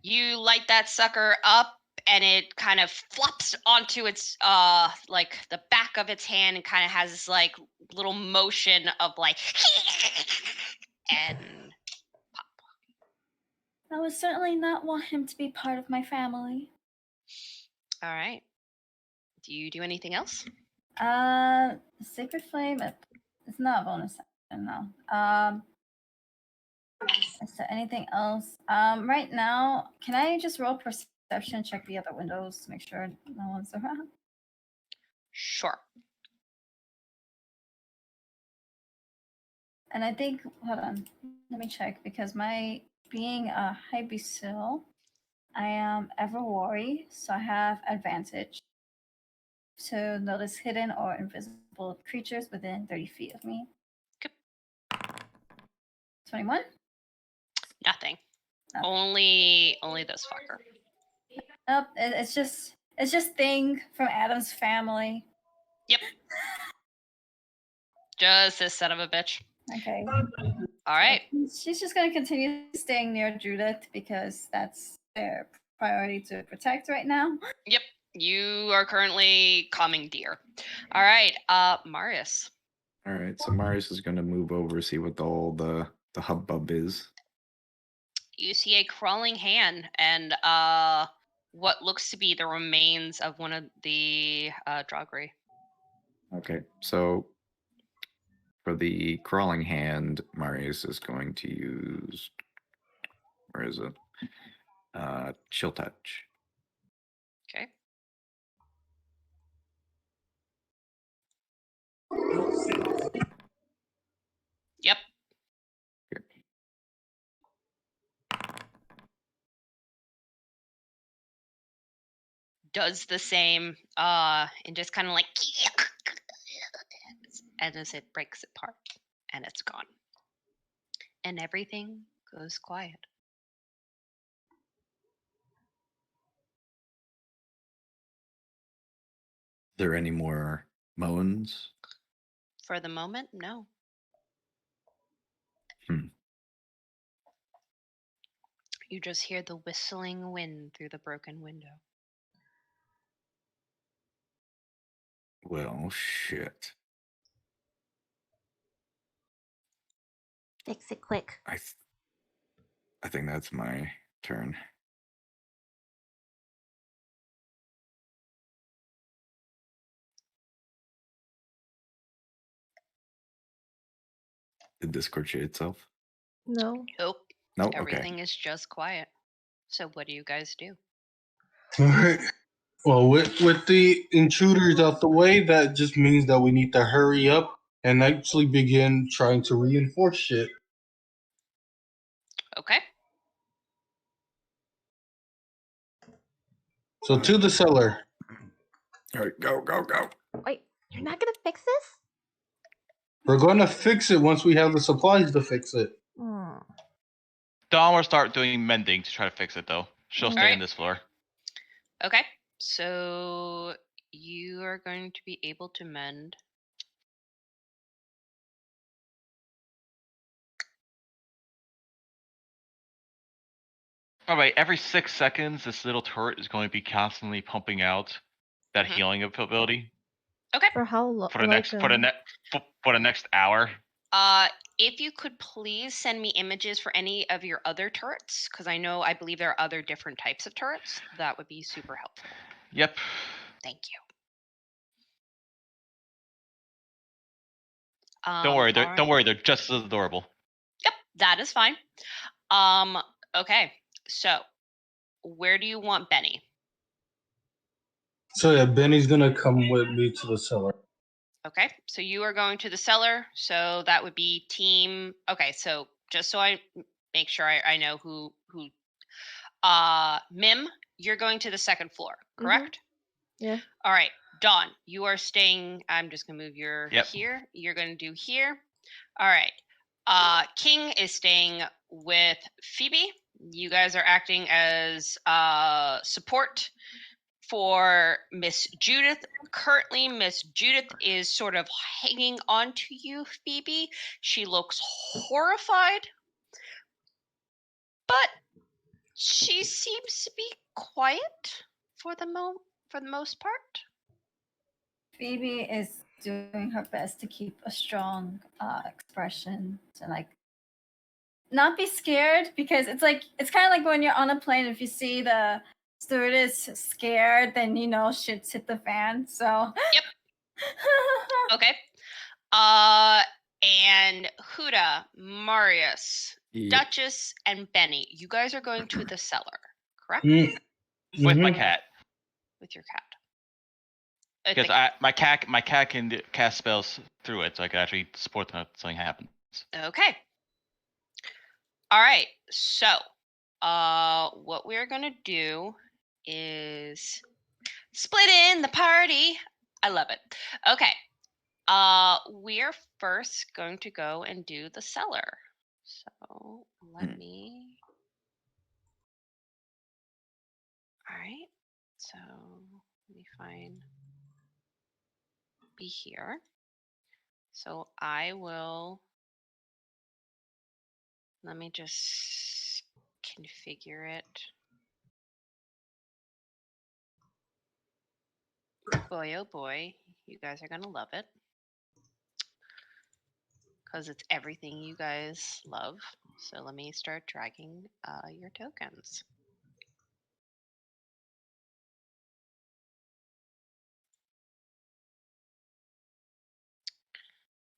You light that sucker up, and it kind of flops onto its like the back of its hand, and kind of has this like little motion of like and I would certainly not want him to be part of my family. all right. Do you do anything else? Sacred Flame. It's not a bonus action, no. Is there anything else? Right now, can I just roll perception, check the other windows to make sure no one's around? Sure. And I think, hold on, let me check because being a Hybisil, I am ever wary, so I have advantage. So notice hidden or invisible creatures within 30 feet of me. Okay. 21? Nothing. Okay. Only this fucker. Nope, it's just Thing from Adam's family. Yep. Just this son of a bitch. Okay. All right. She's just going to continue staying near Judith because that's their priority to protect right now. Yep. You are currently calming deer. All right. Marius. All right, so Marius is going to move over, see what all the hubbub is. You see a crawling hand and what looks to be the remains of one of the Draugr. Okay, so for the crawling hand, Marius is going to use, where is it? Chill touch. Okay. Yep. Okay. does the same, and just kind of like, and as it breaks apart, and it's gone, and everything goes quiet. There any more moans? For the moment, no. Hmm. You just hear the whistling wind through the broken window. Well, shit. Fix it quick. I think that's my turn. Did Discord share itself? No. Nope. No? Okay. Everything is just quiet. So what do you guys do? All right. Well, with the intruders out the way, that just means that we need to hurry up and actually begin trying to reinforce shit. Okay. So to the cellar. All right, go, go, go. Wait, you're not gonna fix this? We're going to fix it once we have the supplies to fix it. Hmm. Dawn will start doing mending to try to fix it, though. She'll stay Alright. in this floor. Okay. So you are going to be able to mend. By the way, every 6 seconds, this little turret is going to be constantly pumping out that Mhm. healing ability Okay. For how long? for the next hour. If you could please send me images for any of your other turrets, because I believe there are other different types of turrets. That would be super helpful. Yep. Thank you. Don't worry. alright. Don't worry. They're just as adorable. Yep, that is fine. Okay. So, where do you want Benny? So yeah, Benny's gonna come with me to the cellar. Okay, so you are going to the cellar. So that would be team. Okay, so just so I make sure I know who. Mim, you're going to the second floor, correct? Yeah. All right, Dawn, you are staying. I'm just gonna move your Yep. here. You're gonna do here. All right. King is staying with Phoebe. You guys are acting as support for Miss Judith. Currently, Miss Judith is sort of hanging on to you, Phoebe. She looks horrified, but she seems to be quiet for the most part. Phoebe is doing her best to keep a strong expression to like not be scared, because it's kind of like when you're on a plane, if you see the stewardess scared, then you know shit's hit the fan. So Yep. Okay. And Huda, Marius, Yeah. Duchess, and Benny, you guys are going to the cellar, correct? With my Mhm. cat. With your cat. Because my cat can cast spells through it, so I can actually support them if something happens. Okay. All right. So, what we're gonna do is split in the party. I love it. Okay. We're first going to go and do the cellar. So let me. All right. So let me find. Be here. So I will. Let me just configure it. Boy, oh boy, you guys are gonna love it. Because it's everything you guys love. So let me start dragging your tokens.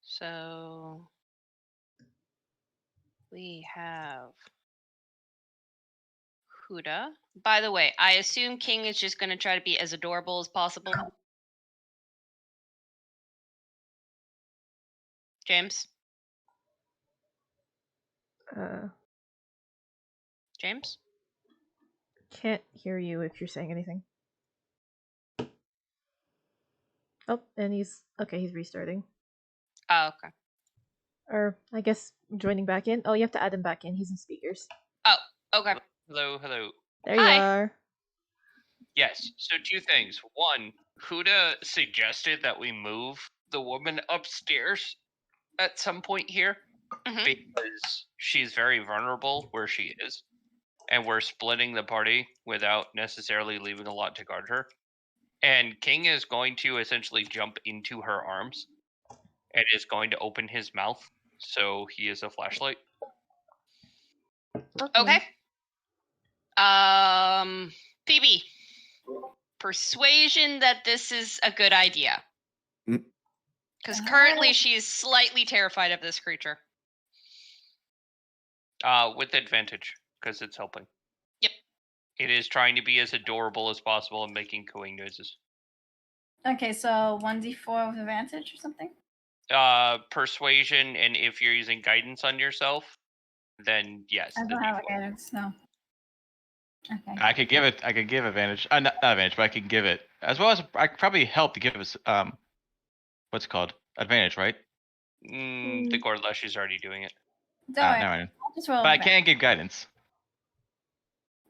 So we have Huda. By the way, I assume King is just going to try to be as adorable as possible. James? James? Can't hear you if you're saying anything. Oh, and he's restarting. Oh, okay. Or I guess joining back in. Oh, you have to add him back in. He's in speakers. Oh, okay. Hello. There you Hi. are. Yes. So 2 things. One, Huda suggested that we move the woman upstairs at some point here Mhm. because she's very vulnerable where she is, and we're splitting the party without necessarily leaving a lot to guard her. And King is going to essentially jump into her arms and is going to open his mouth so he is a flashlight. Okay. Phoebe. Persuasion that this is a good idea. Mm. Because currently she is slightly terrified of this creature. With advantage, because it's helping. Yep. It is trying to be as adorable as possible and making cooing noises. Okay, so 1d4 with advantage or something? Persuasion, and if you're using guidance on yourself, then yes. I the don't have a D4. guidance, no. Okay. I could give advantage. Not advantage, but I can give it. As well as I could probably help to give us what's it called? Advantage, right? The Gordlash is already doing it. Don't worry, Never mind. I'll just roll. But I advantage. can give guidance.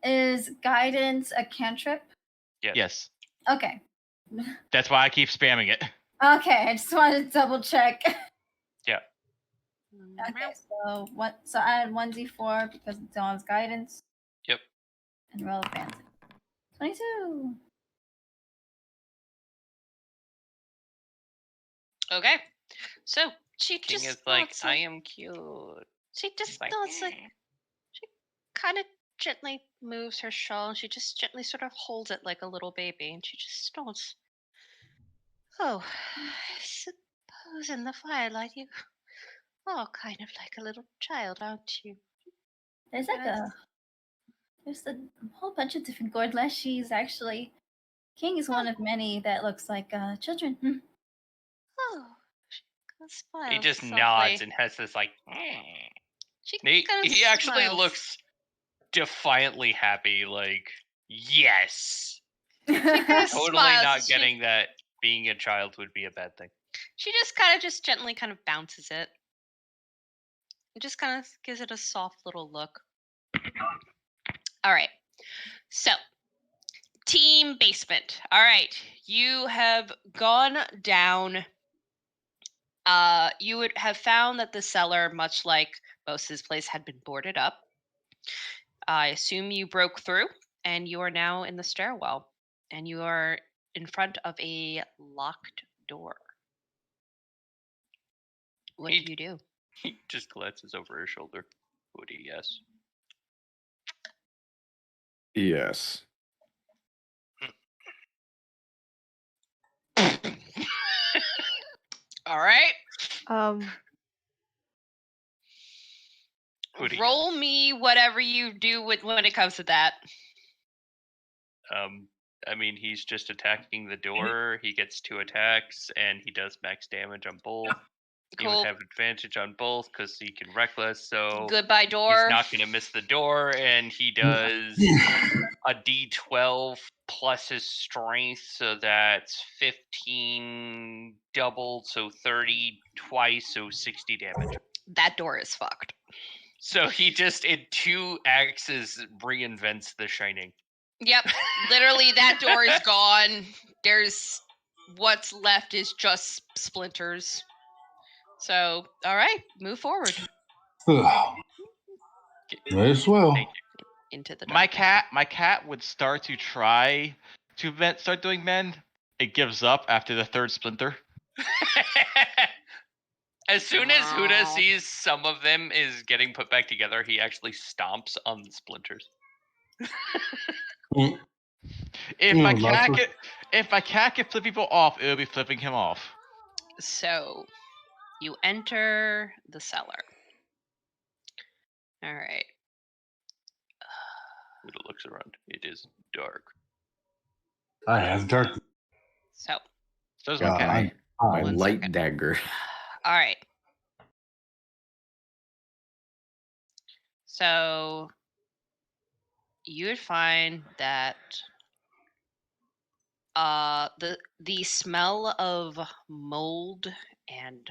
Is guidance a cantrip? Yes. Okay. That's why I keep spamming it. Okay, I just wanted to double check. Yeah. Okay, so what? So I had 1d4 because it's Dawn's guidance. Yep. And roll advantage. 22. Okay. So she King just is like, nods I am cute. She just Like, nods like she kind of gently moves her shawl and she just gently sort of holds it like a little baby and she just nods. Oh, I suppose in the firelight you are kind of like a little child, aren't you? There's like Yes. there's a whole bunch of different Gordlashies actually. King is one of many that looks like children. Oh, she kind of smiles He just softly. nods and has this like. She He kind of actually smiles. looks defiantly happy. Like, yes. Kinda Totally smiles not as she- getting that being a child would be a bad thing. She just kind of just gently kind of bounces it. It just kind of gives it a soft little look. All right. So, team basement. All right. You have gone down. You would have found that the cellar, much like Bose's place, had been boarded up. I assume you broke through, and you are now in the stairwell, and you are in front of a locked door. What He- do you do? He just glances over his shoulder. Woody, yes. Yes. All right. Woody, Roll me whatever you do when it comes to that. I mean, he's just attacking the door. He gets 2 attacks, and he does max damage on both. He Cool. would have advantage on both because he can reckless. So Goodbye, door. he's not going to miss the door, and he does a D12 plus his strength, so that's 15 doubled, so 30 twice, so 60 damage. That door is fucked. So he just in 2 axes reinvents The Shining. Yep. Literally, that door is gone. There's what's left is just splinters. So, all right, move forward May as well. Thank into the My darkness. cat would start to try to start doing mend. It gives up after the 3rd splinter. As soon as Huda Wow. sees some of them is getting put back together, he actually stomps on the splinters. If Yeah, my lots of- cat can flip people off, it'll be flipping him off. So, you enter the cellar. All right. Huda looks around. It is dark. I have dark. So, So does my cat. My One light second. dagger. all right. So, you would find that the smell of mold and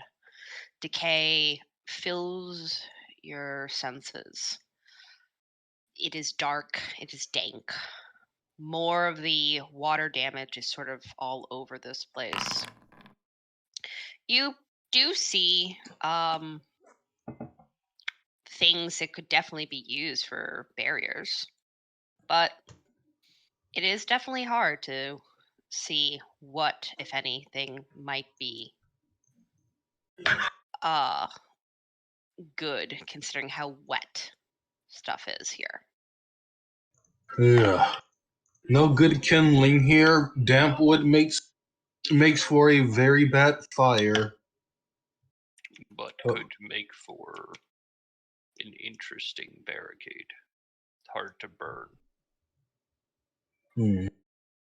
decay fills your senses. It is dark, it is dank. More of the water damage is sort of all over this place. You do see things that could definitely be used for barriers, but it is definitely hard to see what, if anything, might be good considering how wet stuff is here. Yeah. No good kindling here. Damp wood makes for a very bad fire. But Oh. could make for an interesting barricade. Hard to burn.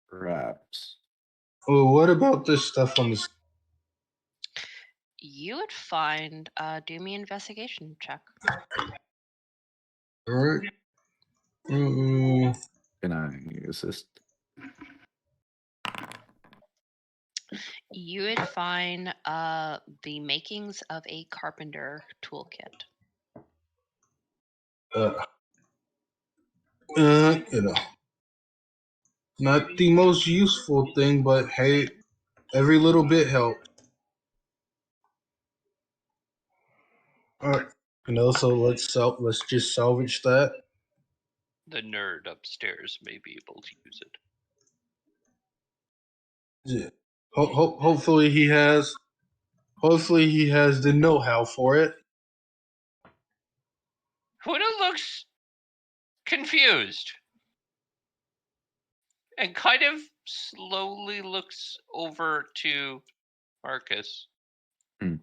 Perhaps. Oh, what about this stuff on this? You would find do me an investigation check. All right. Mm-mm. Can I assist? You would find the makings of a carpenter toolkit. You know, not the most useful thing, but hey, every little bit helps. All right. So let's just salvage that. The nerd upstairs may be able to use it. Yeah. Hopefully he has. Hopefully he has the know-how for it. Huda looks confused and kind of slowly looks over to Marcus. Hmm.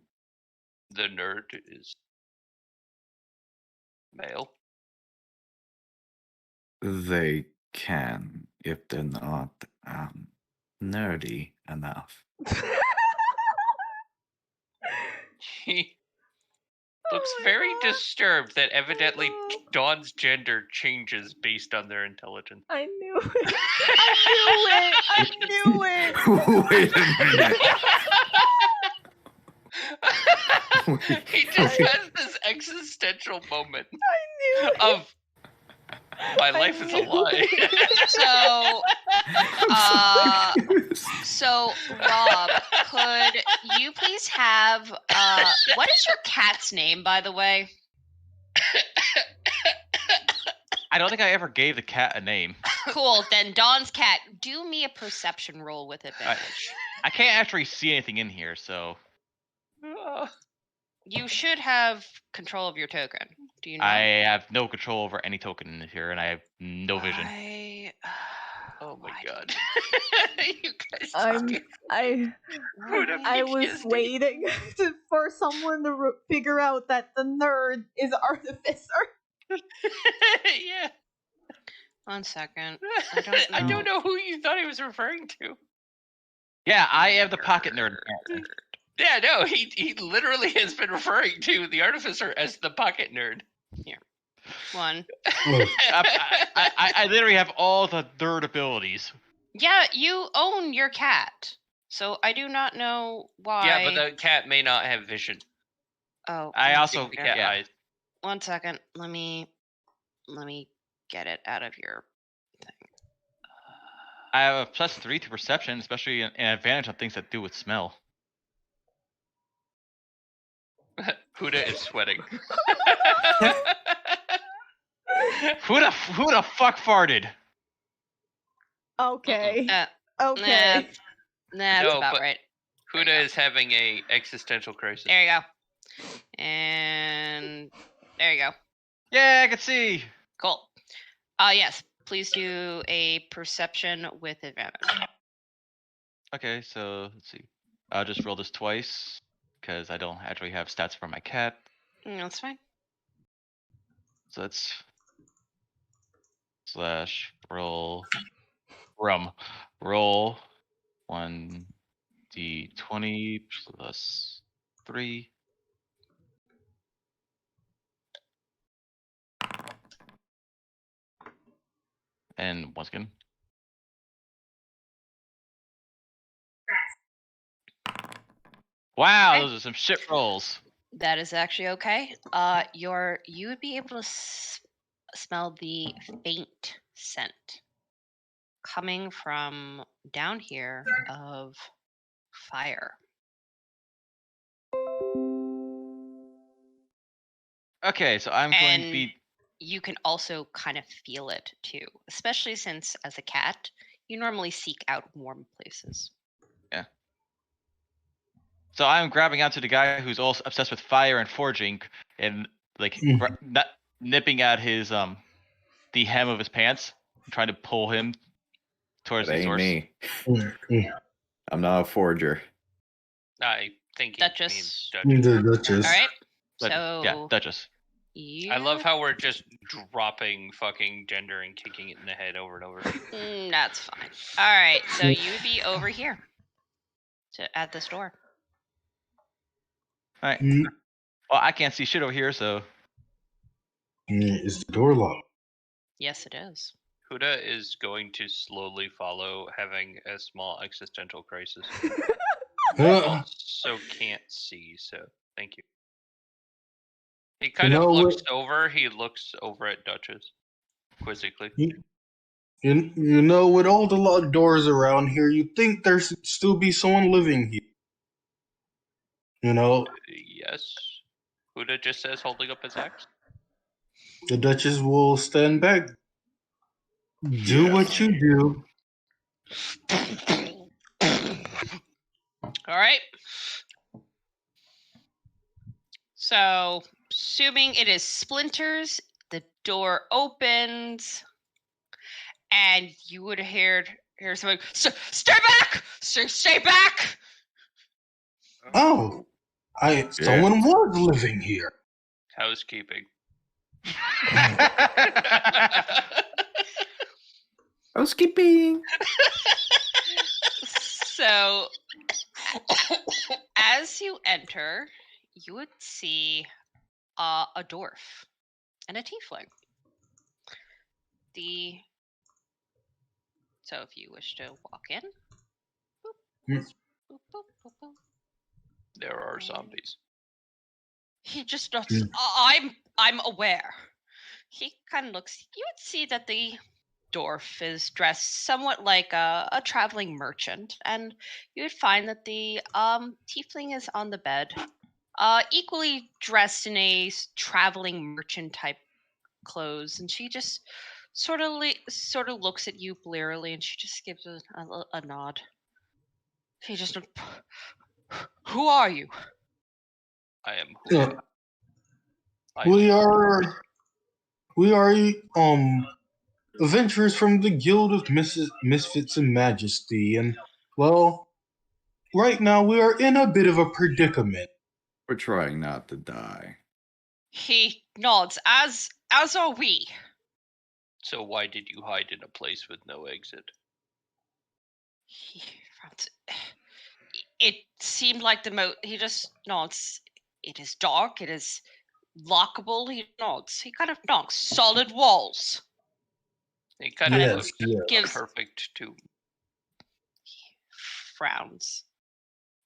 The nerd is male. They can, if they're not nerdy enough. He looks very disturbed that evidently Dawn's gender changes based on their intelligence. I knew it. I knew it. Wait a minute. He just has this existential moment I knew it. of my life is a knew lie. So Rob, could you please have what is your cat's name, by the way? I don't think I ever gave the cat a name. Cool. Then Dawn's cat, do me a perception roll with advantage. I can't actually see anything in here, so You should have control of your token. Do you know? I have no control over any token in here, and I have no vision. Oh my Why god. You guys I was waiting for someone to figure out that the nerd is Artificer. Yeah. 1 second. I don't know who you thought he was referring to. Yeah, I am the pocket nerd. Yeah, no, he literally has been referring to the artificer as the pocket nerd. Here. 1. I literally have all the nerd abilities. Yeah, you own your cat. So I do not know why. Yeah, but the cat may not have vision. Oh. I also The cat eyes. 1 second. Let me get it out of your thing. I have a +3 to perception, especially an advantage on things that do with smell. Huda is sweating. Who the fuck farted? Okay. Okay. Okay. That's No, about but- right. Huda is having a existential crisis. There you go. And there you go. Yeah, I can see. Cool. Yes. Please do a perception with advantage. Okay, so let's see. I'll just roll this twice because I don't actually have stats for my cat. That's fine. So that's /roll roll 1d20 +3. And once again, Wow, Okay. those are some shit rolls. That is actually okay. You would be able to smell the faint scent coming from down here of fire. Okay, so I'm going to And be. you can also kind of feel it too, especially since as a cat, you normally seek out warm places. So I'm grabbing onto the guy who's also obsessed with fire and forging, and like nipping at his the hem of his pants, trying to pull him towards That the ain't source. me. Mm, I'm not a forger. I think he Duchess. means mm. Duchess. The Duchess. All right. Yeah, So Duchess. I love you. how we're just dropping fucking gender and kicking it in the head over and over. That's fine. All right. So you would be over here, at this door. All right. Mm, Well, I can't see shit over here, so Is the door locked? Yes, it is. Huda is going to slowly follow, having a small existential crisis. Also can't see, so thank you. He kind of know looks what? over. He looks over at Duchess quizzically. You know, with all the locked doors around here, you'd think there's still be someone living here. You know, Yes. Huda just says, holding up his axe. the Duchess will stand back. Do what you do. All right. So, assuming it is splinters, the door opens, and you would hear somebody, "Stay back! Stay back!" Oh, someone was living here. Housekeeping. Housekeeping. So, as you enter, you would see a dwarf and a tiefling. So if you wish to walk in, boop, Mm. boop, boop, boop, boop. There are zombies. He just nods. Mm. I'm aware. He kind of looks. You would see that the dwarf is dressed somewhat like a traveling merchant, and you would find that the tiefling is on the bed, equally dressed in a traveling merchant type clothes, and she just sort of looks at you blearily, and she just gives a nod. She just, who are you? I am Yeah. Huda. I am We are adventurers from the Guild of Misfits and Majesty, and well, right now we are in a bit of a predicament. We're trying not to die. He nods, as are we. So why did you hide in a place with no exit? He frowns. It seemed like he just nods. It is dark, it is lockable, he nods. He kind of knocks. Solid walls. He kind of Yes, looks gives perfect too. frowns.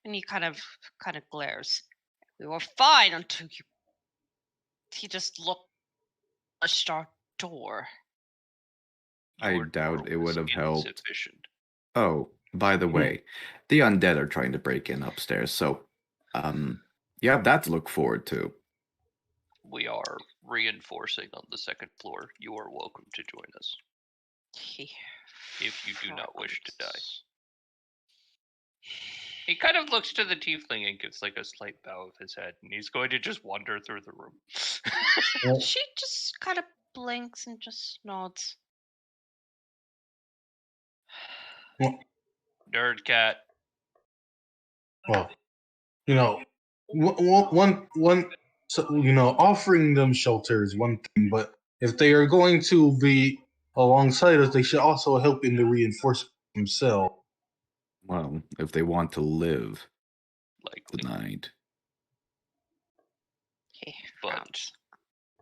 And he kind of glares. We were fine until you. He just looked at our door. I Your doubt door it would was have helped. insufficient. Oh, by the way, the undead are trying to break in upstairs, so you have that to look forward to. We are reinforcing on the second floor. You are welcome to join us. If you do not wish to die. He kind of looks to the tiefling and gives like a slight bow of his head, and he's going to just wander through the room. She just kind of blinks and just nods. Nerd cat. Well, you know, so, you know, offering them shelter is one thing, but if they are going to be alongside us, they should also help in the reinforcement themselves. Well, if they want to live Likely. tonight. But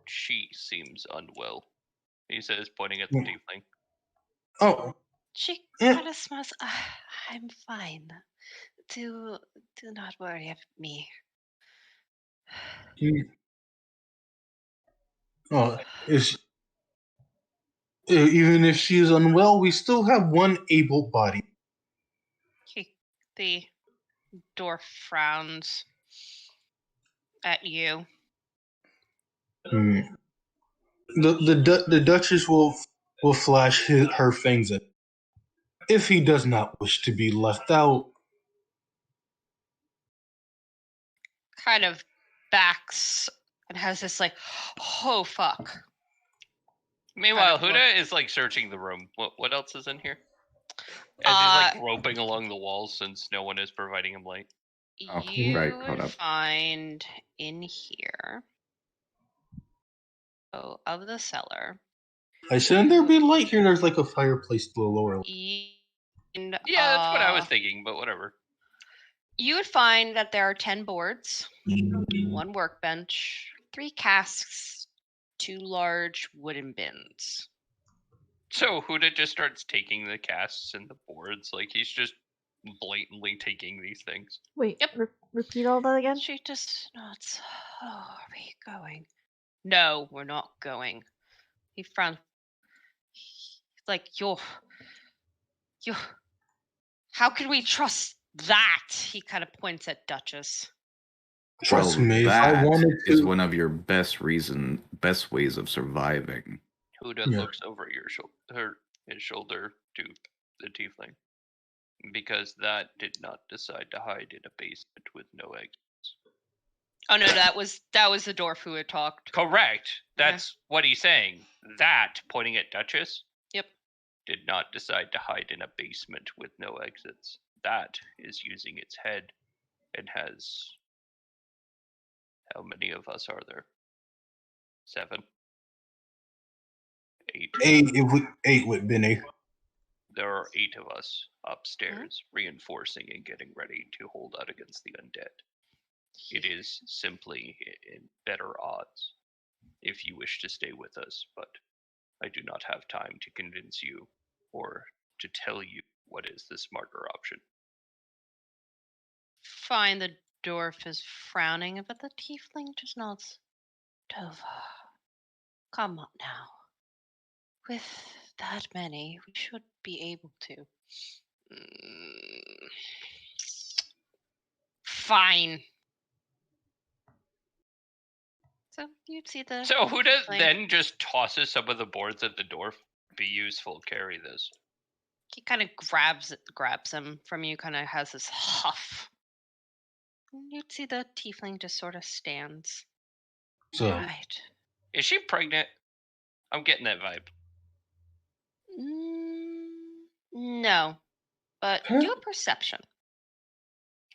she seems unwell, he says, pointing at the tiefling. Oh. She Yeah. kind of smiles. I'm fine. do not worry of me. Oh, even if she is unwell, we still have one able body. The dwarf frowns at you. Hmm. The Duchess will flash her fangs at. If he does not wish to be left out, Kind of backs and has this like, oh fuck. Meanwhile, kind of Huda is like searching the room. What else is in here? As he's like groping along the walls since no one is providing him light. Oh, You right, caught would up. find in here of the cellar. I shouldn't there be light here? There's like a fireplace to the lower. And, Yeah, that's what I was thinking, but whatever. You would find that there are 10 boards, 1 workbench, 3 casks, 2 large wooden bins. So Huda just starts taking the casts and the boards, like he's just blatantly taking these things. Wait, Yep. repeat all that again? She just nods. Oh, are we going? No, we're not going. He frowns. He's like, you're. How can we trust that? He kind of points at Duchess. Trust Well, me, if I that wanted is to. one of your best ways of surviving. Huda Yeah. looks over his shoulder to the tiefling. Because that did not decide to hide in a basement with no exits. Oh no, that was the dwarf who had talked. Correct. That's what he's saying. That, pointing at Duchess. Yep. Did not decide to hide in a basement with no exits. That is using its head and has. How many of us are there? 7? 8. 8 with Benny. There are 8 of us upstairs, reinforcing and getting ready to hold out against the undead. It is simply in better odds if you wish to stay with us, but I do not have time to convince you or to tell you what is the smarter option. Fine, the dwarf is frowning, but the tiefling just nods. Tova, come on now. With that many, we should be able to. Fine. So you'd see the. So Huda tiefling. then just tosses some of the boards at the dwarf. Be useful, carry this. He kind of grabs him from you, kind of has this huff. And you'd see the tiefling just sort of stands. So Right. Is she pregnant? I'm getting that vibe. No, but do a perception.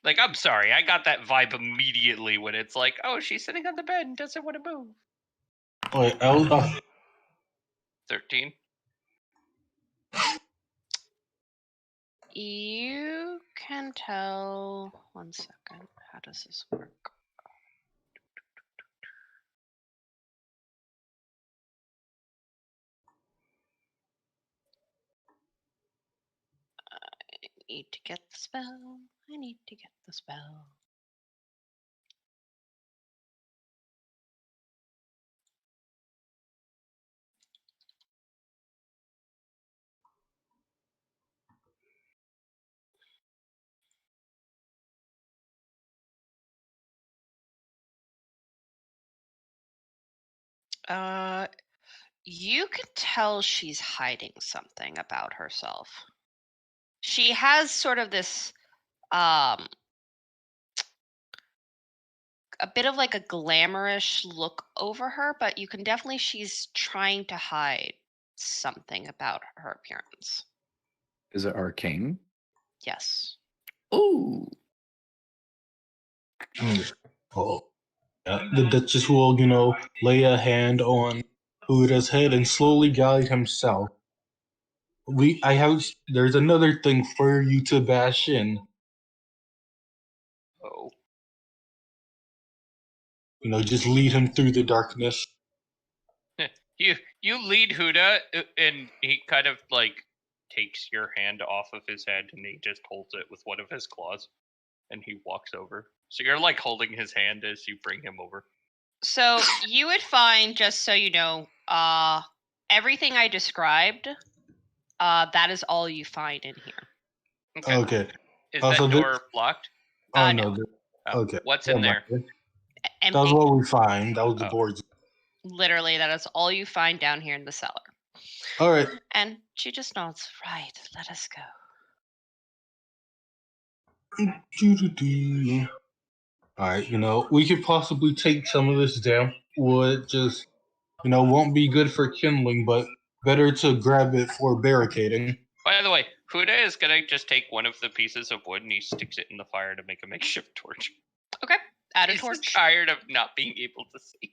Like, I'm sorry, I got that vibe immediately when it's like, oh, she's sitting on the bed and doesn't want to move. wait, 13. You can tell. 1 second. How does this work? I need to get the spell. I need to get the spell. You can tell she's hiding something about herself. She has sort of this a bit of like a glamorous look over her, but you can definitely she's trying to hide something about her appearance. Is it arcane? Yes. Ooh. oh, yeah, the Duchess will, lay a hand on Huda's head and slowly guide himself. There's another thing for you to bash in. Oh. Just lead him through the darkness. You lead Huda, and he kind of like takes your hand off of his head and he just holds it with one of his claws. And he walks over. So you're like holding his hand as you bring him over. So you would find, just so you know, everything I described. That is all you find in here. Okay. Is Oh, that so door locked? Oh no. no. Oh, Okay. What's in there? That Empty. was what we find. That was the Oh. boards. Literally, that is all you find down here in the cellar. All right. And she just nods. Right, let us go. All right. We could possibly take some of this damp wood. Just won't be good for kindling, but better to grab it for barricading. By the way, Huda is gonna just take one of the pieces of wood and he sticks it in the fire to make a makeshift torch. Okay, add a He's torch. just tired of not being able to see.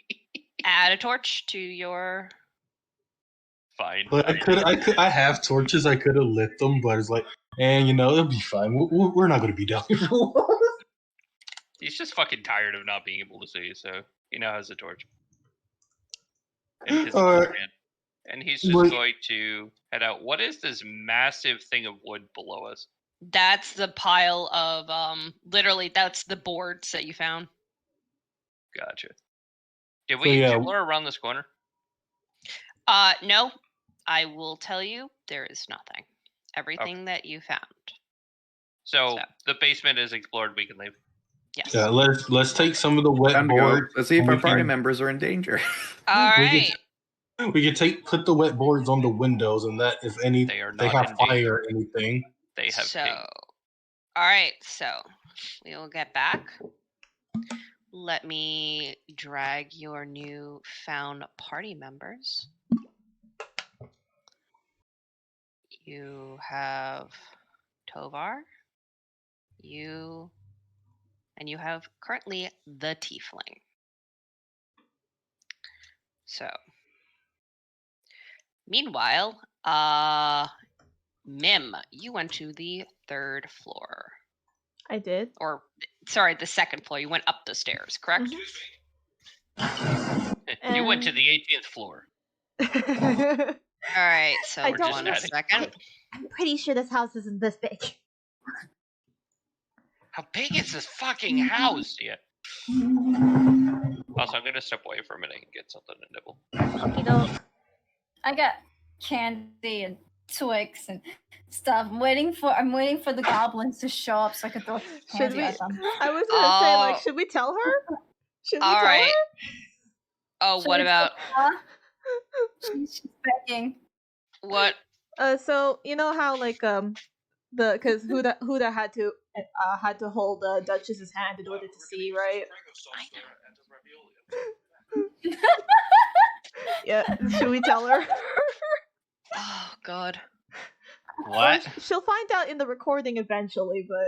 Add a torch to your. Fine. But I have torches. I could have lit them, but it's like, and it'll be fine. We're not going to be down here for a while. He's just fucking tired of not being able to see, so he now has a torch. In his All right. hand. And he's just But- going to head out. What is this massive thing of wood below us? That's the pile of literally that's the boards that you found. Gotcha. Did So, we yeah. explore around this corner? No. I will tell you, there is nothing. Everything that you found. So the basement is explored, we can leave. Yes. Yeah, let's take some of the wet Time to go. boards. Let's see if and our we party can- members are in danger. All we right. can- We can put the wet boards on the windows, and that if any They are they not have in fire danger. or anything. They have So, king. all right. So, we will get back. Let me drag your new found party members. You have Tovar. And you have currently the Tiefling. So, meanwhile, Mim, you went to the 3rd floor. I did. Or, sorry, the 2nd floor. You went up the stairs, correct? You went to And- the 18th floor. All right, so I we're don't just know. a second. I'm pretty sure this house isn't this big. How big is this fucking house? Yeah. Also, I'm gonna step away for a minute and get something to nibble. I got candy and Twix and stuff. I'm waiting for the goblins to show up so I can throw Should candy we? at them. I was gonna say, like, Oh. should we tell her? Should we All tell right. Oh, Should what we about Huh? She's begging. what? So you know how because Huda had to hold Duchess's hand in order to see, right? Yeah. Should we tell her? Oh God. What? She'll find out in the recording eventually, but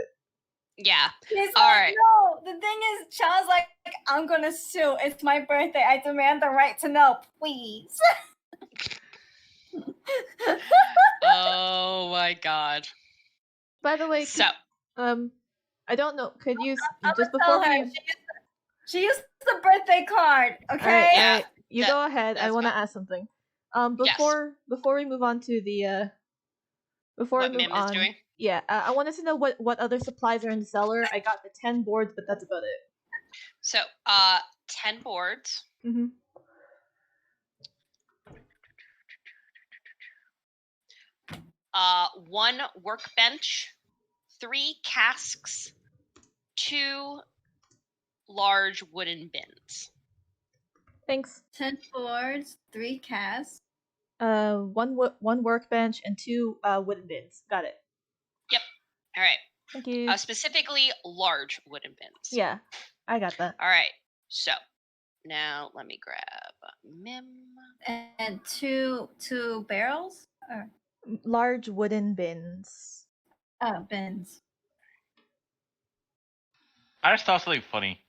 Yeah. He's All like, right. no. The thing is, Child's like, I'm gonna sue. It's my birthday. I demand the right to know, please. Oh my God. by the way, So, I don't know. Could you I'm just gonna tell before her we? she used the birthday card. Okay. Yeah, you that- go ahead. I that's want to fine. ask something. Yes. Before we move on to the before what we move Mim on, is doing? yeah, I wanted to know what other supplies are in the cellar. I got the 10 boards, but that's about it. So, 10 boards. Mm-hmm. One workbench, 3 casks, 2 large wooden bins. Thanks. 10 boards, 3 casts. One workbench and 2 wooden bins. Got it. All right. Thank you. Specifically large wooden bins. Yeah, I got that. All right. So now let me grab Mim. And two barrels? Or Large wooden bins. bins. I just thought something funny.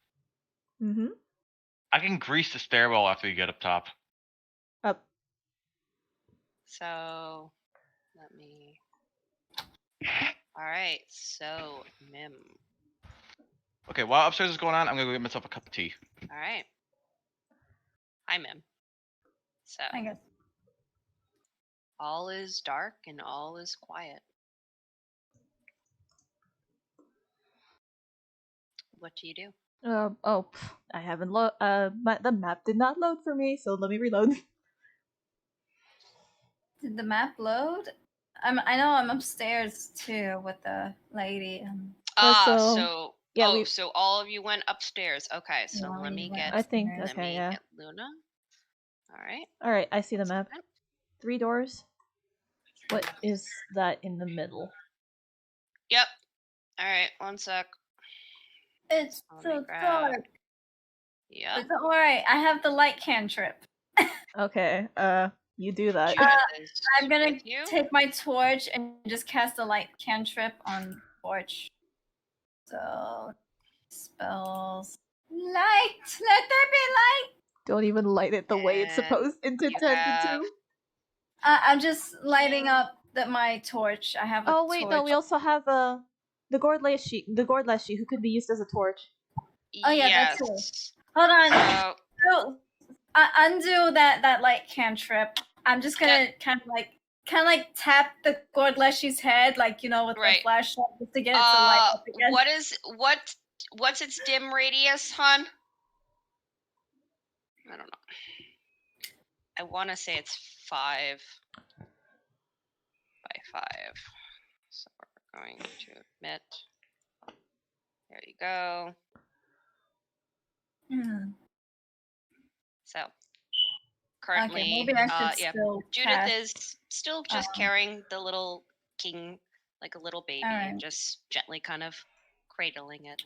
Mm-hmm. I can grease the stairwell after you get up top. Up. So let me. All right. So Mim. Okay, while upstairs is going on, I'm gonna go get myself a cup of tea. All right. Hi, Mim. So I guess. all is dark and all is quiet. What do you do? I haven't the map did not load for me, so let me reload. Did the map load? I know I'm upstairs too with the lady. so- yeah, so all of you went upstairs. Okay, so Yeah, let we me went get I think upstairs. let okay, me yeah. get Luna. All right. All right, I see the one map. second. 3 doors. What is that in the middle? Yep. All right, one sec. It's Let so me grab- dark. Yep. But don't worry, I have the light cantrip. Okay, you do that. Judith is I'm gonna with you. take my torch and just cast a light cantrip on torch. So spells light. Let there be light. Don't even light it the way it's And supposed intended have- to. I'm just lighting up my torch. I have a Oh wait, torch. no, we also have the gourd leshy who could be used as a torch. Oh, yeah, that's yes. Hold on. So So, undo that light cantrip. I'm just gonna kind of like tap the gourd leshy's head, like, you know, with Right. the flashlight, just to get it to light up again. what's its dim radius, hon? I don't know. I want to say it's 5 by 5. So we're going to admit. There you go. Hmm. So currently, Okay, maybe I should yeah, still Judith cast. is still just carrying the little king like a little baby, Alright. just gently kind of cradling it.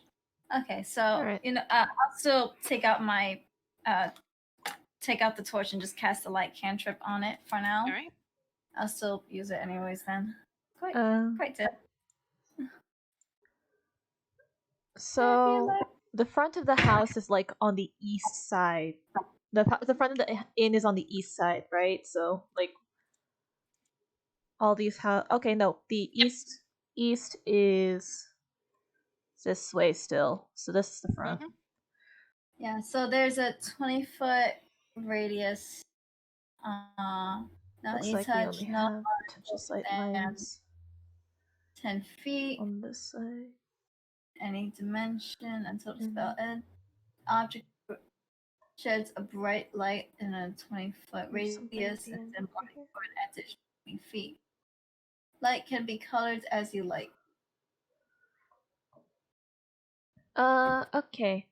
Okay, so Alright. I'll still take out the torch and just cast the light cantrip on it for now. All right. I'll still use it anyways then. Quite good. So the front of the house is like on the east side. The front of the inn is on the east side, right? So like all these okay, no, the east is this way still. So this is the front. Mhm. Yeah, so there's a 20-foot radius. No, Looks you like we touch only no have potential sight and lines 10 feet, on this side. any dimension until the spell ends. Object sheds a bright light in a 20-foot There's something at radius the and end then over block here. for an additional 20 feet. Light can be colored as you like. Okay.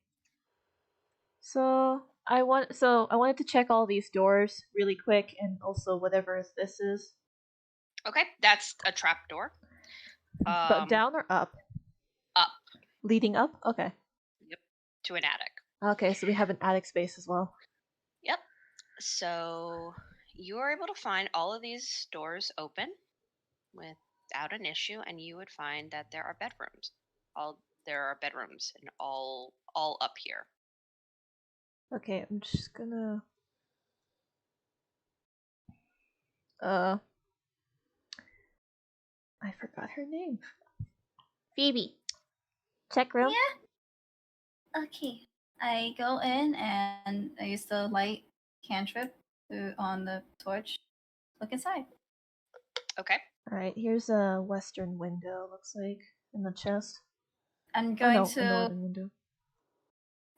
So I wanted to check all these doors really quick, and also whatever this is. Okay, that's a trap door. But down or up? Up. Leading up? Okay. Yep. To an attic. Okay, so we have an attic space as well. Yep. So you are able to find all of these doors open without an issue, and you would find that there are bedrooms. There are bedrooms and all up here. Okay, I'm just gonna I forgot her name. Phoebe. Check room. Yeah. Okay. I go in and I use the light cantrip on the torch. Look inside. Okay. Alright, here's a western window, looks like, in the chest. I'm going a to. northern window.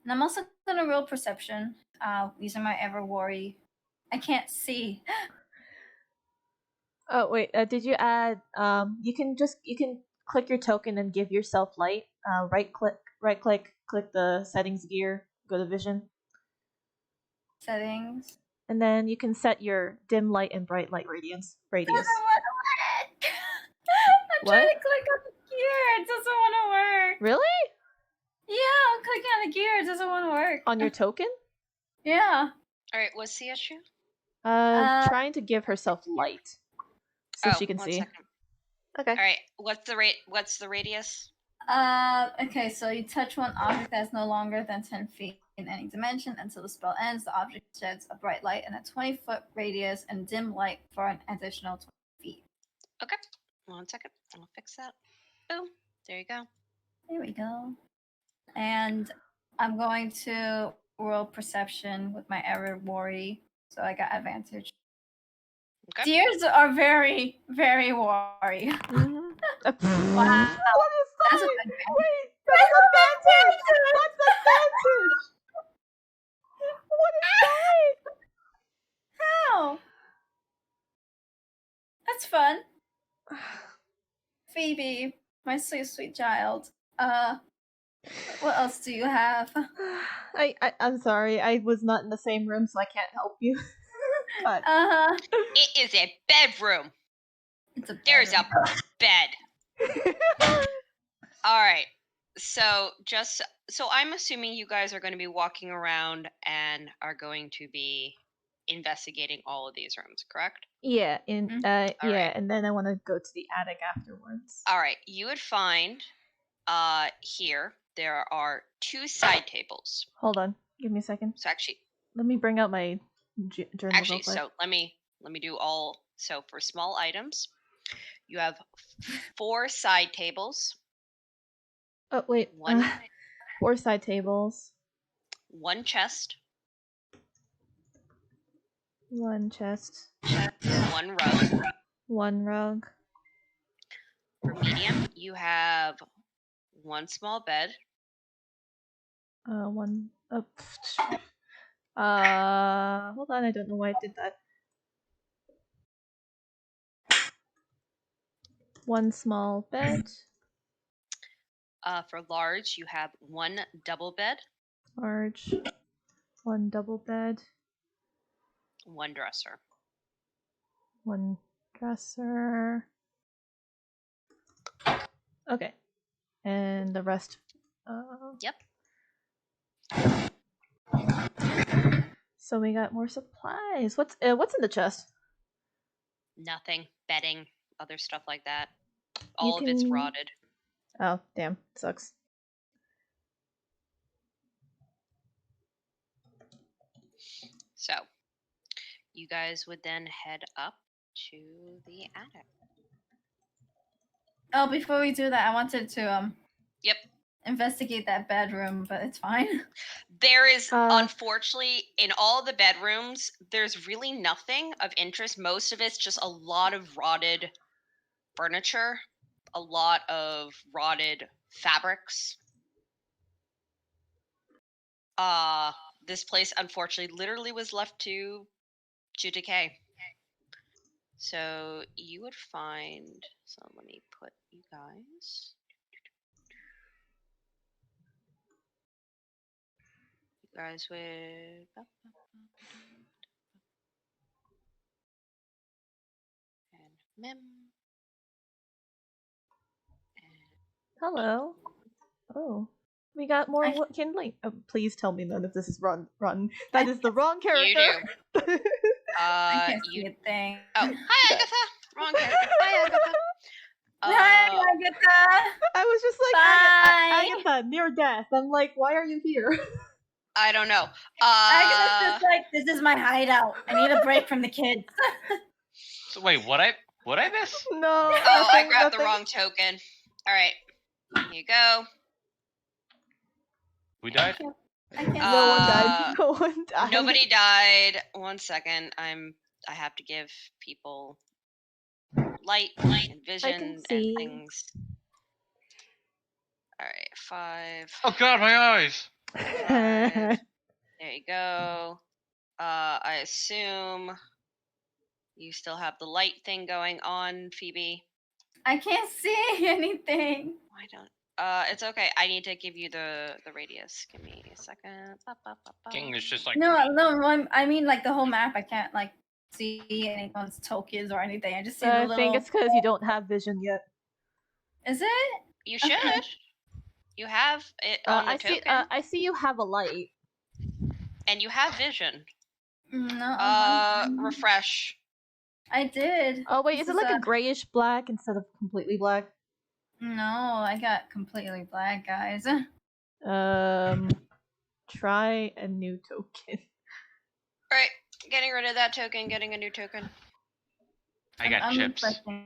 And I'm also going to roll perception using my Ever Worry. I can't see. Oh wait, did you add? You can click your token and give yourself light. Right click the settings gear, go to vision, Settings. and then you can set your dim light and bright light radius. Doesn't want to work. I'm What? trying to click on the gear. It doesn't want to work. Really? Yeah, I'm clicking on the gear. It doesn't want to work. On your token? Yeah. All right. What's the issue? Trying to give herself light so she can 1 see. second. Okay. All right. What's the radius? Okay, so you touch one object that is no longer than 10 feet in any dimension until the spell ends. The object sheds a bright light in a 20-foot radius and dim light for an additional 20 feet. Okay. 1 second. I'll fix that. Boom. There you go. There we go. And I'm going to roll perception with my Ever Worry, so I got advantage. Okay. Deers are very, very worry. Mm-hmm. Wow. What is That's that? a good Wait, That's advantage! That's advantage! What is that? How? That's fun. Phoebe, my sweet, sweet child. What else do you have? I'm sorry. I was not in the same room, so I can't help you. But It is a bedroom. It's a There's a bedroom. bed. All right. So I'm assuming you guys are going to be walking around and are going to be investigating all of these rooms, correct? yeah, All yeah, right. and then I want to go to the attic afterwards. All right. You would find here there are 2 side tables. Hold on, give me a second. So actually, Let me bring out my journal real quick. so let me do all. So for small items, you have 4 side tables. Oh wait, 4 side tables. 1 chest. 1 chest. 1 rug. 1 rug. For medium, you have 1 small bed. 1. Hold on, I don't know why I did that. 1 small bed. For large, you have 1 double bed. Large. 1 double bed. 1 dresser. 1 dresser. Okay. And the rest. Yep. So we got more supplies. What's in the chest? Nothing. Bedding, other stuff like that. All of it's can- rotted. Oh, damn. Sucks. So, you guys would then head up to the attic. Oh, before we do that, I wanted to Yep. investigate that bedroom, but it's fine. There is, unfortunately, in all the bedrooms, there's really nothing of interest. Most of it's just a lot of rotted furniture, a lot of rotted fabrics. This place, unfortunately, literally was left to decay. So you would find. So let me put you guys. You guys would. And Mim. Hello. Oh. We got more kindling. Oh, please tell me none of this is run. That is the wrong character. You do. I can't see you. a thing. Oh, hi Agatha. Wrong character. Hi Agatha. Hi, Agatha. I was just like, Bye. Agatha, near death. I'm like, why are you here? I don't know. Agatha's just like, this is my hideout. I need a break from the kids. So wait, what I miss? No. Oh, I grabbed the wrong token. All right, here you go. Who died? I can't. No one died. No one died. Nobody died. 1 second. I have to give people light and vision and things. All right, 5. Oh God, my eyes. 5. There you go. I assume you still have the light thing going on, Phoebe. I can't see anything. Why don't? It's okay. I need to give you the radius. Give me a second. King is just like No, I mean like the whole map. I can't like see anyone's tokens or anything. I just see the I little. think it's because you don't have vision yet. Is it? You should. You have it on the token. I see you have a light. And you have vision. No. Refresh. I did. Oh wait, is This it like a grayish black instead of completely black? No, I got completely black, guys. Try a new token. All right, getting rid of that token. Getting a new token. I got chips. I'm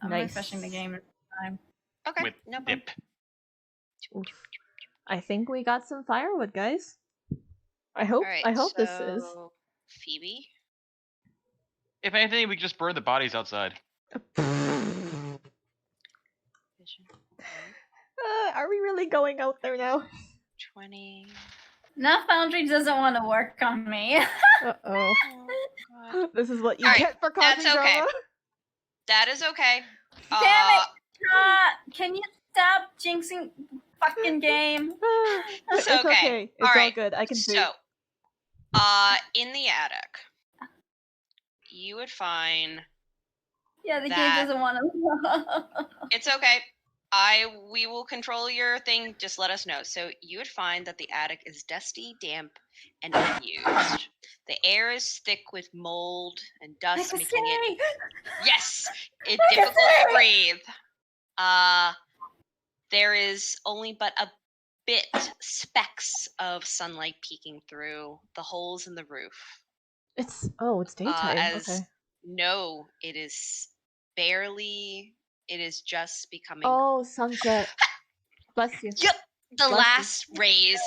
refreshing the game this time. Okay, With no problem. dip. Oof. I think we got some firewood, guys. I hope. All right, I hope this is. Phoebe. If anything, we could just burn the bodies outside. Vision. Are we really going out there now? 20. Now Foundry doesn't want to work on me. Uh-oh. Oh, God. This is what you Alright, get for causing that's okay. drama. That is okay. Damn it! Can you stop jinxing the fucking game? It's So, okay. okay. It's all Alright, good. I can do. So, in the attic, you would find Yeah, the game that- doesn't want to. it's okay. We will control your thing. Just let us know. So you would find that the attic is dusty, damp, and unused. The air is thick with mold and dust, Like a making it city! yes, it's Like a difficult to city! breathe. There is only but a bit specks of sunlight peeking through the holes in the roof. It's daytime. As Okay. no, it is barely. It is just becoming. Oh, sunset. Bless you. Yep, the Bless you. last rays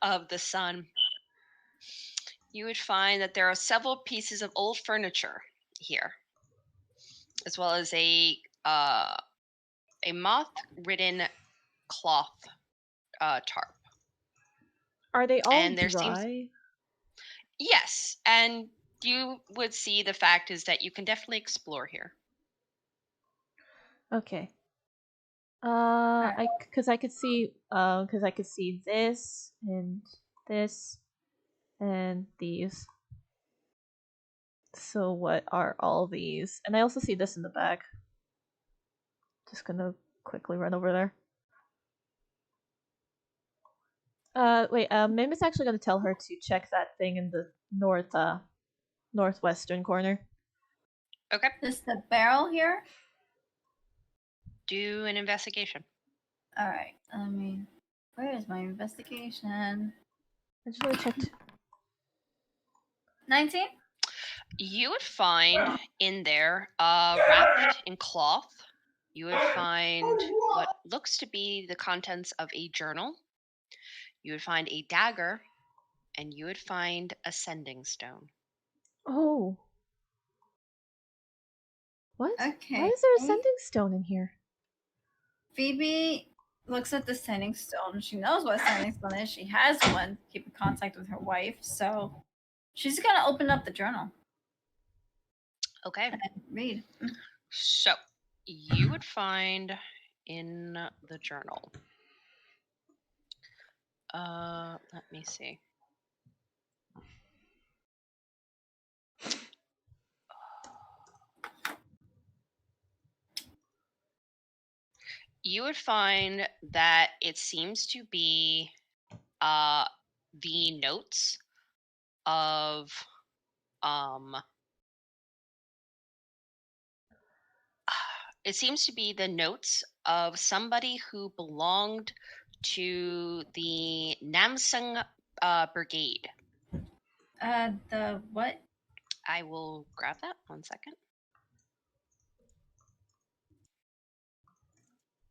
of the sun. You would find that there are several pieces of old furniture here, as well as a moth-ridden cloth tarp. Are they all And there dry? seems- Yes, and you would see the fact is that you can definitely explore here. Okay. Because I could see this and these. So what are all these? And I also see this in the back. Just gonna quickly run over there. Wait. Mim is actually gonna tell her to check that thing in the northwestern corner. Okay, Is the barrel here? do an investigation. Alright, where is my investigation? I just want to check. 19? You would find in there, wrapped in cloth, you would find what looks to be the contents of a journal. You would find a dagger, and you would find a sending stone. Oh. What? Okay. Why is there a sending stone in here? Phoebe looks at the sending stone. She knows what a sending stone is. She has one to keep in contact with her wife. So she's going to open up the journal Okay. and read. So you would find in the journal. Let me see. You would find that it seems to be the notes of it seems to be the notes of somebody who belonged to the Namsung Brigade. The what? I will grab that 1 second.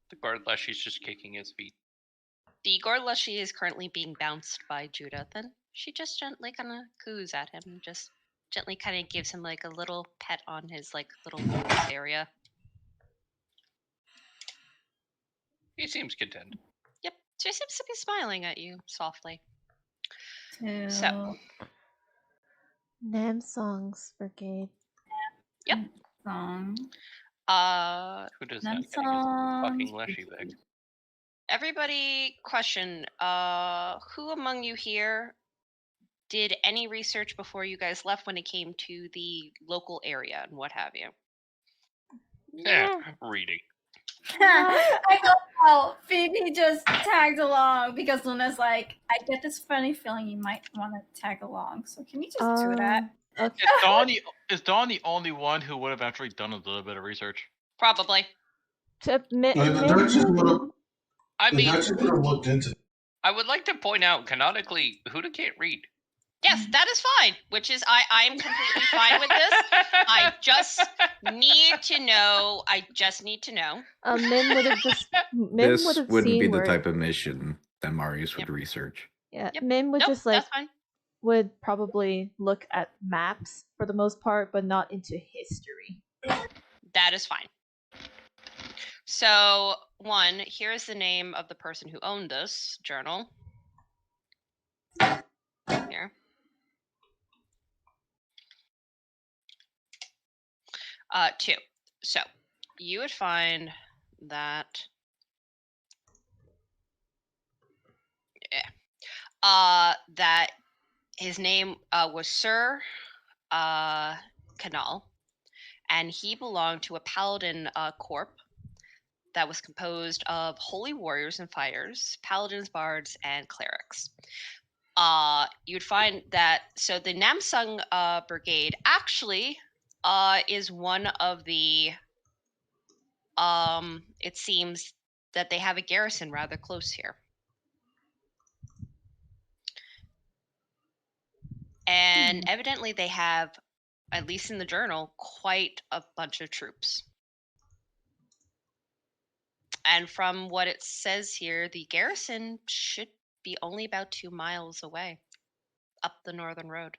The guard Leshy's just kicking his feet. The Gorlashi is currently being bounced by Judith, and she just gently kind of coos at him, just gently kind of gives him like a little pet on his like little nose area. He seems content. Yep, she seems to be smiling at you softly. To So. Namsong's Brigade. song. Who does not get his fucking Leshy back? Everybody, question: who among you here did any research before you guys left when it came to the local area and what have you? Yeah, reading. I know how Phoebe just tagged along because Luna's like, I get this funny feeling you might want to tag along. So can you just do that? Okay. Is Dawn the only one who would have actually done a little bit of research? Probably. To admit, The Duchess would have looked into it. I would like to point out, canonically, Huda can't read. Yes, that is fine. Which is, I'm completely fine with this. I just need to know. Min would have just. Min This would have wouldn't seen be the where. type of mission that Marius would Yep. research. Yeah, Yep. Min would Nope, just like that's fine. would probably look at maps for the most part, but not into history. That is fine. So, one, here's the name of the person who owned this journal. Here. Two. So, you would find that. That his name was Sir Canal, and he belonged to a paladin corp that was composed of holy warriors and fighters, paladins, bards, and clerics. You'd find that so the Namsung Brigade actually is one of the. It seems that they have a garrison rather close here. And evidently they have, at least in the journal, quite a bunch of troops. And from what it says here, the garrison should be only about 2 miles away, up the northern road.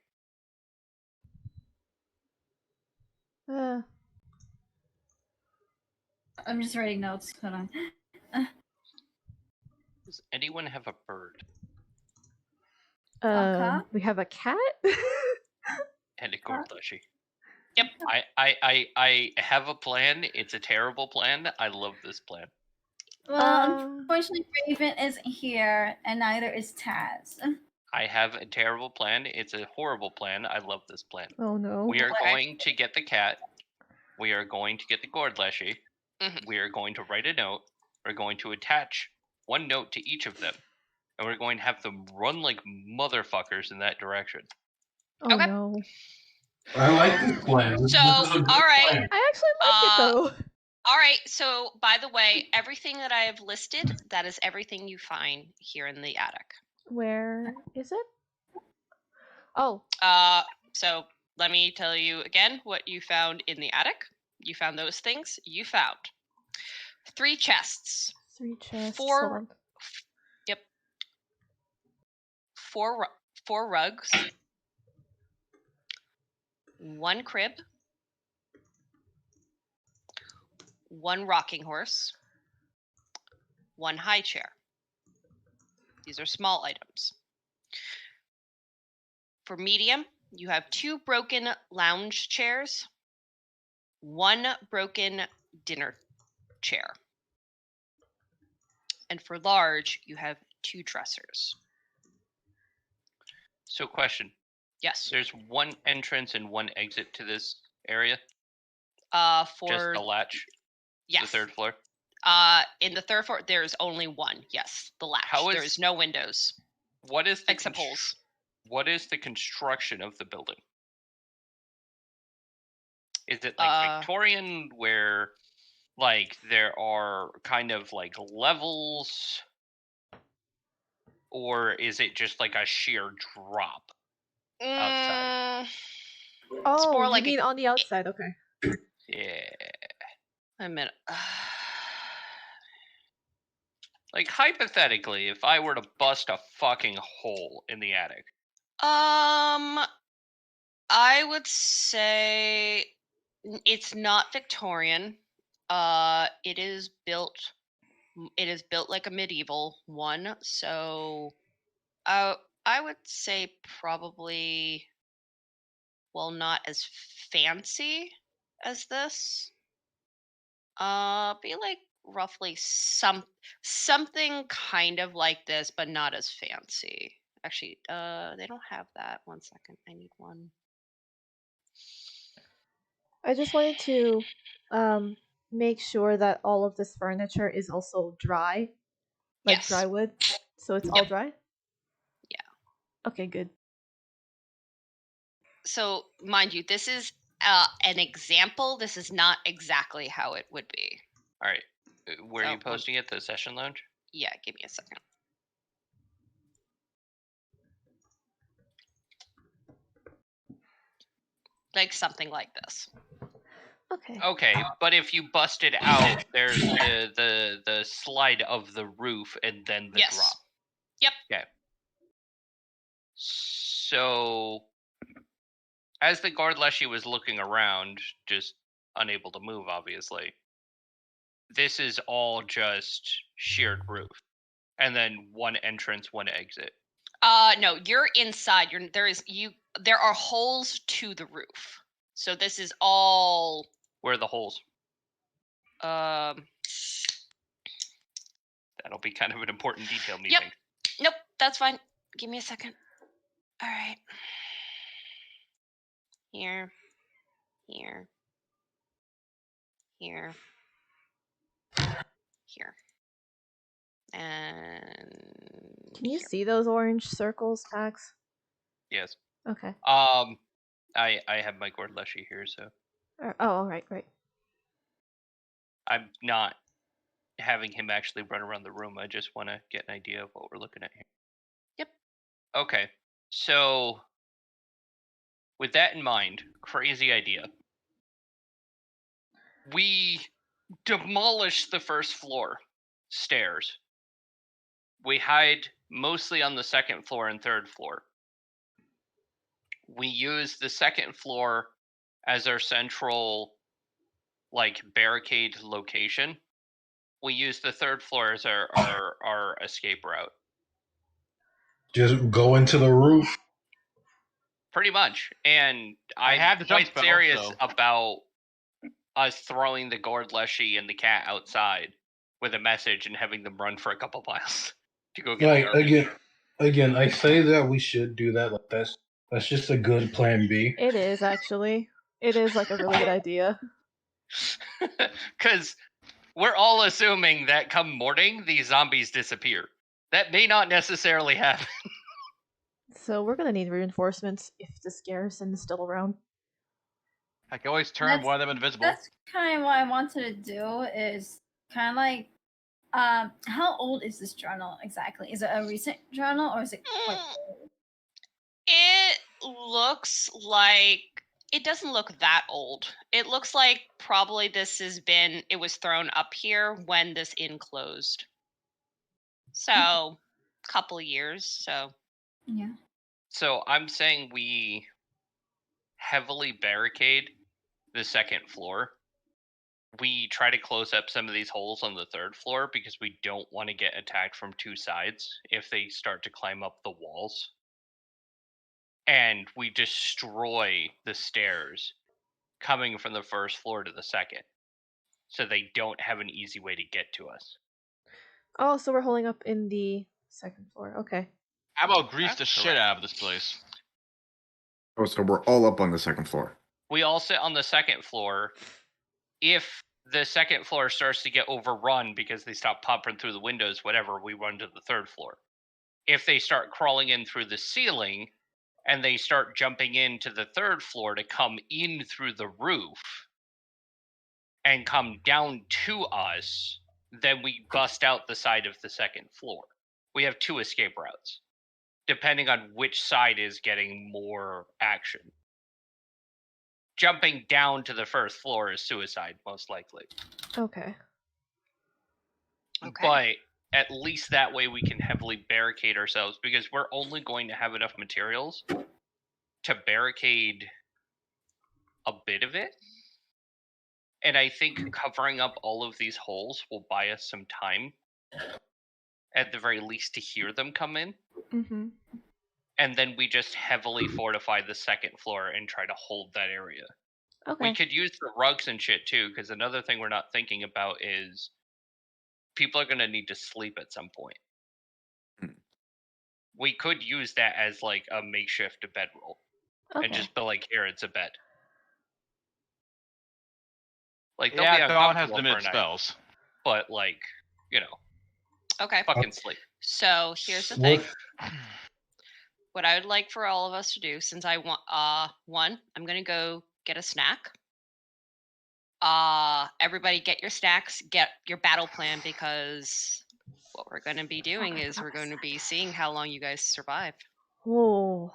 I'm just writing notes. Hold on. Does anyone have a bird We have a cat. and a Gordlashi? Yep. I have a plan. It's a terrible plan. I love this plan. Well, unfortunately, Raven isn't here, and neither is Taz. I have a terrible plan. It's a horrible plan. I love this plan. Oh no. We are going to get the cat. We are going to get the Gordlashi. Mhm. We are going to write a note. We're going to attach one note to each of them. And we're going to have them run like motherfuckers in that direction. Oh Okay. no. I like this plan. This So, is a good all right. plan. I actually like it though. All right. So, by the way, everything that I have listed, that is everything you find here in the attic. Where is it? Oh. So let me tell you again what you found in the attic. You found those things. You found 3 chests. 3 chests. 4. Hold on. Yep. 4 rugs. 1 crib. 1 rocking horse. 1 high chair. These are small items. For medium, you have 2 broken lounge chairs, 1 broken dinner chair. And for large, you have 2 dressers. So, question. Yes. There's 1 entrance and 1 exit to this area? For Just the latch? yes. The 3rd floor? In the 3rd floor, there is only 1. Yes, the latch. There is no windows. What is the except holes? What is the construction of the building? Is it like Victorian, where like there are kind of like levels, or is it just like a sheer drop outside? Oh, more you like mean on the outside? Okay. Yeah. A minute. Like hypothetically, if I were to bust a fucking hole in the attic. I would say it's not Victorian. It is built like a medieval one. So, I would say probably, well, not as fancy as this. Be like roughly something kind of like this, but not as fancy. Actually, they don't have that. 1 second, I need one. I just wanted to make sure that all of this furniture is also dry. Like Yes. dry wood. So it's all dry? Yeah. Okay, good. So, mind you, this is an example. This is not exactly how it would be. All right. Where are So, you posting it? The session lounge? Yeah, give me a second. Like something like this. Okay. Okay, but if you bust it out, there's the slide of the roof and then the Yes. drop. Yep. Okay. So, as the Gordlashi was looking around, just unable to move, obviously, this is all just shared roof, and then one entrance, one exit. No, you're inside. There are holes to the roof. So this is all Where are the holes? um That'll be kind of an important detail, Yep. methinks. Nope, that's fine. Give me a second. All right. Here. Here. Here. Here. And Can you here. see those orange circles, Pax? Yes. Okay. I have my Gord Leshy here, so Oh, right. I'm not having him actually run around the room. I just want to get an idea of what we're looking at here. Yep. Okay. So, with that in mind, crazy idea. We demolish the first floor stairs. We hide mostly on the second floor and third floor. We use the second floor as our central, like, barricade location. We use the third floor as our escape route. Just go into the roof. Pretty much. And I have the I'm jump quite spell, serious so- about us throwing the Gord Leshy and the cat outside with a message and having them run for a couple miles to go get Like the garbage. again, I say that we should do that. Like that's just a good plan B. It is actually. It is like a really good idea. Because we're all assuming that come morning, these zombies disappear. That may not necessarily happen. So we're gonna need reinforcements if this garrison is still around. I can always turn That's- one of them invisible. That's kind of what I wanted to do. Is kind of like, how old is this journal exactly? Is it a recent journal or is it quite old? It looks like it doesn't look that old. It looks like probably it was thrown up here when this inn closed. So, couple years. So, Yeah. So I'm saying we heavily barricade the second floor. We try to close up some of these holes on the third floor because we don't want to get attacked from two sides if they start to climb up the walls. And we destroy the stairs coming from the first floor to the second, so they don't have an easy way to get to us. Oh, so we're holding up in the second floor. Okay. How about grease That's the shit correct. out of this place? Oh, so we're all up on the second floor. We all sit on the second floor. If the second floor starts to get overrun because they stop popping through the windows, whatever, we run to the third floor. If they start crawling in through the ceiling and they start jumping into the third floor to come in through the roof and come down to us, then we bust out the side of the second floor. We have two escape routes, depending on which side is getting more action. Jumping down to the first floor is suicide, most likely. Okay. okay. But at least that way we can heavily barricade ourselves, because we're only going to have enough materials to barricade a bit of it. And I think covering up all of these holes will buy us some time, at the very least, to hear them come in. Mm-hmm. And then we just heavily fortify the second floor and try to hold that area. Okay. We could use the rugs and shit too, because another thing we're not thinking about is people are going to need to sleep at some point. We could use that as like a makeshift bedroll Okay. and just be like, here, it's a bed. Like, they'll Yeah, be Dawn has uncomfortable limited for a night, spells. but like, you know, Okay. fucking sleep. So, here's the thing. What I would like for all of us to do, since I want one, I'm going to go get a snack. Everybody get your snacks, get your battle plan, because what we're going to be doing is we're going to be seeing how long you guys survive. Oh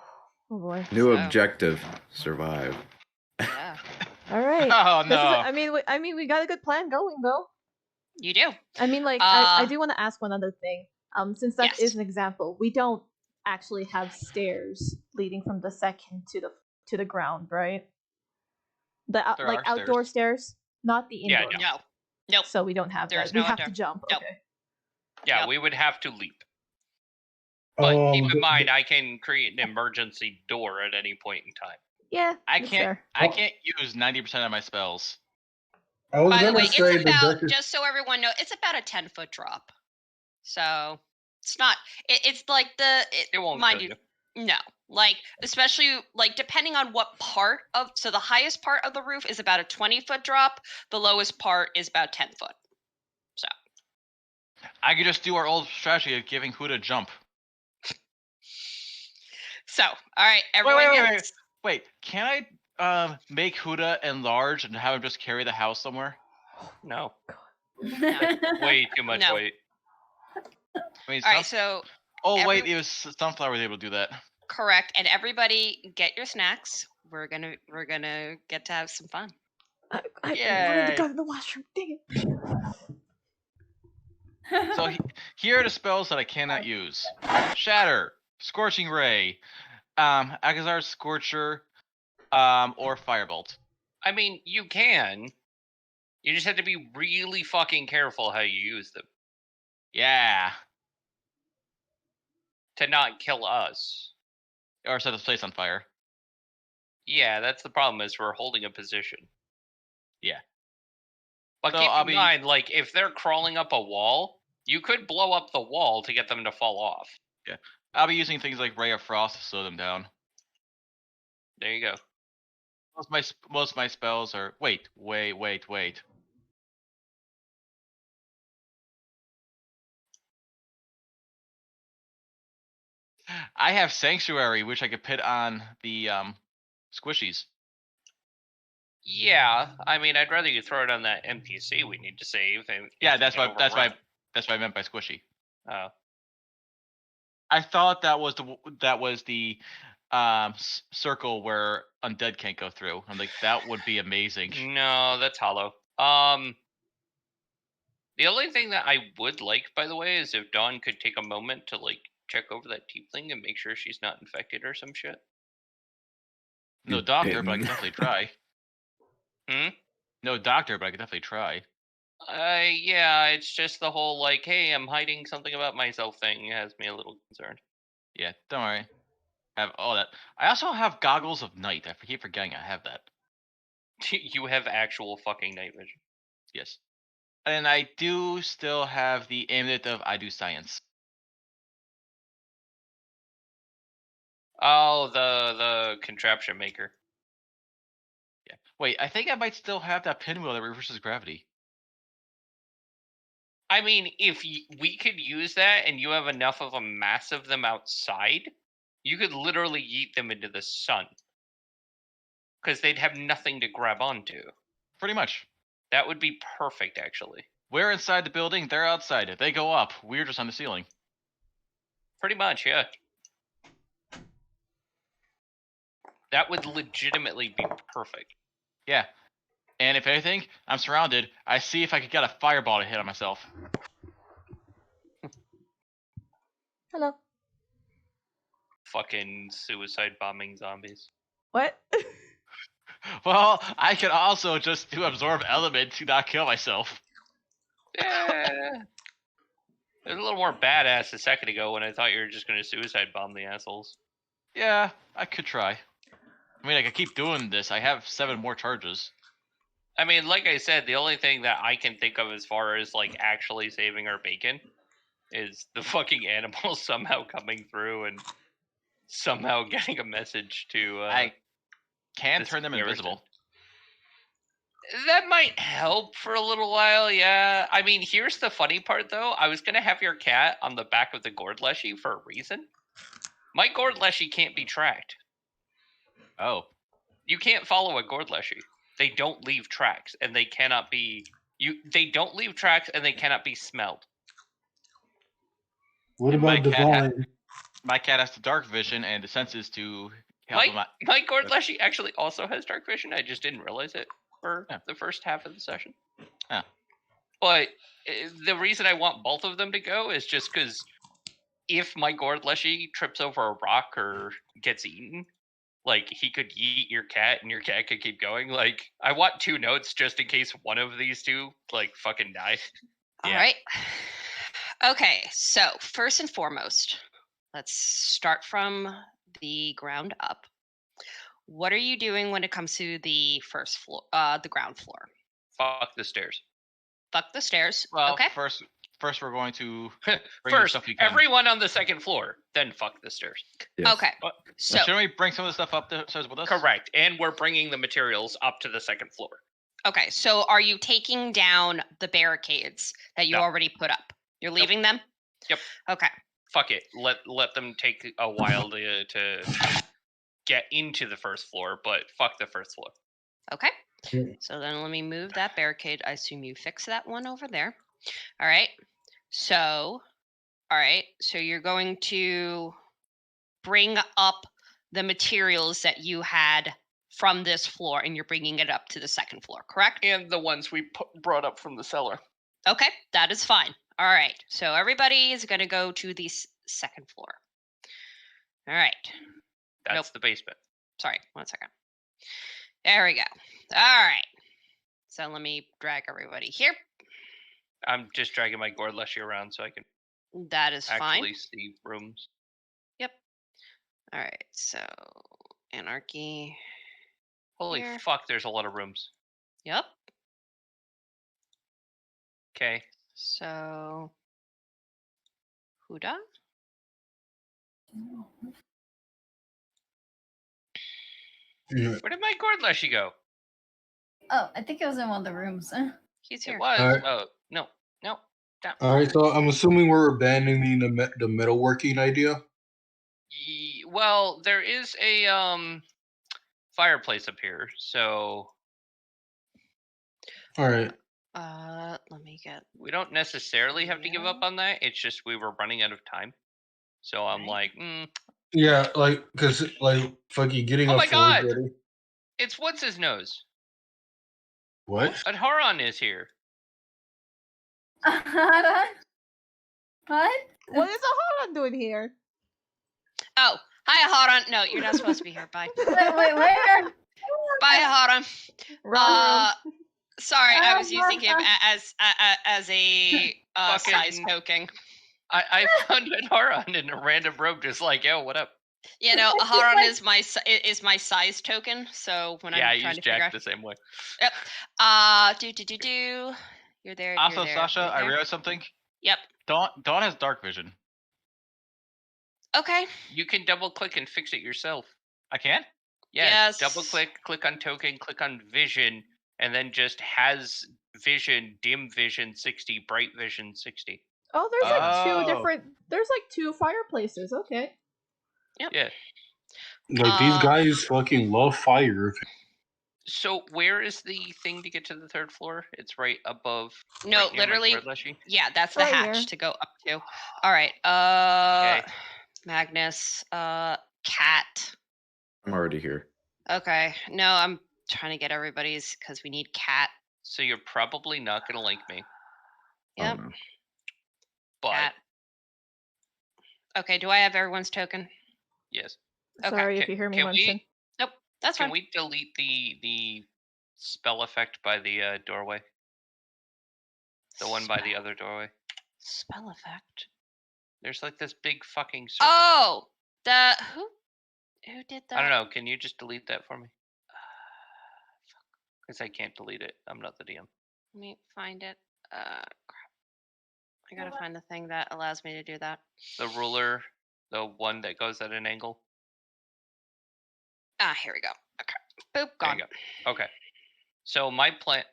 boy. New So- objective: survive. Yeah. All right. Oh This is, no! I mean, we got a good plan going though. You do. I mean, like, I Uh, do want to ask one other thing. Since that Yes. is an example, we don't actually have stairs leading from the second to the ground, right? The There like are outdoor stairs, not the Yeah, indoor. No. Nope. So we don't have There's that. We no have to enter- jump. Nope. Okay. Yeah, Yep. we would have to leap. But keep in the- mind, I can create an emergency door at any point in time. Yeah, I that's can't. fair. I can't use 90% of my spells. I was By the gonna way, say it's the about, darkest. just so everyone knows, it's about a 10-foot drop. So it's not. It's like It won't mind kill you. No, like especially like depending on what part of. So the highest part of the roof is about a 20-foot drop. The lowest part is about 10 foot. So I could just do our old strategy of giving Huda a jump. all right, everyone wait, gets. Wait, can I make Huda enlarge and have him just carry the house somewhere? No. No. Way too much No. weight. I mean, All right, so oh wait, every- it was Sunflower was able to do that. correct, and everybody get your snacks. We're gonna get to have some fun. I wanted Yay. to go to the washroom. Dang it. So here are the spells that I cannot use: Shatter, Scorching Ray, Agazar's Scorcher, or Firebolt. I mean, you can. You just have to be really fucking careful how you use them Yeah, to not kill us. or set this place on fire. Yeah, that's the problem, is we're holding a position. Yeah. But So keep I'll in be- mind, like, if they're crawling up a wall, you could blow up the wall to get them to fall off. I'll be using things like Ray of Frost to slow them down. There you go. Most of my spells are. Wait. I have Sanctuary, which I could put on the squishies. Yeah, I mean, I'd rather you throw it on that NPC we need to save. Yeah, that's what I meant by squishy. Oh. I thought that was the circle where undead can't go through. I'm like, that would be amazing. No, that's hollow. The only thing that I would like, by the way, is if Dawn could take a moment to like check over that tiefling and make sure she's not infected or some shit. No You doctor, but I didn't. could definitely try. No doctor, but I could definitely try. Yeah, it's just the whole like, hey, I'm hiding something about myself thing has me a little concerned. Yeah, don't worry. I have all that. I also have Goggles of Night. I keep forgetting I have that. You have actual fucking night vision. Yes. And I do still have the amulet of I do science. Oh, the contraption maker. Yeah. Wait, I think I might still have that pinwheel that reverses gravity. I mean, if we could use that and you have enough of a mass of them outside, you could literally yeet them into the sun. Because they'd have nothing to grab onto. Pretty much. That would be perfect, actually. We're inside the building, they're outside. They go up. We're just on the ceiling. Pretty much, yeah. That would legitimately be perfect. Yeah. And if anything, I'm surrounded. I see if I could get a fireball to hit on myself. Hello. Fucking suicide bombing zombies. What? Well, I could also just do absorb element to not kill myself. Yeah. It was a little more badass a second ago when I thought you were just going to suicide bomb the assholes. Yeah, I could try. I mean, I could keep doing this. I have 7 more charges. I mean, like I said, the only thing that I can think of as far as like actually saving our bacon is the fucking animals somehow coming through and somehow getting a message to. I can this turn them garrison. invisible. That might help for a little while, yeah. I mean, here's the funny part, though. I was going to have your cat on the back of the Gordleshy for a reason. My Gordleshy can't be tracked. Oh. You can't follow a Gordleshy. They don't leave tracks, and they cannot be... They don't leave tracks, and they cannot be smelled. What And my about cat ha- Divine? My cat has the dark vision and the senses to help him out. My Gordleshy actually also has dark vision. I just didn't realize it for the first half of the session. Oh. But the reason I want both of them to go is just because if my Gordleshy trips over a rock or gets eaten, like he could yeet your cat and your cat could keep going. Like I want 2 notes just in case one of these two like fucking die. All Yeah. right. Okay, so first and foremost, let's start from the ground up. What are you doing when it comes to the first floor, the ground floor? Fuck the stairs. Fuck the stairs. Well, Okay. first we're going to bring the First, stuff we can. everyone on the second floor, then fuck the stairs. Yes. Okay. Well, So shouldn't we bring some of the stuff up the stairs with us? Correct. And we're bringing the materials up to the second floor. okay, so are you taking down the barricades that you No. already put up? You're leaving them? Yep. Okay. Fuck it. Let them take a while to get into the first floor, but fuck the first floor. Okay. Mm. So then let me move that barricade. I assume you fix that one over there. All right. So, you're going to bring up the materials that you had from this floor and you're bringing it up to the second floor, correct? And the ones we brought up from the cellar. Okay, that is fine. All right. So everybody is going to go to the second floor. All right. That's Nope. the basement. Sorry, 1 second. There we go. All right. So let me drag everybody here. I'm just dragging my gourd leshy around so I can That is fine. actually see rooms. Yep. All right. So anarchy. Holy Here. fuck, there's a lot of rooms. Yep. Okay. So Huda. Yeah. Where did my gourd leshy go? Oh, I think it was in one of the rooms. He's It here. was. Alright. Oh, no. Down. All right, so I'm assuming we're abandoning the metalworking idea. Well, there is a fireplace up here, so All right. Let me get. we don't necessarily have to give up Yeah. on that. It's just we were running out of time. So I'm Right. like, Yeah, like, cause like fucking getting Oh a my floor God! ready. it's what's his nose? What? Adharon is here. What? What is Aharon doing here? Oh, hi, Haran. No, you're not supposed to be here. Bye. Wait, where? Bye, Haran. Wrong room. Sorry, I was using him as a Fucking- size token. I found Adharon in a random room, just like, yo, what up? You know, It's Haran like- is my size token. So when Yeah, I I'm trying use to figure Jack out, the same way. do. You're there. Also, you're there, Sasha, you're I there. realized something. Yep. Dawn has dark vision. Okay. You can double click and fix it yourself. I can? Yes. Double Yes. click on token, click on vision, and then just has vision, dim vision 60, bright vision 60. Oh, there's like two Oh. different. There's like two fireplaces. Okay. Yeah. Like these guys fucking love fire. So where is the thing to get to the third floor? It's right above. No, right near my literally. gourd leshy? Yeah, that's the Right hatch here. to go up to. All right. Okay. Magnus. Cat. I'm already here. Okay. No, I'm trying to get everybody's because we need cat. So you're probably not gonna like me, Yep. Oh, no. but Cat. Okay. Do I have everyone's token? yes. Okay, Sorry if can- you hear me can we- mention. Nope. That's Can fine. we delete the spell effect by the doorway? The one by the other doorway. Spell effect. There's like this big fucking circle. Oh, who did that? I don't know. Can you just delete that for me? Because I can't delete it. I'm not the DM. Let me find it. Crap. I gotta find the thing that allows me to do that. The ruler, the one that goes at an angle. Ah, here we go. Okay. Boop, There gone. you go. Okay. So my plan.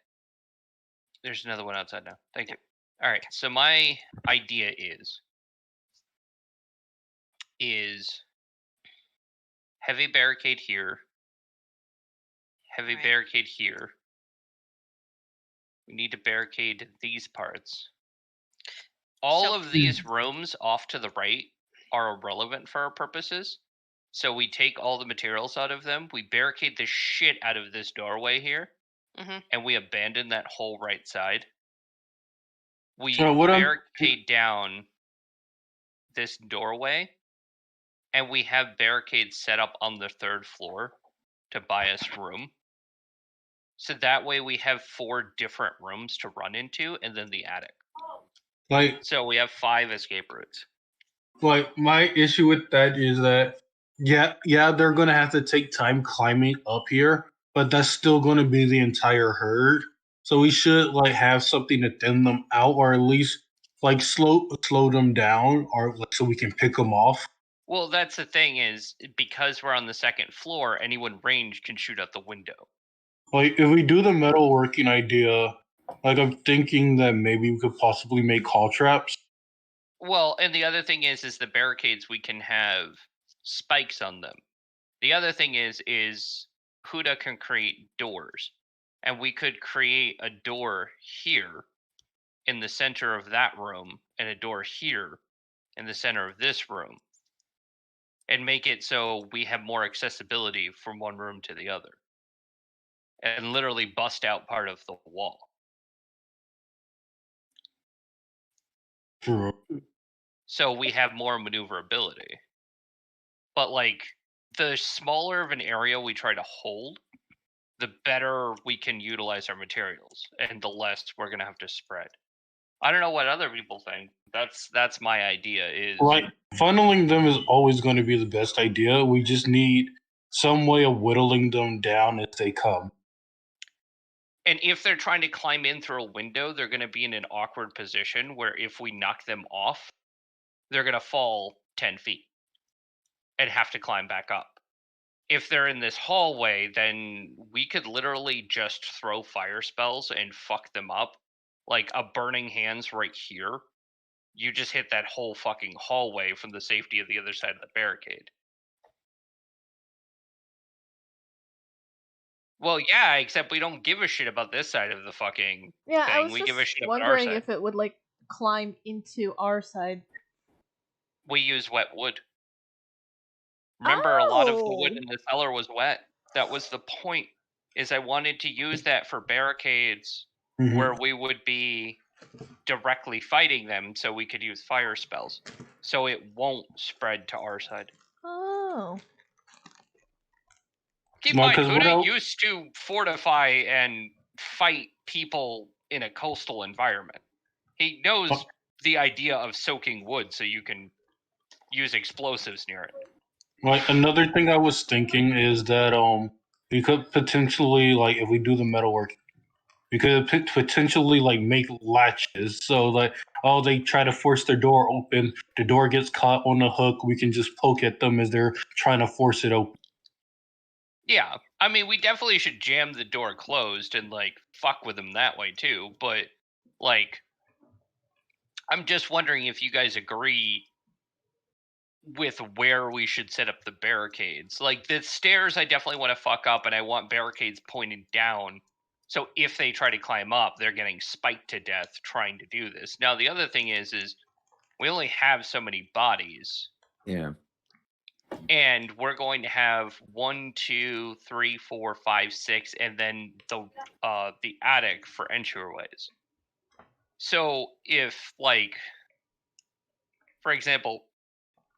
There's another one outside now. Thank you. All right. So my idea is heavy barricade here. Heavy Right. barricade here. We need to barricade these parts. All So- of these rooms off to the right are irrelevant for our purposes. So we take all the materials out of them. We barricade the shit out of this doorway here. Mhm. And we abandon that whole right side. We So what I'm- barricade down this doorway. and we have barricades set up on the 3rd floor to buy us room. So that way we have 4 different rooms to run into, and then the attic. Like, So we have 5 escape routes. my issue with that is that yeah, they're gonna have to take time climbing up here, but that's still gonna be the entire herd. So we should like have something to thin them out, or at least like slow them down, or like so we can pick them off. Well, that's the thing is, because we're on the 2nd floor, anyone ranged can shoot out the window. Like if we do the metalworking idea, like I'm thinking that maybe we could possibly make call traps. Well, and the other thing is the barricades, we can have spikes on them. The other thing is Huda can create doors, and we could create a door here in the center of that room and a door here in the center of this room, and make it so we have more accessibility from one room to the other, and literally bust out part of the wall. True. So we have more maneuverability. But like, the smaller of an area we try to hold, the better we can utilize our materials, and the less we're gonna have to spread. I don't know what other people think. That's my idea. Is Right. Funneling them is always going to be the best idea. We just need some way of whittling them down as they come. And if they're trying to climb in through a window, they're going to be in an awkward position where if we knock them off, they're going to fall 10 feet and have to climb back up. If they're in this hallway, then we could literally just throw fire spells and fuck them up. Like a burning hands right here. You just hit that whole fucking hallway from the safety of the other side of the barricade. Well, yeah, except we don't give a shit about this side of the fucking Yeah, I thing. was We just give a shit about our wondering side. if it would like climb into our side. We use wet wood. Remember, a lot of the wood Oh! in the cellar was wet. That was the point. Is I wanted to use that for barricades Mhm. where we would be directly fighting them, so we could use fire spells, so it won't spread to our side. Oh. Keep in No, mind, 'cause what Huda I- used to fortify and fight people in a coastal environment. He knows Oh. the idea of soaking wood so you can use explosives near it. Like another thing I was thinking is that we could potentially like if we do the metalwork, we could potentially like make latches. So like they try to force their door open, the door gets caught on a hook. We can just poke at them as they're trying to force it open. Yeah, I mean, we definitely should jam the door closed and like fuck with them that way too. But like, I'm just wondering if you guys agree with where we should set up the barricades. Like the stairs, I definitely want to fuck up, and I want barricades pointed down. So if they try to climb up, they're getting spiked to death trying to do this. Now the other thing is we only have so many bodies. Yeah. And we're going to have 1, 2, 3, 4, 5, 6, and then the attic for entryways. So if like, for example,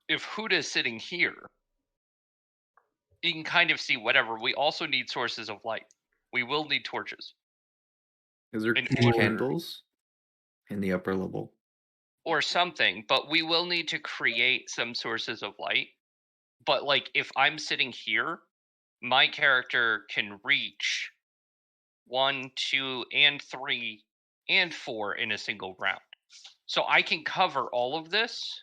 if Huda is sitting here, you can kind of see whatever. We also need sources of light. We will need torches. Is there In order- candles in the upper level? Or something, but we will need to create some sources of light. But like, if I'm sitting here, my character can reach 1, 2, and 3, and 4 in a single round. So I can cover all of this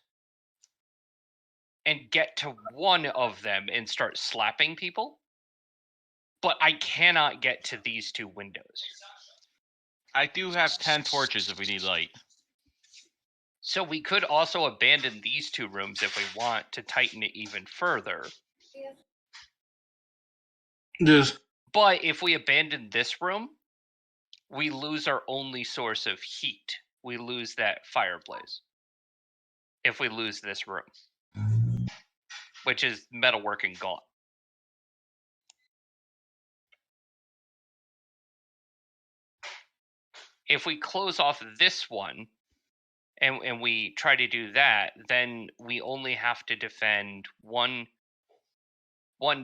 and get to one of them and start slapping people. But I cannot get to these 2 windows. I do have 10 torches if we need light. So we could also abandon these 2 rooms if we want to tighten it even further. Just But if we abandon this room, we lose our only source of heat. We lose that fireplace. If we lose this room, which is metalworking gone. If we close off this one, and we try to do that, then we only have to defend 1,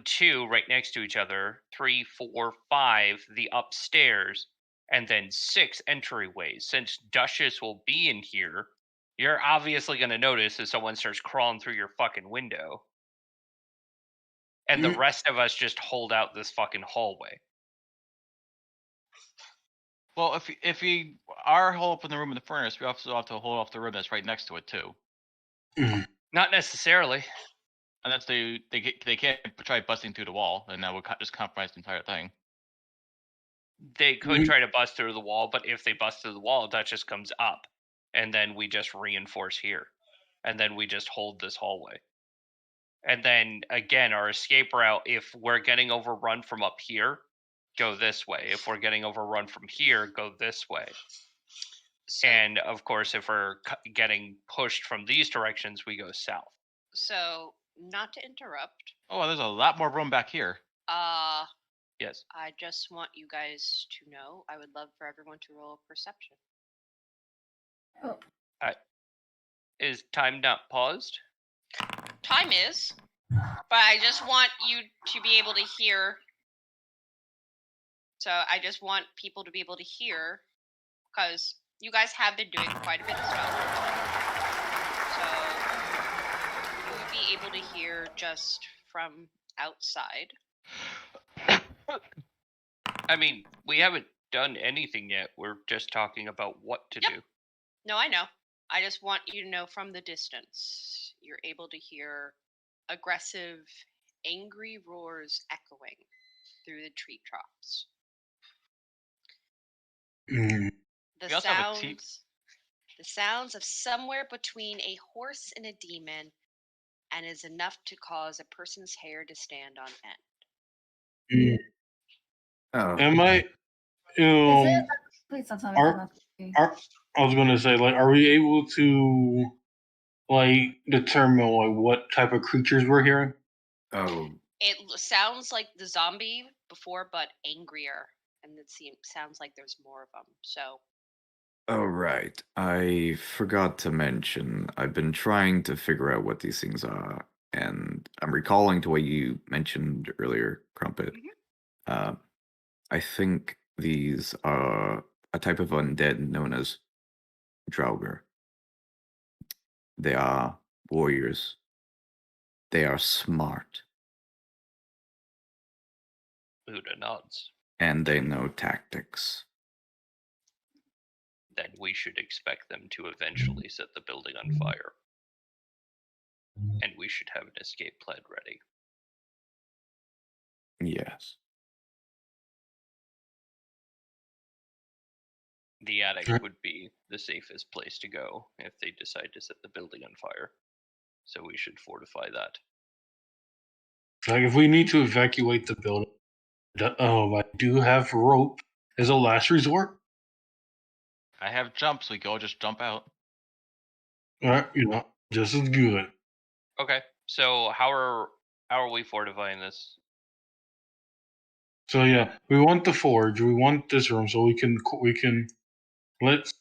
2 right next to each other, 3, 4, 5 the upstairs, and then 6 entryways. Since Duchess will be in here, you're obviously going to notice if someone starts crawling through your fucking window. And the rest of us just hold out this fucking hallway. Well, if we are hole up in the room in the furnace, we also have to hold off the room that's right next to it too. Not necessarily. Unless they can't try busting through the wall, and that would just compromise the entire thing. They could try to bust through the wall, but if they bust through the wall, Duchess comes up, and then we just reinforce here, and then we just hold this hallway. And then again, our escape route, if we're getting overrun from up here, go this way. If we're getting overrun from here, go this way. So, And of course, if we're getting pushed from these directions, we go south. so not to interrupt. Oh, there's a lot more room back here. Yes. I just want you guys to know I would love for everyone to roll perception. Oh. Is time not paused? Time is, but I just want you to be able to hear. So I just want people to be able to hear, because you guys have been doing quite a bit of stuff. So you would be able to hear just from outside. I mean, we haven't done anything yet. We're just talking about what to do. No, I know. I just want you to know from the distance, you're able to hear aggressive, angry roars echoing through the tree tops. We also have a The sounds of somewhere between a horse and a demon, and is enough to cause a person's hair to stand on end. Oh, Am I? Is it? Please don't tell me. Are- it's not- I was gonna say, like, are we able to, like, determine like what type of creatures we're hearing? oh, It sounds like the zombie before, but angrier, and it sounds like there's more of them. So, oh, right. I forgot to mention, I've been trying to figure out what these things are, and I'm recalling to what you mentioned earlier, Crumpet. I think these are a type of undead known as Draugr. They are warriors. They are smart, Buddha nods. and they know tactics. Then we should expect them to eventually set the building on fire. And we should have an escape plan ready. Yes. The attic would be the safest place to go if they decide to set the building on fire. So we should fortify that. Like, if we need to evacuate the building, I do have rope as a last resort. I have jumps. We can all just jump out. Just as good. Okay. So how are we fortifying this? So yeah, we want the forge. We want this room so we can let's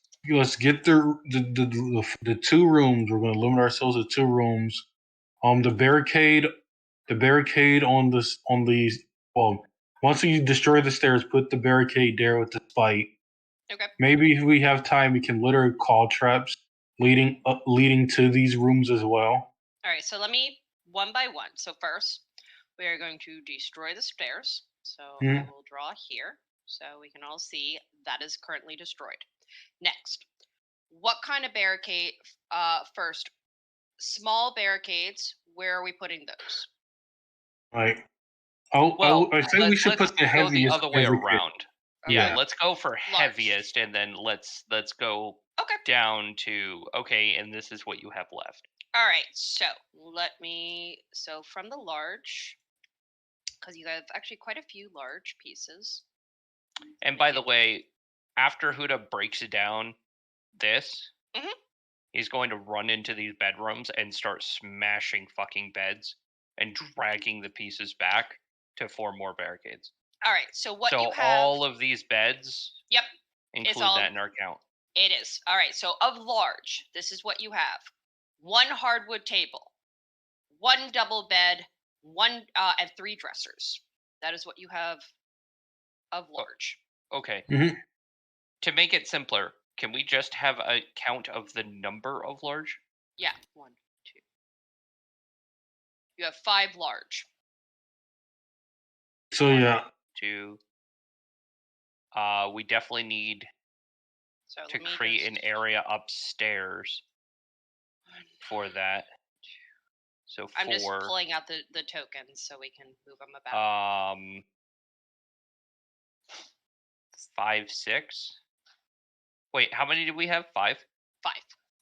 get the 2 rooms. We're going to limit ourselves to 2 rooms. The barricade on the once you destroy the stairs, put the barricade there with the spike. okay. Maybe if we have time, we can literally call traps leading to these rooms as well. All right, so let me one by one. So first, we are going to destroy the stairs. So I will draw here so we can all see that is currently destroyed. Next, what kind of barricade? First, small barricades. Where are we putting those? Like, I think we should put the go the heaviest other way barricade. around. Yeah, Yeah. let's go for Large. heaviest, and then let's go Okay. down to okay, and this is what you have left. All right, so so from the large, because you have actually quite a few large pieces. And by the way, after Huda breaks down this, he's going to run into these bedrooms and start smashing fucking beds and dragging the pieces back to form more barricades. All right, so what So you have... all of these beds, Yep, include all... that in our count. It is. All right. So of large, this is what you have: one hardwood table, one double bed, one and three dressers. That is what you have of large. Okay. Mhm. To make it simpler, can we just have a count of the number of large? Yeah. 1, 2. You have 5 large. So yeah, 2. We definitely need So to let me create just- an area upstairs for that. So 4. I'm just pulling out the tokens so we can move them about. 5, 6. Wait, how many did we have? 5. 5.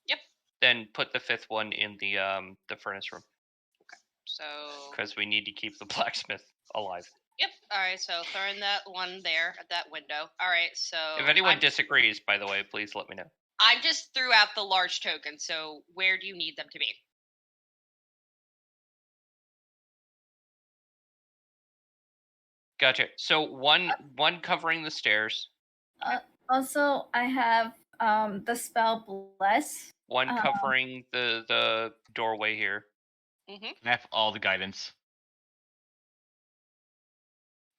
Yep. Then put the 5th one in the furnace room So. because we need to keep the blacksmith alive. Yep. All right. So throwing that one there at that window. All right. So. If anyone disagrees, by the way, please let me know. I just threw out the large token. So where do you need them to be? Gotcha. So one covering the stairs, Also, I have the spell bless. one covering the doorway here. Mm-hmm. I have all the guidance.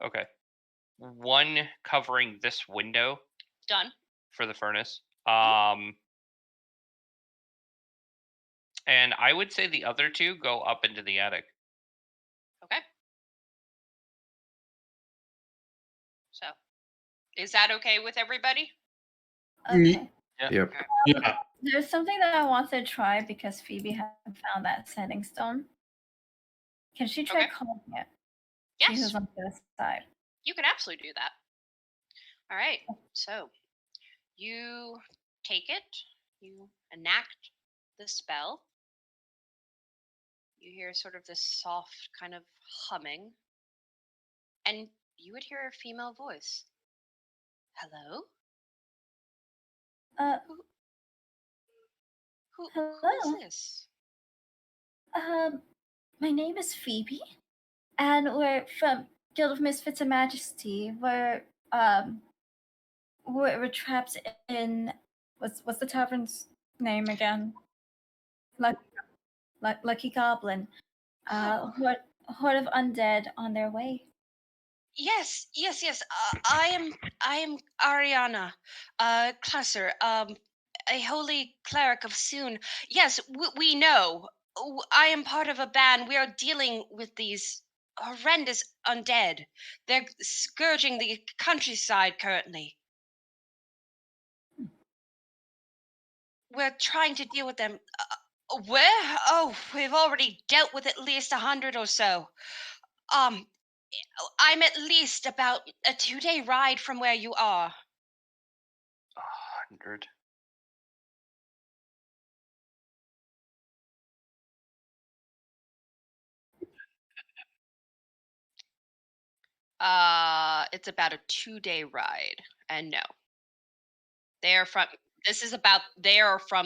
Okay. One covering this window Done. for the furnace. And I would say the other 2 go up into the attic. Okay. So, is that okay with everybody? Okay. Yep. yeah. There's something that I want to try because Phoebe hasn't found that setting stone. Can she try Okay. calling it? Yes. She who's on the other side. You can absolutely do that. All right. So, you take it, you enact the spell. You hear sort of this soft kind of humming, and you would hear a female voice. Hello? Who Hello? is this? My name is Phoebe, and we're from Guild of Misfits and Majesty. We're trapped in what's the tavern's name again? Lucky Goblin. Horde of undead on their way. Yes. I am Ariana, Classer, a holy cleric of Soon. Yes, we know. I am part of a band. We are dealing with these horrendous undead. They're scourging the countryside currently. We're trying to deal with them. Where? Oh, we've already dealt with at least 100 or so. I'm at least about a 2-day ride from where you are. 100. It's about a 2-day ride, and no, they are from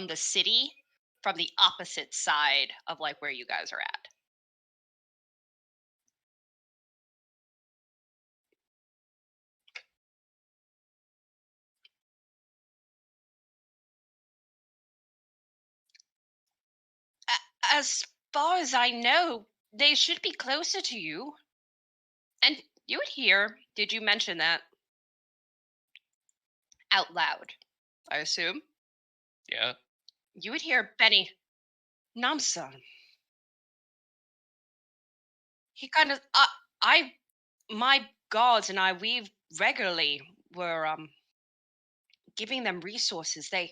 the city, from the opposite side of like where you guys are at. As far as I know, they should be closer to you. And you would hear, did you mention that out loud? I assume. Yeah. You would hear Benny, Namsan. He kind of, my gods and I, we regularly were giving them resources. They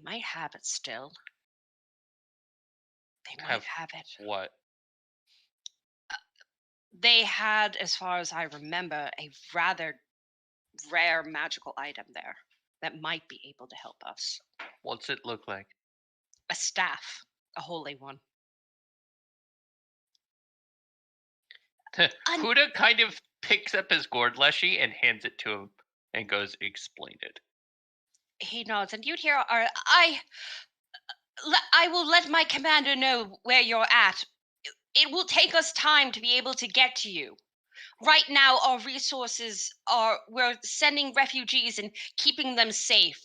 might have it still. They might have it. What? They had, as far as I remember, a rather rare magical item there that might be able to help us. What's it look like? A staff, a holy one. Huda kind of picks up his gourd leshy and hands it to him and goes, explain it. He nods, and you'd hear, I will let my commander know where you're at. It will take us time to be able to get to you. Right now, our resources we're sending refugees and keeping them safe.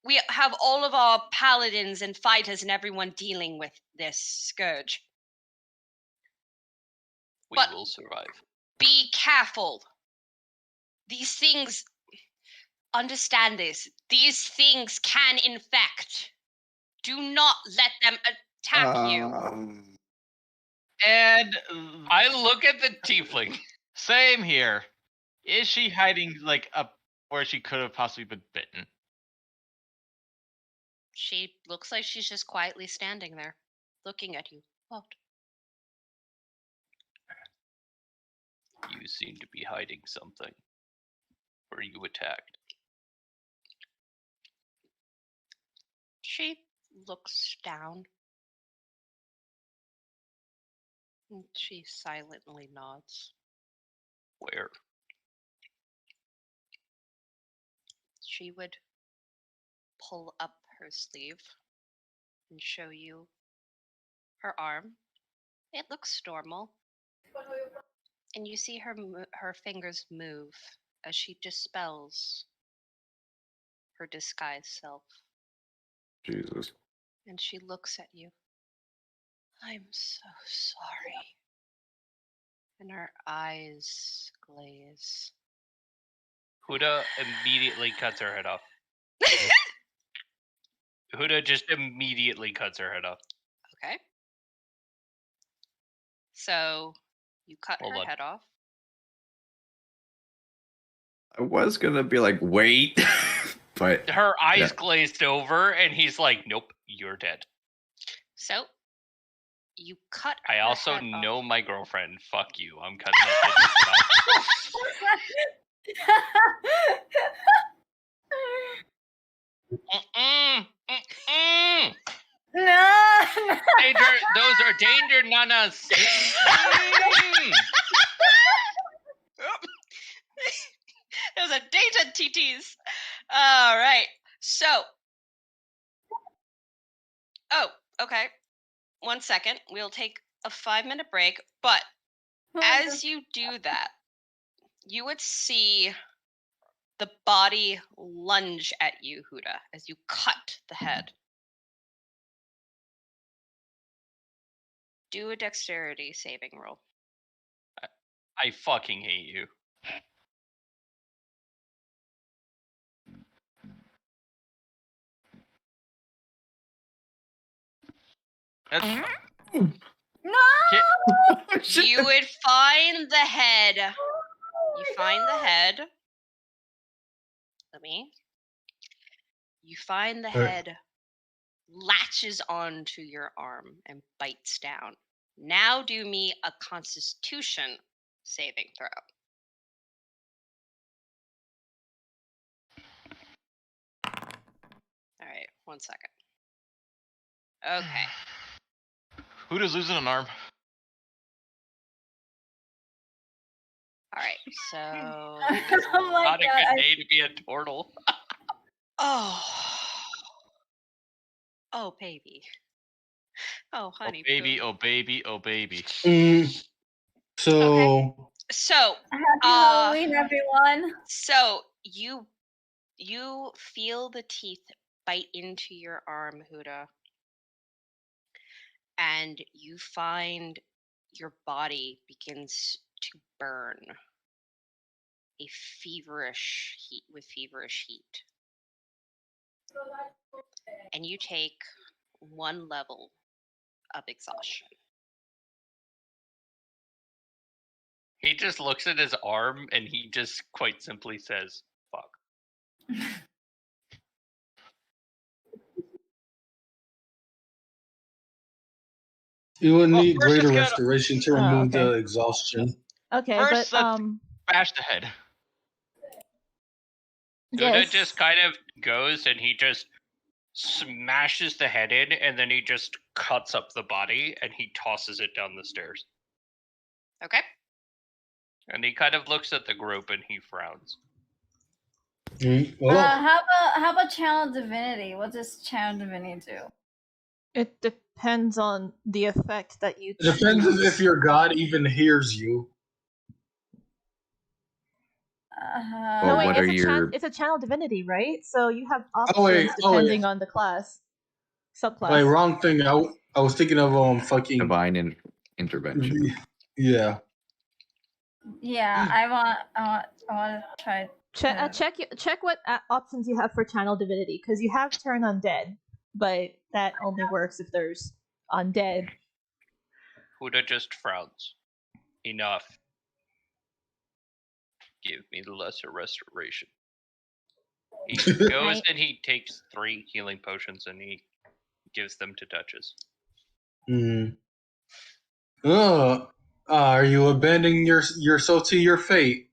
We have all of our paladins and fighters and everyone dealing with this scourge. We But- will survive. Be careful. These things, understand this, these things can infect. Do not let them attack you. And I look at the tiefling. same here. Is she hiding like up where she could have possibly been bitten? She looks like she's just quietly standing there, looking at you. What? You seem to be hiding something. Were you attacked? She looks down. And she silently nods. Where? She would pull up her sleeve and show you her arm. It looks normal. And you see her fingers move as she dispels her disguised self. Jesus. And she looks at you. I'm so sorry. And her eyes glaze. Huda immediately cuts her head off. Huda just immediately cuts her head off. Okay. So you cut Hold her on. head off. I was gonna be like, wait, but Her eyes Yeah. glazed over, and he's like, "Nope, you're dead." So you cut I her also head know off. my girlfriend. Fuck you. I'm cutting that bitch's head off. Mm-mm, mm-mm. No. Danger, those are danger nanas. Mm. Those are data TTs. All right. So. Oh, okay. 1 second. We'll take a 5-minute break. But as you do that, you would see the body lunge at you, Huda, as you cut the head. Do a dexterity saving roll. I fucking hate you. That's No. You would find the head. You find the head. You find the head latches onto your arm and bites down. Now do me a Constitution saving throw. All right, 1 second. Okay. Huda's losing an arm. All right. So. Oh my Not a god. good day to be a turtle. Oh. Oh, baby. Oh, honey. Oh baby, poo. oh baby, oh baby. So So, Happy Halloween, everyone. so you feel the teeth bite into your arm, Huda, and you find your body begins to burn a feverish heat. And you take 1 level of exhaustion. He just looks at his arm and he just quite simply says, "Fuck." you would need first greater it's gotta- restoration to Oh, remove okay. the exhaustion. Okay, First, but let's- Bash the head. Huda yes. just kind of goes and he just smashes the head in, and then he just cuts up the body and he tosses it down the stairs. Okay? And he kind of looks at the group and he frowns. Well, How about Channel Divinity? What does Channel Divinity do? It depends on the effect that you it depends choose. if your god even hears you. Well, No, wait, what are your- it's a channel divinity, right? So you have options Oh, wait, depending on the class, subclass. Wait, wrong thing. I was thinking of fucking divine intervention? Yeah. Yeah, I want to try. Check what options you have for channel divinity, because you have turn undead, but that only works if there's undead. Huda just frowns. Enough. Give me the lesser restoration. He goes and he takes 3 healing potions and he gives them to Duchess. Are you abandoning yourself to your fate?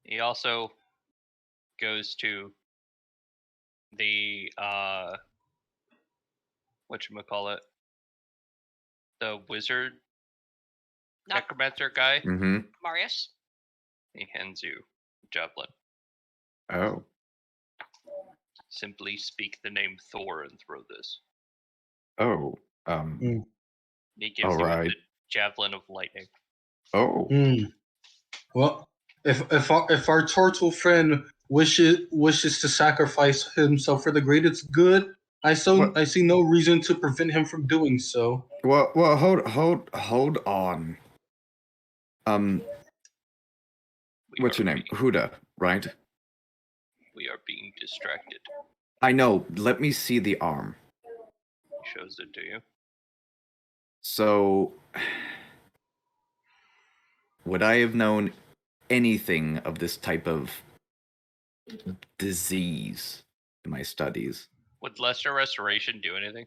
He also goes to the whatchamacallit, the wizard Not necromancer guy. Mm-hmm. Marius. He hands you a javelin. Oh. Simply speak the name Thor and throw this. Oh. He gives All you right. the javelin of lightning. Oh. Well, if our turtle friend wishes to sacrifice himself for the greatest good, I see no reason to prevent him from doing so. Well, hold on. What's your name? Huda, right? We are being distracted. I know. Let me see the arm. He shows it to you. So, would I have known anything of this type of disease in my studies? Would lesser restoration do anything?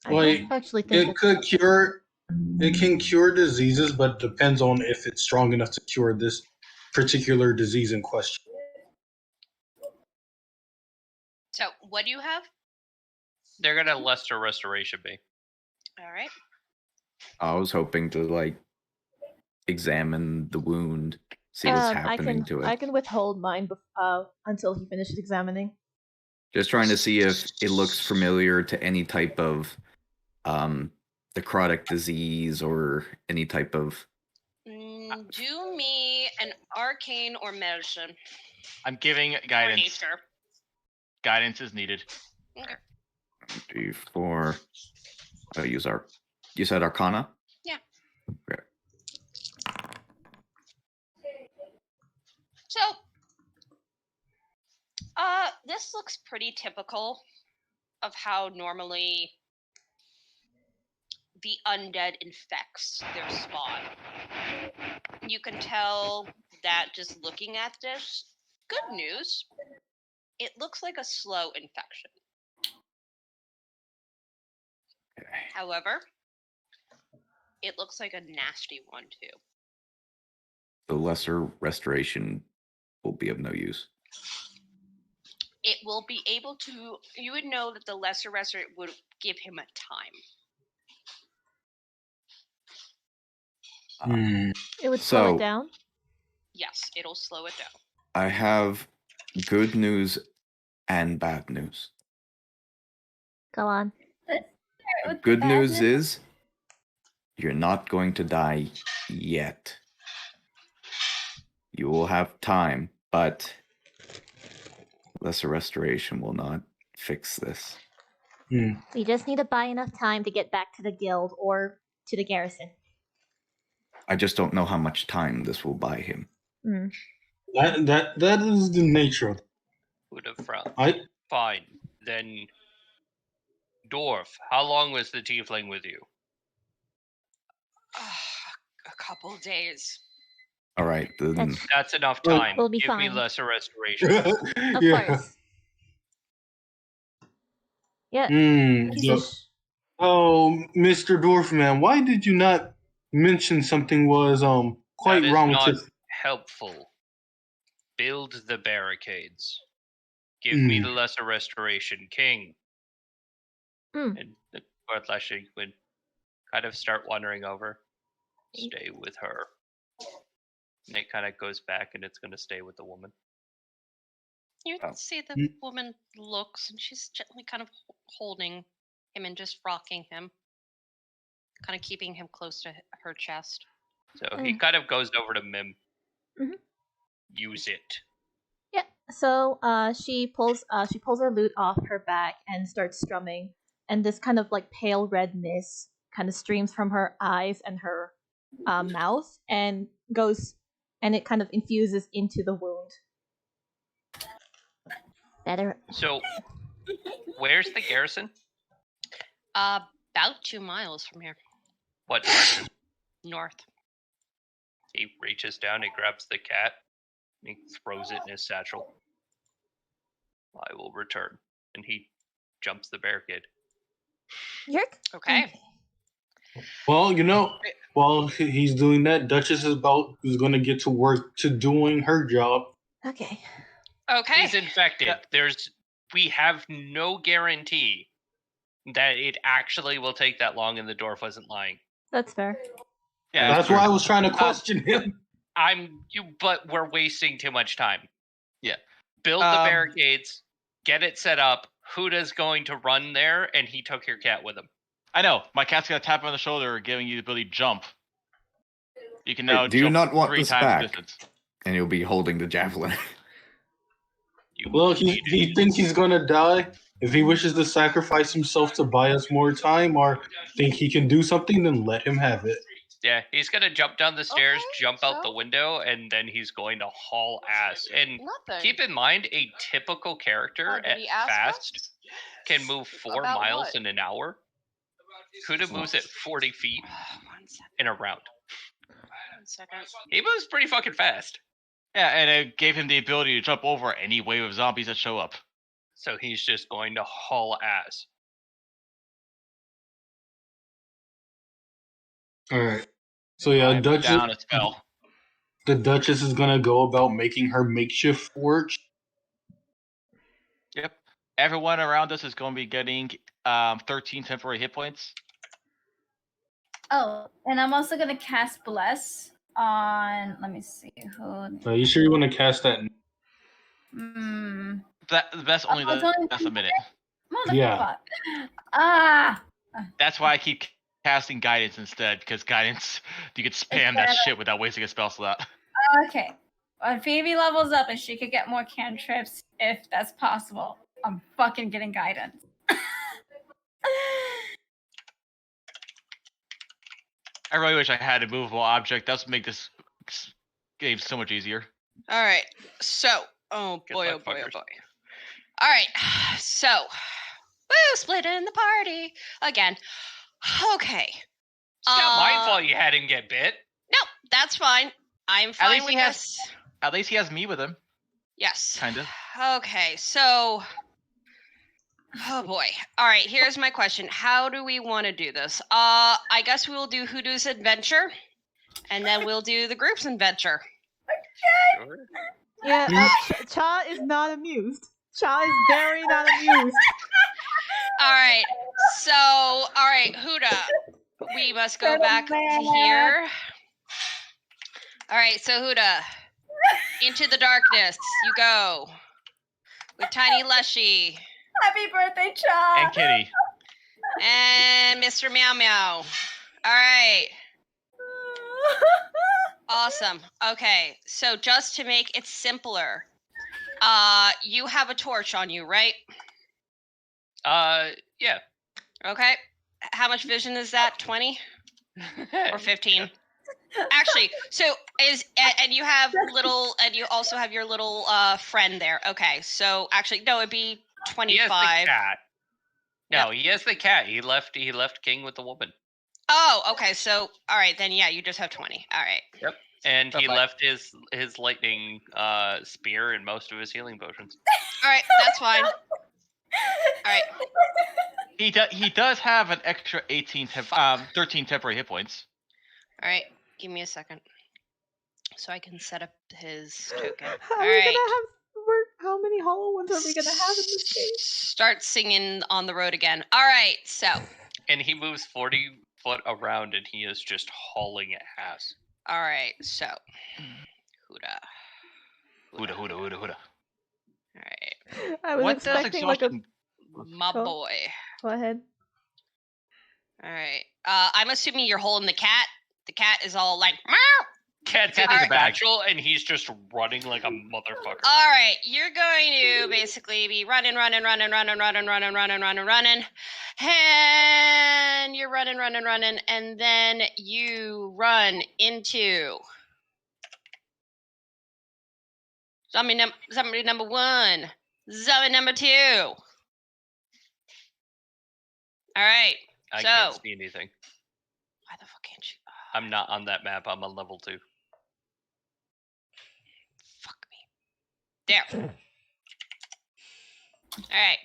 I Like, don't actually think it can cure diseases, but depends on if it's strong enough to cure this particular disease in question. So, what do you have? They're gonna lesser restoration be. All right. I was hoping to examine the wound, see what's happening to it. I can withhold mine until he finishes examining. Just trying to see if it looks familiar to any type of necrotic disease or any type of. Do me an arcane or medicine. I'm giving Or guidance. nature. Guidance is needed. Okay. D4. You said Arcana? Yeah. Okay. So, this looks pretty typical of how normally the undead infects their spawn. You can tell that just looking at this. Good news. It looks like a slow infection. Okay. However, it looks like a nasty one too. The lesser restoration will be of no use. It will be able to. You would know that the lesser restoration would give him a time. It would slow it down. Yes, it'll slow it down. I have good news and bad news. Go on. The good news is you're not going to die yet. You will have time, but lesser restoration will not fix this. We just need to buy enough time to get back to the guild or to the garrison. I just don't know how much time this will buy him. That is the nature of it. Would have frowned. Fine. Then, Dwarf, how long was the tiefling with you? A couple days. All right, then. That's enough time. We'll be Give fine. me lesser restoration. Of course. Yeah. Oh, Mr. Dwarfman, why did you not mention something was quite That is wrong not with this? helpful. Build the barricades. Give me the lesser restoration, King. And the Bartlashi would kind of start wandering over. Stay with her. And it kind of goes back and it's going to stay with the woman. You can see the woman looks and she's gently kind of holding him and just rocking him. Kind of keeping him close to her chest. So he kind of goes over to Mim. use it. Yeah. So she pulls her lute off her back and starts strumming, and this kind of like pale red mist kind of streams from her eyes and her mouth and goes, and it kind of infuses into the wound. Better. So, where's the garrison? About 2 miles from here, What direction? north. He reaches down, he grabs the cat, and he throws it in his satchel. I will return. And he jumps the barricade. Yerk? Okay. Well, while he's doing that, Duchess is going to get to work to doing her job. Okay. Okay. He's infected. Yeah. We have no guarantee that it actually will take that long and the dwarf wasn't lying. That's fair. Yeah, That's why I was trying to question him. But we're wasting too much time. Yeah. Build the barricades, get it set up. Huda's going to run there, and he took your cat with him. I know. My cat's gonna tap on the shoulder, giving you the ability to jump. You can now Do you jump not want 3 this times the back? distance. And you'll be holding the javelin. Well, he thinks he's going to die. If he wishes to sacrifice himself to buy us more time or think he can do something, then let him have it. Yeah, he's going to jump down the stairs, Okay, jump out the so? window, and then he's going to haul ass. And Nothing. keep in mind, a typical character Did at he ask fast us? can move 4 About miles what? in an hour. Huda moves at 40 feet 1 second. in a round. 1 second. He moves pretty fucking fast. Yeah, and it gave him the ability to jump over any wave of zombies that show up. So he's just going to haul ass. All right. So yeah, I'm Duchess. down a spell. The Duchess is going to go about making her makeshift forge. Yep. Everyone around us is going to be getting 13 temporary hit points. Oh, and I'm also gonna cast Bless on. Let me see who. Are you sure you want to cast that? That's only Oh, it's only that's a minute. Motherfucker. Yeah. Ah. That's why I keep casting guidance instead, because guidance you could spam that shit without wasting a spell slot. Okay. When Phoebe levels up and she could get more cantrips, if that's possible, I'm fucking getting guidance. I really wish I had a movable object. That would make this game so much easier. All right. So, oh Good boy, luck, oh boy, oh fuckers. boy. All right. So, woo, split in the party again. Okay. It's not my fault you had him get bit. No, that's fine. I'm fine least with he has- this. At least he has me with him. Yes. Kind of. Okay, so. Oh boy. All right, here's my question. How do we want to do this? I guess we will do Hoodoo's adventure, and then we'll do the group's adventure. Sure. Yeah, Cha is not amused. Cha is very not amused. All right. So, all right, Huda, we must go back to here. All right, so Huda, into the darkness you go with Tiny Lushy Happy birthday, Cha! And Kitty. and Mr. Meow Meow. All right. Awesome. Okay, so just to make it simpler, you have a torch on you, right? Yeah. Okay. How much vision is that? 20 or 15? Actually, so and you have little, and you also have your little friend there. Okay, so actually, no, it'd be He has the 25. cat. No, he has the cat. He left King with the woman. Oh, okay. So, all right, then yeah, you just have 20. All right. And he Okay. left his lightning spear and most of his healing potions. All right, that's fine. All right. He does have an extra 13 temporary hit points. All right. Give me a second, so I can set up his token. How All are we right. gonna have? How many hollow ones are we gonna have in this game? Start singing on the road again. All right. So, And he moves 40 foot around, and he is just hauling ass. all right. So, Huda. Huda. All right. I was What does expecting like a. exhaustion? My Go. boy. Go ahead. All right. I'm assuming you're holding the cat. The cat is all like, meow. Cat's in Cat's in his the bag. satchel, and he's just running like a motherfucker. All right, you're going to basically be running, and you're running, and then you run into zombie number 1, zombie number 2. All right, I so can't see anything. why the fuck can't you? I'm not on that map. I'm on level 2. Fuck me. There. All right.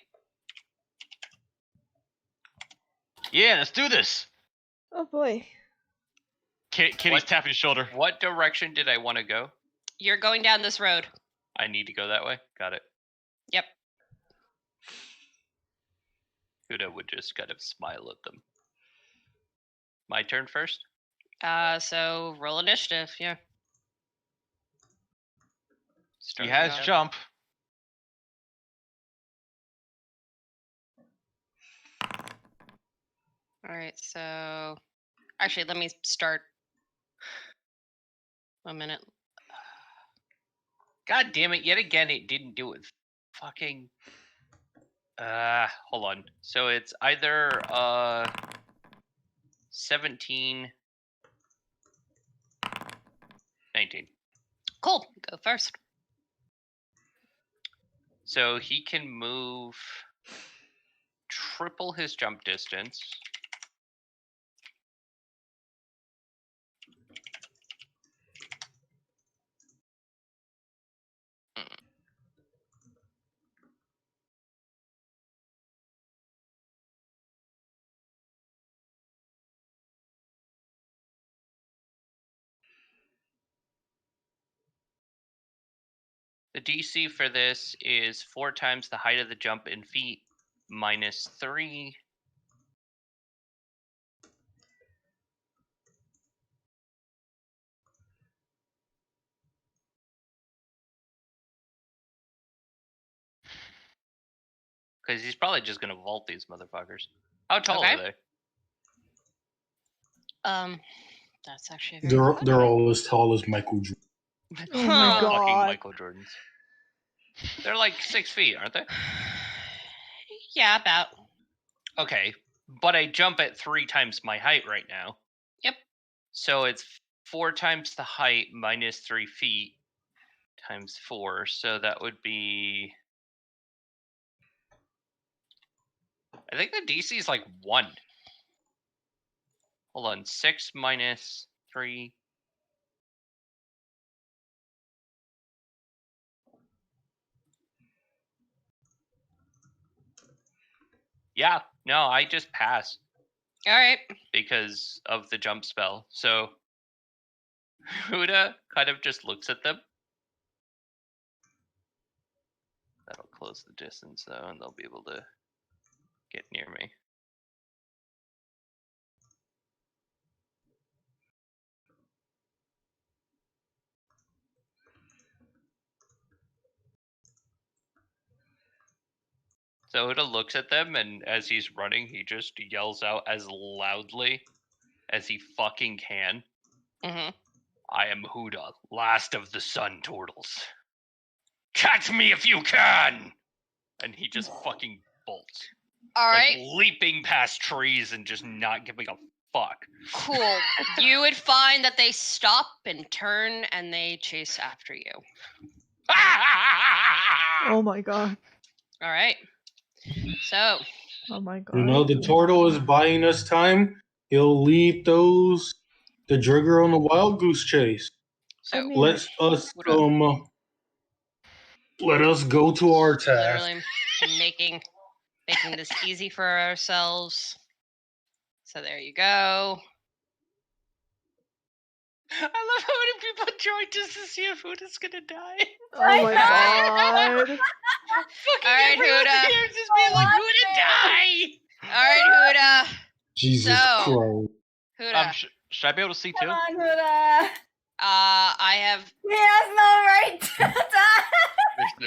Yeah, let's do this. Oh boy. Kitty's What? tapping his shoulder. What direction did I want to go? You're going down this road. I need to go that way. Got it. Yep. Huda would just kind of smile at them. My turn first? So roll initiative. Yeah. He Start has with that. jump. All right. So, actually, let me start. 1 minute. God damn it! Yet again, it didn't do it. Fucking. Hold on. So it's either 17, 19. Cool. Go first. So he can move triple his jump distance. The DC for this is 4 times the height of the jump in feet, minus 3. Because he's probably just going to vault these motherfuckers. How tall Okay. are they? That's actually a very good They're question. all as tall as Michael Jordan. Oh my Huh. god. Fucking Michael Jordans. They're like 6 feet, aren't they? Yeah, about. Okay, but I jump at 3 times my height right now. Yep. So it's 4 times the height minus 3 feet times 4. So that would be. I think the DC is like 1. Hold on. 6 minus 3. Yeah, no, I just pass All right. because of the jump spell. So Huda kind of just looks at them. That'll close the distance though, and they'll be able to get near me. So Huda looks at them, and as he's running, he just yells out as loudly as he fucking can. Mm-hmm. I am Huda, last of the sun turtles. Catch me if you can! And he just fucking bolts. All right. Like leaping past trees and just not giving a fuck. Cool. You would find that they stop and turn and they chase after you. Oh my god. All right. So, Oh my god. You know, the turtle is buying us time. He'll lead the Drigger on the wild goose chase. so I mean- Let us go to our task. literally making this easy for ourselves. So there you go. I love how many people joined just to see if Huda's gonna die. Oh my god. Fucking All right, everyone Huda. here just being like, Huda, die! All right, Jesus So- Christ. Huda. Should I be able to see too? Come on, Huda. I have He has no right to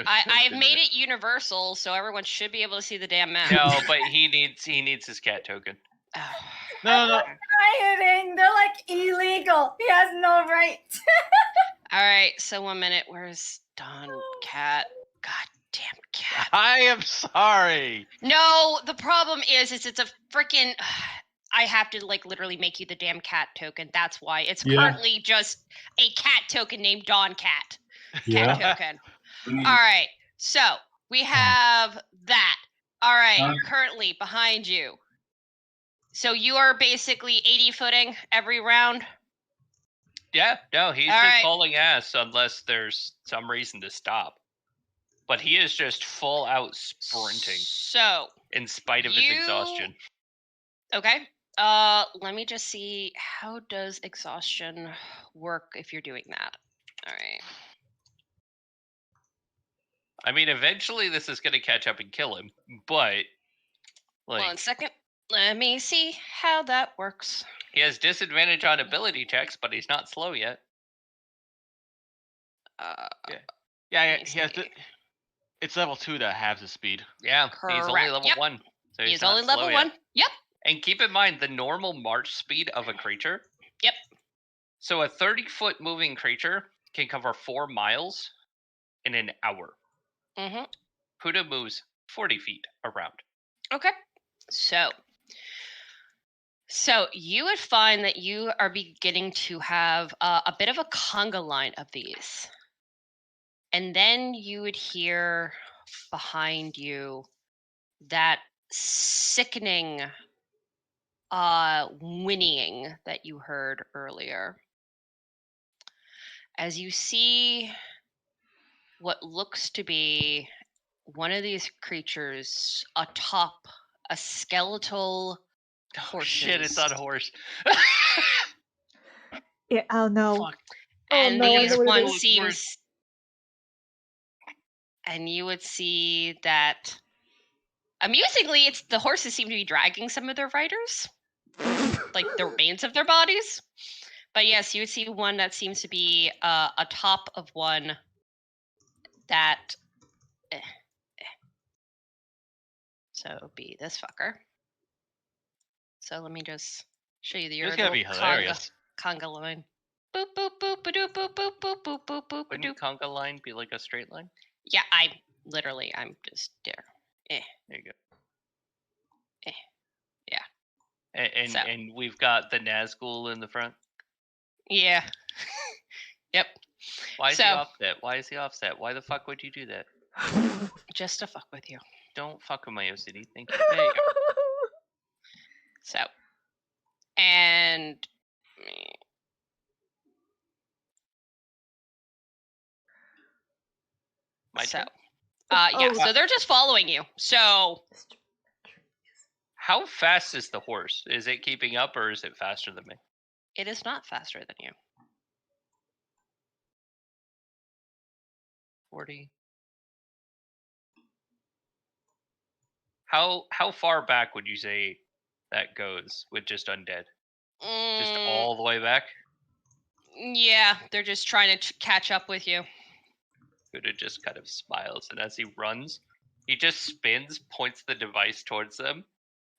die. I've made it universal, so everyone should be able to see the damn map. No, but he needs his cat token. No. rioting. They're like illegal. He has no right. All right, so 1 minute. Where's Don Cat? God damn cat. I am sorry. No, the problem is it's a freaking. I have to like literally make you the damn cat token. That's why it's Yeah. currently just a cat token named Dawn Cat. Cat Yeah. token. All right, so we have that. All right, currently behind you. So you are basically 80 footing every round. Yeah, no, he's All just right. hauling ass unless there's some reason to stop. But he is just full out sprinting So in spite of his exhaustion. okay. Let me just see, how does exhaustion work if you're doing that? All right. I mean, eventually this is going to catch up and kill him, but like 1 second. Let me see how that works. he has disadvantage on ability checks, but he's not slow yet. Yeah, Let me he has see. to. It's level 2 that halves his speed. Yeah, he's only Correct. level Yep. 1. So He's not only slow level yet. 1. Yep. And keep in mind the normal march speed of a creature. Yep. So a 30-foot moving creature can cover 4 miles in an hour. Mm-hmm. Huda moves 40 feet around. Okay. So you would find that you are beginning to have a bit of a conga line of these. And then you would hear behind you that sickening whinnying that you heard earlier. As you see what looks to be one of these creatures atop a skeletal Oh, shit, it's on a horse. Yeah, oh no. Fuck. And no, I these know what it one is. seems, and you would see that. Amusingly, it's the horses seem to be dragging some of their riders, like the remains of their bodies. But yes, you would see one that seems to be atop of one that. So it would be this fucker. So let me just show you the It's gonna be hilarious. conga line. Boop boop boop ba doop boop boop boop boop boop boop ba doop. Wouldn't conga line be like a straight line? Yeah, I'm just there. There you go. Yeah. And So. and we've got the Nazgul in the front. Yeah. Yep. Why is he So- offset? Why is he offset? Why the fuck would you do that? Just to fuck with you. Don't fuck with my OCD. Thank you. There you go. So, and My so, turn? yeah. Oh. So they're just following you. So How fast is the horse? Is it keeping up or is it faster than me? it is not faster than you. 40. How far back would you say that goes with just undead? Just all the way back? Yeah, they're just trying to catch up with you. Huda just kind of smiles, and as he runs, he just spins, points the device towards them,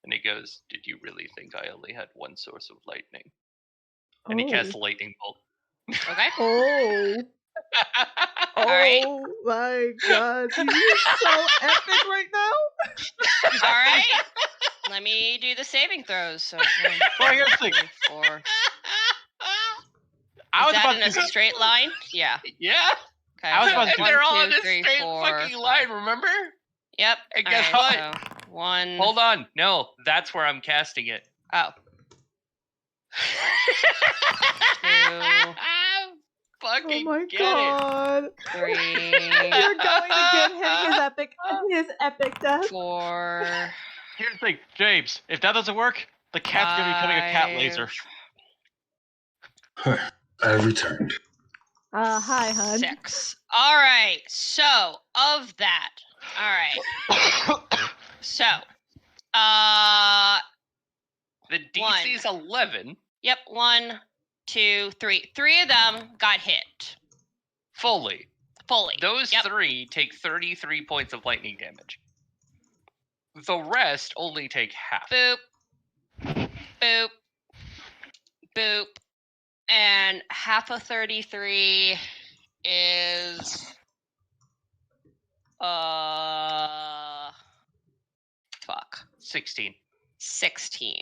and he goes, "Did you really think I only had one source of lightning?" And he casts Oh. lightning bolt. Okay. Oh. All right. Oh my god. This is so epic right now. All right. Let me do the saving throws. So, Well, here's the thing. 3, 4. I was Is that about in a to. straight line? Yeah. Yeah, Okay. I was so about to- and 1, they're all 2, in a 3, straight 4, fucking line, remember? Yep. And guess All what? So 1. Hold on. No, that's where I'm casting it. Oh. 2, Fucking Oh my get god. 3, You're going to give him his epic death. 4. Here's the thing, James. If that doesn't work, the cat's gonna be becoming a cat laser. I returned. Hi, hun. 6. All right. So, of that. All right. So, The DC's 11 yep, 1, 2, 3. 3 of them got hit fully. fully. Those Yep. 3 take 33 points of lightning damage. The rest only take half. Boop. Boop. Boop. And half of 33 is fuck. 16. 16.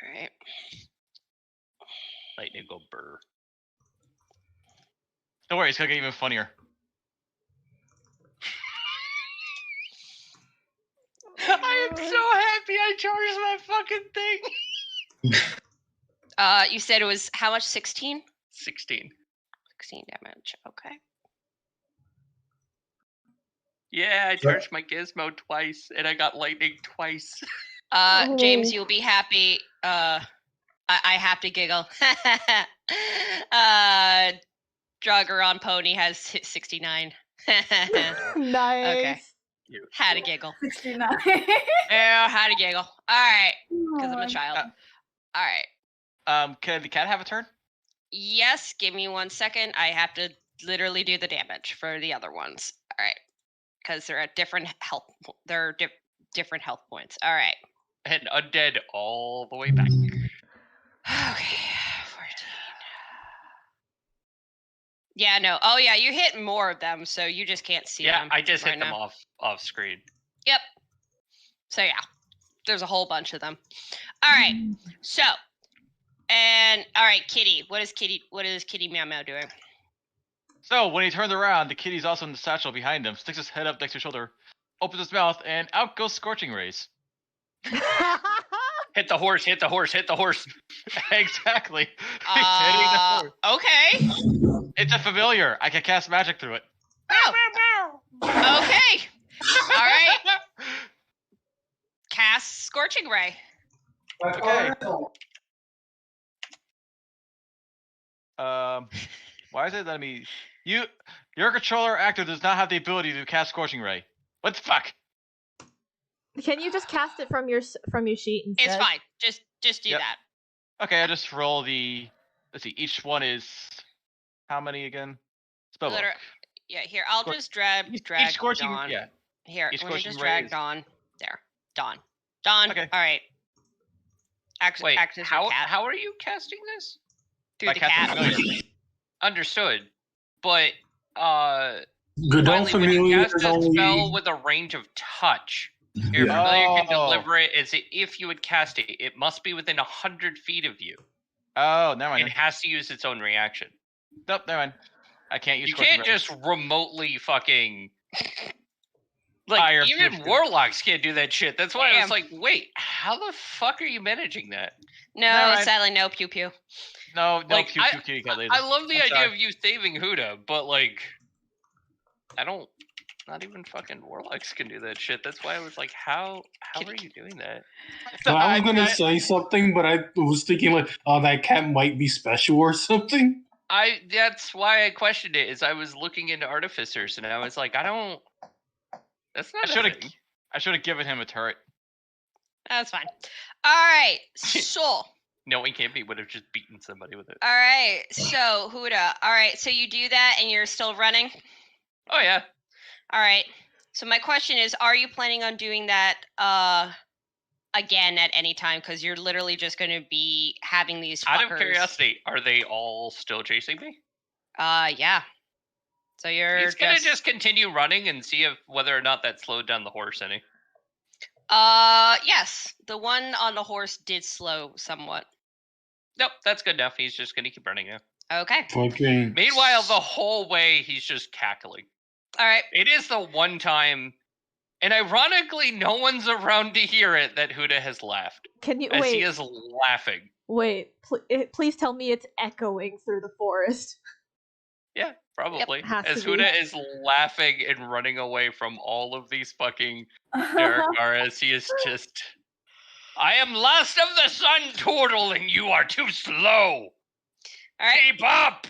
Alright. Lightning go burr. Don't worry, it's gonna get even funnier. I am so happy I charged my fucking thing. You said it was how much? 16? 16. 16 damage. Okay. Yeah, I charged my gizmo twice, and I got lightning twice. James, Oh. you'll be happy. I have to giggle. Jogger on pony has 69. Nice. Had to giggle. 69. Yeah, had to giggle. All right, because I'm a Oh, child. All right. Can the cat have a turn? Yes, give me 1 second. I have to literally do the damage for the other ones. All right, because they're at different health. They're different health points. All right. And undead all the way back. Okay. 14. Yeah. No. Oh, yeah. You hit more of them, so you just can't see Yeah, them. I just right hit them now. off screen. Yep. So yeah, there's a whole bunch of them. All right. So, and all right, Kitty. What is Kitty Meow Meow doing? So when he turns around, the kitty's also in the satchel behind him, sticks his head up next to his shoulder, opens his mouth, and out goes Scorching Rays. Hit the horse, hit the horse, hit the horse. Exactly. He's hitting the horse. Okay. It's a familiar. I can cast magic through it. Oh. Okay. All right. Cast Scorching Ray. Okay. Why is it letting me? Your controller actor does not have the ability to cast Scorching Ray. What the fuck? Can you just cast it from your sheet instead? It's fine. Just do Yep. that. Okay, I just roll the. Let's see. Each one is how many again? Spellbook. Liter- Yeah. Here, I'll Scor- just drag Each Scorching. Dawn. Yeah. Here, each let me Scorching just Ray drag is- Dawn. There. Dawn. Okay. All right. Wait, act as your cat. how are you casting this? Through By the casting cat. familiar. Understood. But Godot finally, when you Familiar cast is a spell only. with a range of touch, your Yeah. familiar can Oh. deliver it as if you would cast it. It must be within 100 feet of you. Oh, never mind. It has to use its own reaction. Nope, never mind. I can't use. You Scorching can't Rays. just remotely fucking Fire like even 50. warlocks can't do that shit. That's why I Damn. was like, wait, how the fuck are you managing that? No, Alright. sadly, no pew pew. No, Like, pew pew kitty cat laser. I love the I'm idea sorry. of you saving Huda, but like, I don't. Not even fucking warlocks can do that shit. That's why I was like, how are you doing that? So I was gonna say something, but I was thinking like, oh, that cat might be special or something. That's why I questioned it. Is I was looking into artificers and I was like, I don't. That's I not. should have given him a turret. That's fine. All right, so. No, he can't be. Would have just beaten somebody with it. All right, so Huda. All right, so you do that and you're still running. Oh yeah. All right. So my question is, are you planning on doing that again at any time? Because you're literally just going to be having these fuckers. Out of curiosity, are they all still chasing me? Yeah. So you're He's gonna just continue running and see if whether or not that slowed down the horse any. Yes. The one on the horse did slow somewhat. Nope, that's good enough. He's just gonna keep running now. Okay. Fucking. Meanwhile, the whole way he's just cackling. All right. It is the one time, and ironically, no one's around to hear it that Huda has laughed. Can you As he wait? is laughing. Wait, please tell me it's echoing through the forest. Yeah, probably. has As to be. Huda is laughing and running away from all of these fucking Darkar, he is just. I am last of the sun, Turtle, and you are too slow. All right. Keep up.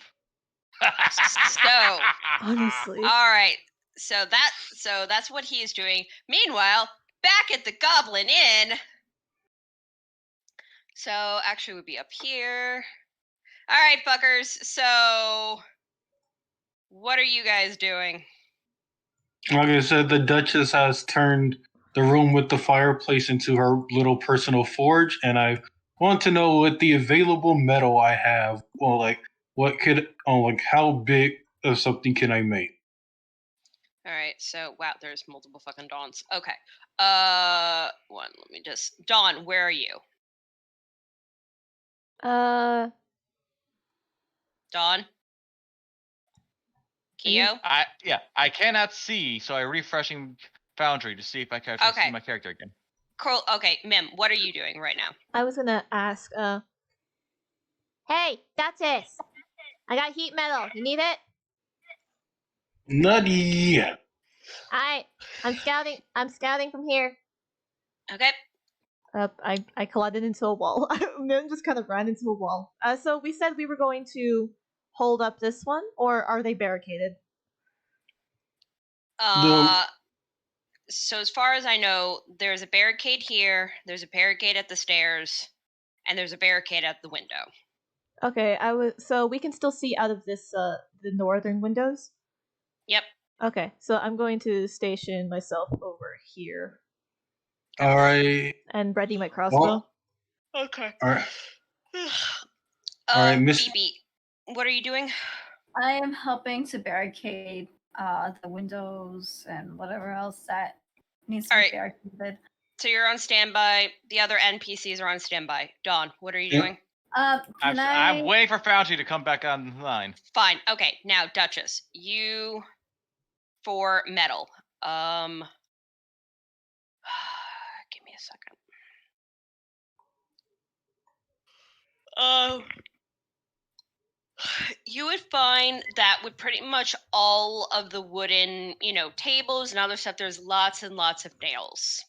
So. Honestly. All right. So that's what he is doing. Meanwhile, back at the Goblin Inn. So actually, would be up here. All right, fuckers. So, what are you guys doing? Like I said, the Duchess has turned the room with the fireplace into her little personal forge, and I want to know what the available metal I have. Well, like what could, like how big of something can I make? All right, so wow, there's multiple fucking Dawns. Okay. One, let me just Dawn, where are you? Uh, Dawn? Keo? I cannot see, so I refreshing Foundry to see if I can actually Okay. see my character again. Cool. Okay, Mim, what are you doing right now? I was gonna ask, hey, Duchess! I got heat metal. You need it? Not yet. I'm scouting from here. Okay. I collided into a wall. Mim just kind of ran into a wall. So we said we were going to hold up this one, or are they barricaded? So as far as I know, there's a barricade here, there's a barricade at the stairs, and there's a barricade at the window. Okay, so we can still see out of this the northern windows? Yep. Okay, so I'm going to station myself over here All right. and ready my crossbow. Okay. All right. All right, Miss. Phoebe, what are you doing? I am helping to barricade the windows and whatever else that needs to be barricaded. So you're on standby. The other NPCs are on standby. Dawn, what are you doing? I'm waiting for Foundry to come back online. Fine. Okay. Now, Duchess, you for metal. Give me a second. You would find that with pretty much all of the wooden, tables and other stuff, there's lots and lots of nails.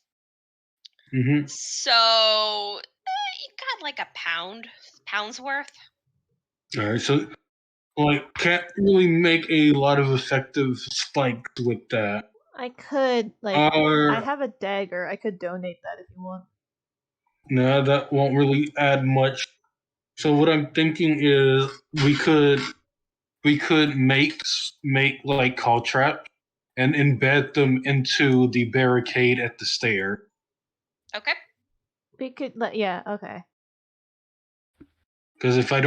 Mm-hmm. So you got like a pound's worth. All right, so can't really make a lot of effective spikes with that. I could I have a dagger. I could donate that if you want. No, that won't really add much. So what I'm thinking is we could make like call trap and embed them into the barricade at the stair. Okay. We could okay. Because if I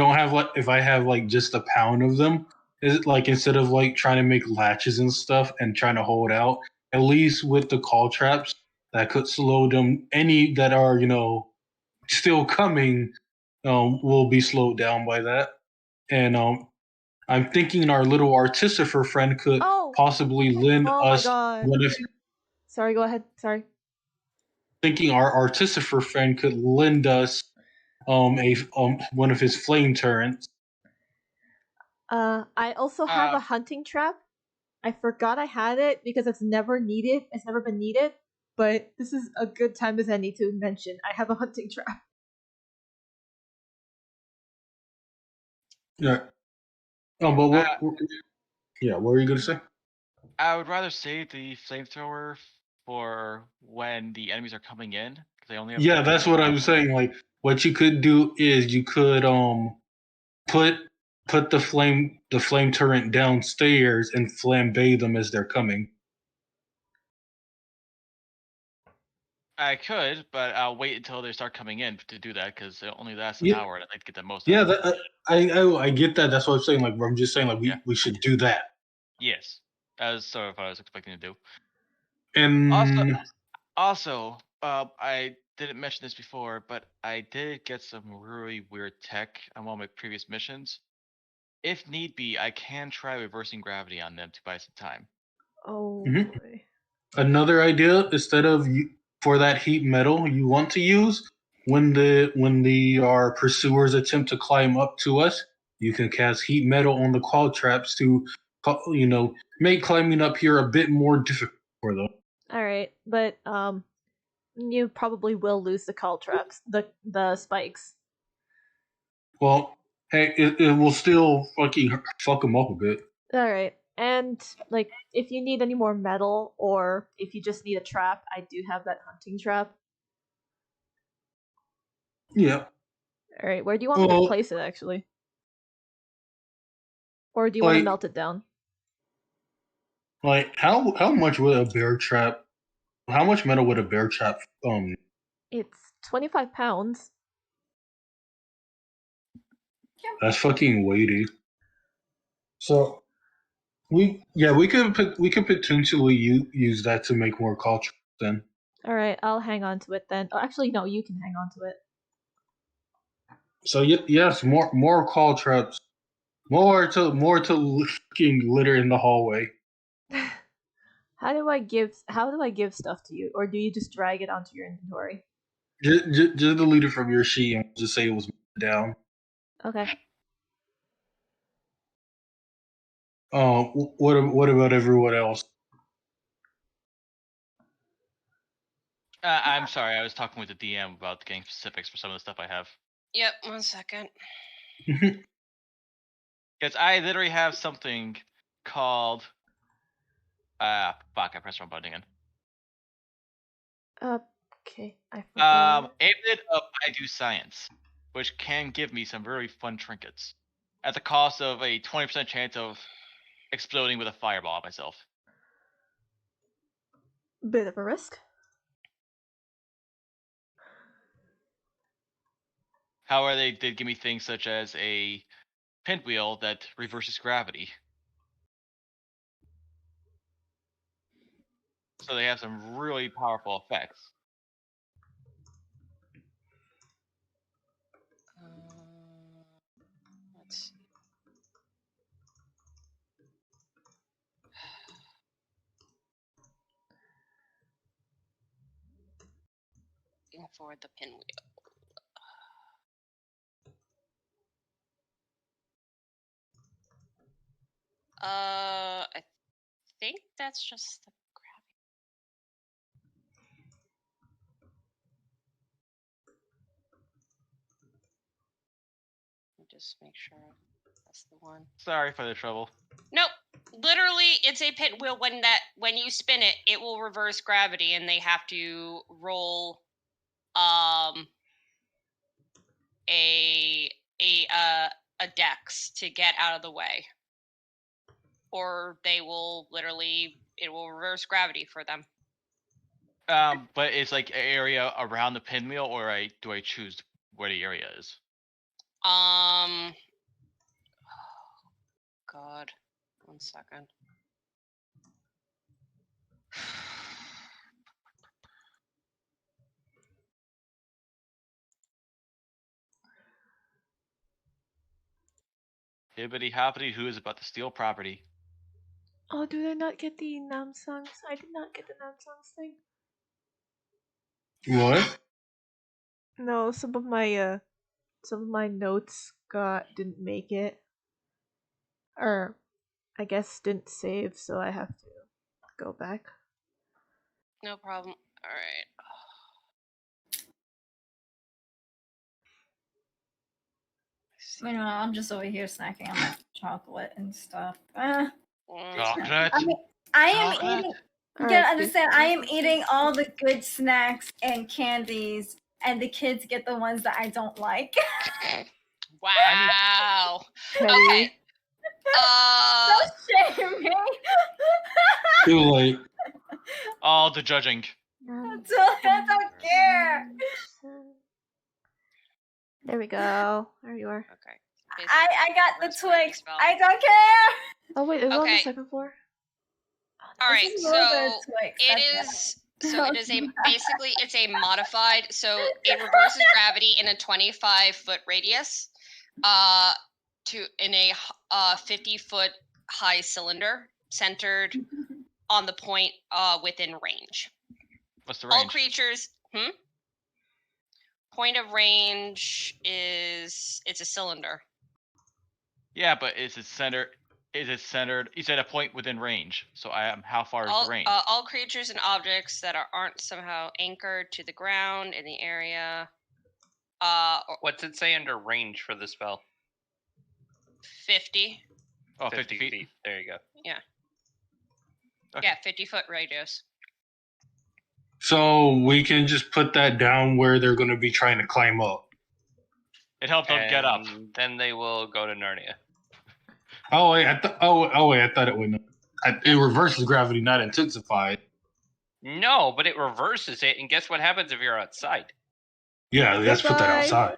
have just a pound of them, is it like instead of like trying to make latches and stuff and trying to hold out, at least with the call traps that could slow them. Any that are still coming will be slowed down by that. And I'm thinking our little artificer friend could possibly lend us one of. Sorry, go ahead. Sorry. Thinking our artificer friend could lend us one of his flame turrets. I also have a hunting trap. I forgot I had it because it's never needed. It's never been needed. But this is a good time as any to mention. I have a hunting trap. Yeah. But what were you gonna say? I would rather save the flamethrower for when the enemies are coming in. Because I only have. Yeah, that's what I'm saying. Like, what you could do is you could put the flame turret downstairs and flambe them as they're coming. I could, but I'll wait until they start coming in to do that because it only lasts an hour, and I'd like to get the most. Yeah, I get that. That's what I'm saying. Like, I'm just saying, like, we should do that. Yes, that's sort of what I was expecting to do. And also, I didn't mention this before, but I did get some really weird tech on one of my previous missions. If need be, I can try reversing gravity on them to buy some time. Oh boy. Another idea, instead of for that heat metal you want to use when our pursuers attempt to climb up to us, you can cast heat metal on the call traps to make climbing up here a bit more difficult for them. All right, but you probably will lose the call traps, the spikes. Well, hey, it will still fucking fuck them up a bit. All right. And, like, if you need any more metal, or if you just need a trap, I do have that hunting trap. Yeah. Alright, where do you want me to place it, actually? Or do you want to melt it down? Like, how much would a bear trap How much metal would a bear trap? It's 25 pounds. That's fucking weighty. So we could potentially use that to make more call traps then. Alright, I'll hang on to it then. Oh, actually, no, you can hang on to it. So yes, more call traps. More to fucking litter in the hallway. How do I give stuff to you, or do you just drag it onto your inventory? Just delete it from your sheet and just say it was down. Okay. What about everyone else? I'm sorry, I was talking with the DM about getting specifics for some of the stuff I have. Yep, 1 second. Because I literally have something called... fuck, I pressed the wrong button again. Okay, I forgot. Amulet of I Do Science, which can give me some very fun trinkets. At the cost of a 20% chance of exploding with a fireball myself. Bit of a risk. However, they did give me things such as a pinwheel that reverses gravity. So they have some really powerful effects. Let's see. Looking for the pinwheel. I think that's just the gravity. Just make sure that's the one. Sorry for the trouble. Nope. Literally, it's a pinwheel. When you spin it, it will reverse gravity, and they have to roll a dex to get out of the way, or they will it will reverse gravity for them. But it's like an area around the pinwheel, or do I choose where the area is? Oh, God, 1 second. Hibbity hoppity, who is about to steal property? Oh, did I not get the Namsangs? I did not get the Namsangs thing. What? No, some of my notes didn't make it. Or I guess didn't save, so I have to go back. No problem. All right. Meanwhile, I'm just over here snacking on my chocolate and stuff. Chocolate? I am Chocolate? eating. You Alright, gotta understand, I am eating all the good snacks and candies, and the kids get the ones that I don't like. Wow. Petty. Okay. Don't shame me. Too late. All the judging. I don't care. There we go. There you are. Okay. I got the Reverse gravity Twix. spell. I don't care. Oh wait, is it on the Okay. second floor? All right. This is more than So Twix, it that's is. So it is basically it's a modified. So it reverses gravity in a 25-foot radius, in a 50-foot high cylinder centered on the point within range. What's the All range? creatures. Point of range it's a cylinder. Yeah, but is it centered? You said a point within range. So how far is the range? All creatures and objects that aren't somehow anchored to the ground in the area. What's it say under range for the spell? 50. Oh, 50 feet. There you go. Yeah. Okay. Yeah, 50-foot radius. So we can just put that down where they're going to be trying to climb up. It helps them get up. And then they will go to Narnia. Oh wait, I thought it would. It reverses gravity, not intensified. No, but it reverses it, and guess what happens if you're outside? Yeah, let's put that Goodbye. outside.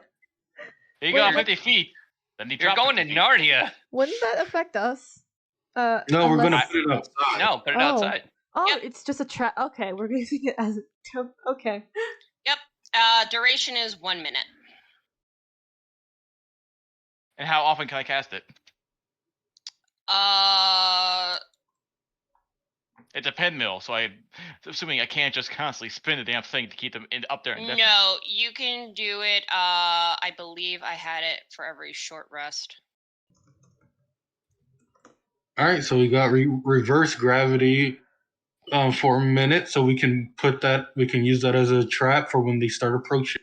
Here you Wait, go, what- 50 feet. Then you You're drop going to 50 feet. Narnia. Wouldn't that affect us? No, we're gonna Unless- put it outside. No, put it Oh. outside. Oh, Yep. it's just a trap. Okay, we're using it as a temp. Okay. Duration is 1 minute. And how often can I cast it? It's a pinmill, so I'm assuming I can't just constantly spin the damn thing to keep them up there. indefinitely. No, you can do it. I believe I had it for every short rest. All right, so we got reverse gravity for a minute, so we can use that as a trap for when they start approaching.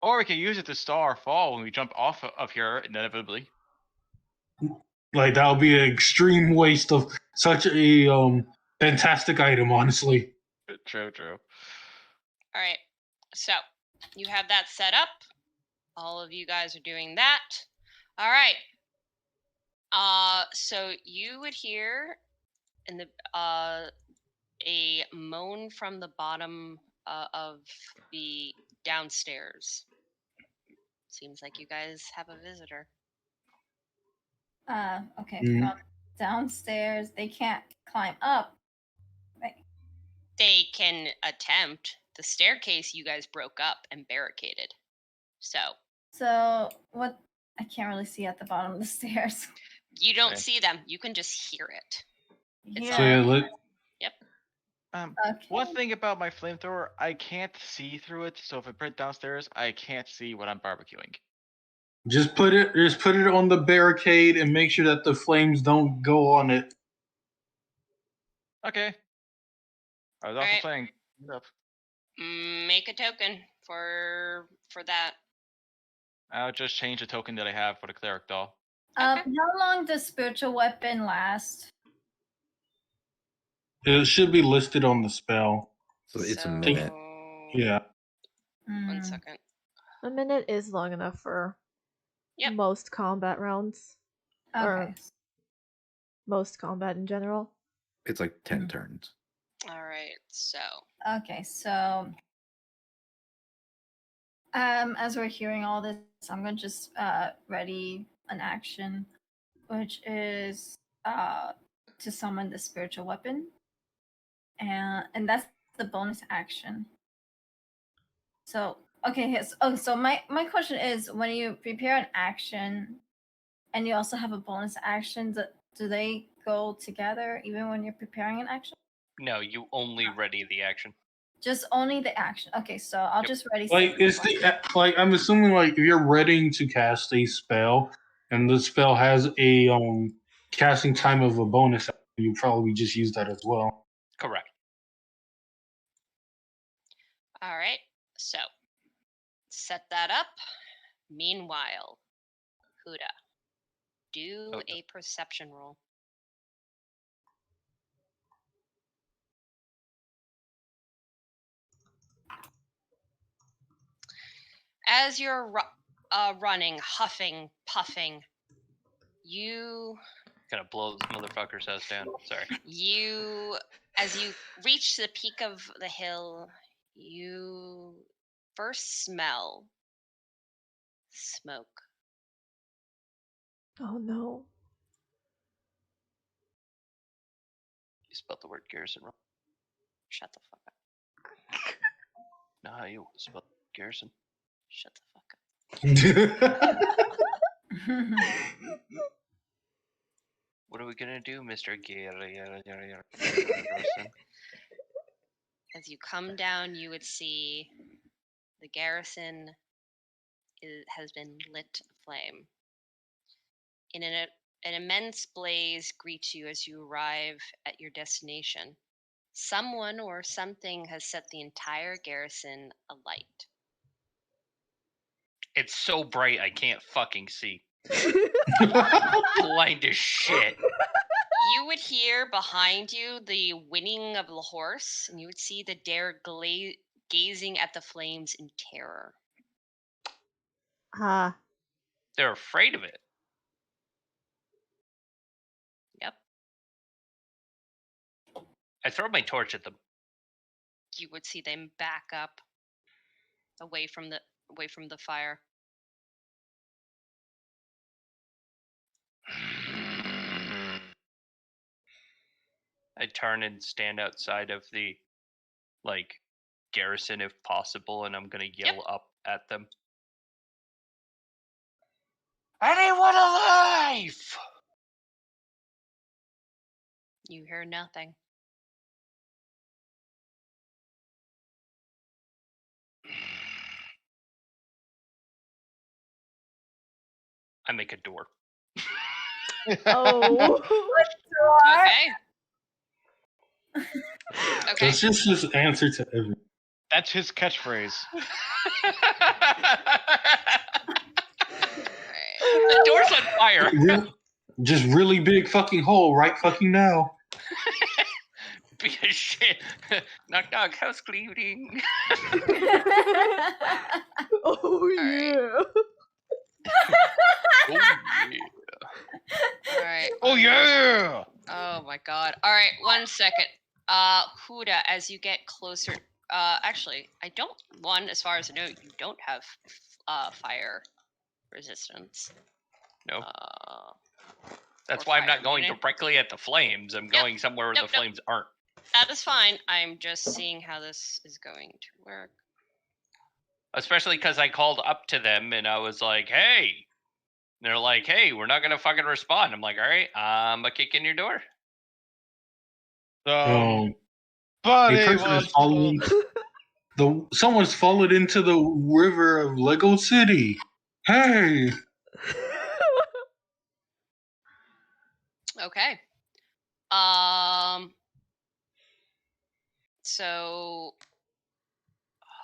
Or we can use it to star fall when we jump off of here inevitably. Like that would be an extreme waste of such a fantastic item, honestly. True. All right. So you have that set up. All of you guys are doing that. All right. So you would hear in the a moan from the bottom of the downstairs. Seems like you guys have a visitor. Okay. Mhm. From downstairs, they can't climb up. Right. They can attempt. The staircase you guys broke up and barricaded. So What? I can't really see at the bottom of the stairs. you don't Okay. see them. You can just hear it. It's So yeah, Okay. One thing about my flamethrower, I can't see through it. So if I put it downstairs, I can't see what I'm barbecuing. just put it on the barricade and make sure that the flames don't go on it. Okay. I was also Alright. saying. Yep. Make a token for that. I'll just change the token that I have for the cleric doll. How long does spiritual weapon last? It should be listed on the spell. So it's a minute. Yeah. 1 second. A minute is long enough for Yep. most combat rounds. Okay. Or most combat in general. It's like 10 turns. All right. So Okay, so as we're hearing all this, I'm gonna just ready an action, which is to summon the spiritual weapon, and that's the bonus action. So okay, yes. Oh, so my question is, when you prepare an action, and you also have a bonus action, do they go together even when you're preparing an action? No, you only ready the action. Just only the action. Okay, so I'll Yep. just ready. Like it's like I'm assuming like if you're ready to cast a spell and the spell has a casting time of a bonus, you probably just use that as well. Correct. all right. So set that up. Meanwhile, Huda, do Okay. a perception roll. As you're running, huffing, puffing, you Gonna blow this motherfucker's house down. Sorry. as you reach the peak of the hill, you first smell smoke. Oh no. You spelled the word garrison wrong. Shut the fuck up. No, you spelled garrison. Shut the fuck up. What are we gonna do, Mr. Garrison? As you come down, you would see the garrison has been lit aflame. An immense blaze greets you as you arrive at your destination. Someone or something has set the entire garrison alight. It's so bright I can't fucking see. Blind as shit. You would hear behind you the whinnying of the horse, and you would see the dare gazing at the flames in terror. Ah. They're afraid of it. Yep. I throw my torch at them. you would see them back up away from the fire. I turn and stand outside of the garrison if possible, and I'm gonna yell up at them. Anyone alive? You hear nothing. I make a door. Oh. Okay. Okay. That's just his answer to everything. That's his catchphrase. The door's on fire. Just really big fucking hole right fucking now. Because shit. Knock knock, house cleaning. Oh yeah. Oh yeah. All right. Oh yeah! Oh my god. All right, 1 second. Huda, as you get closer, actually, I don't. One, as far as I know, you don't have fire resistance. No. That's or why I'm fire not going immunity. directly at the flames. I'm going somewhere where Nope, the flames aren't. That is fine. I'm just seeing how this is going to work. Especially because I called up to them and I was like, hey. And they're like, hey, we're not going to fucking respond. I'm like, all right, I'm a kick in your door. A Buddy person was is falling. Someone's fallen into the river of Lego City. Hey. Okay. So. Oh,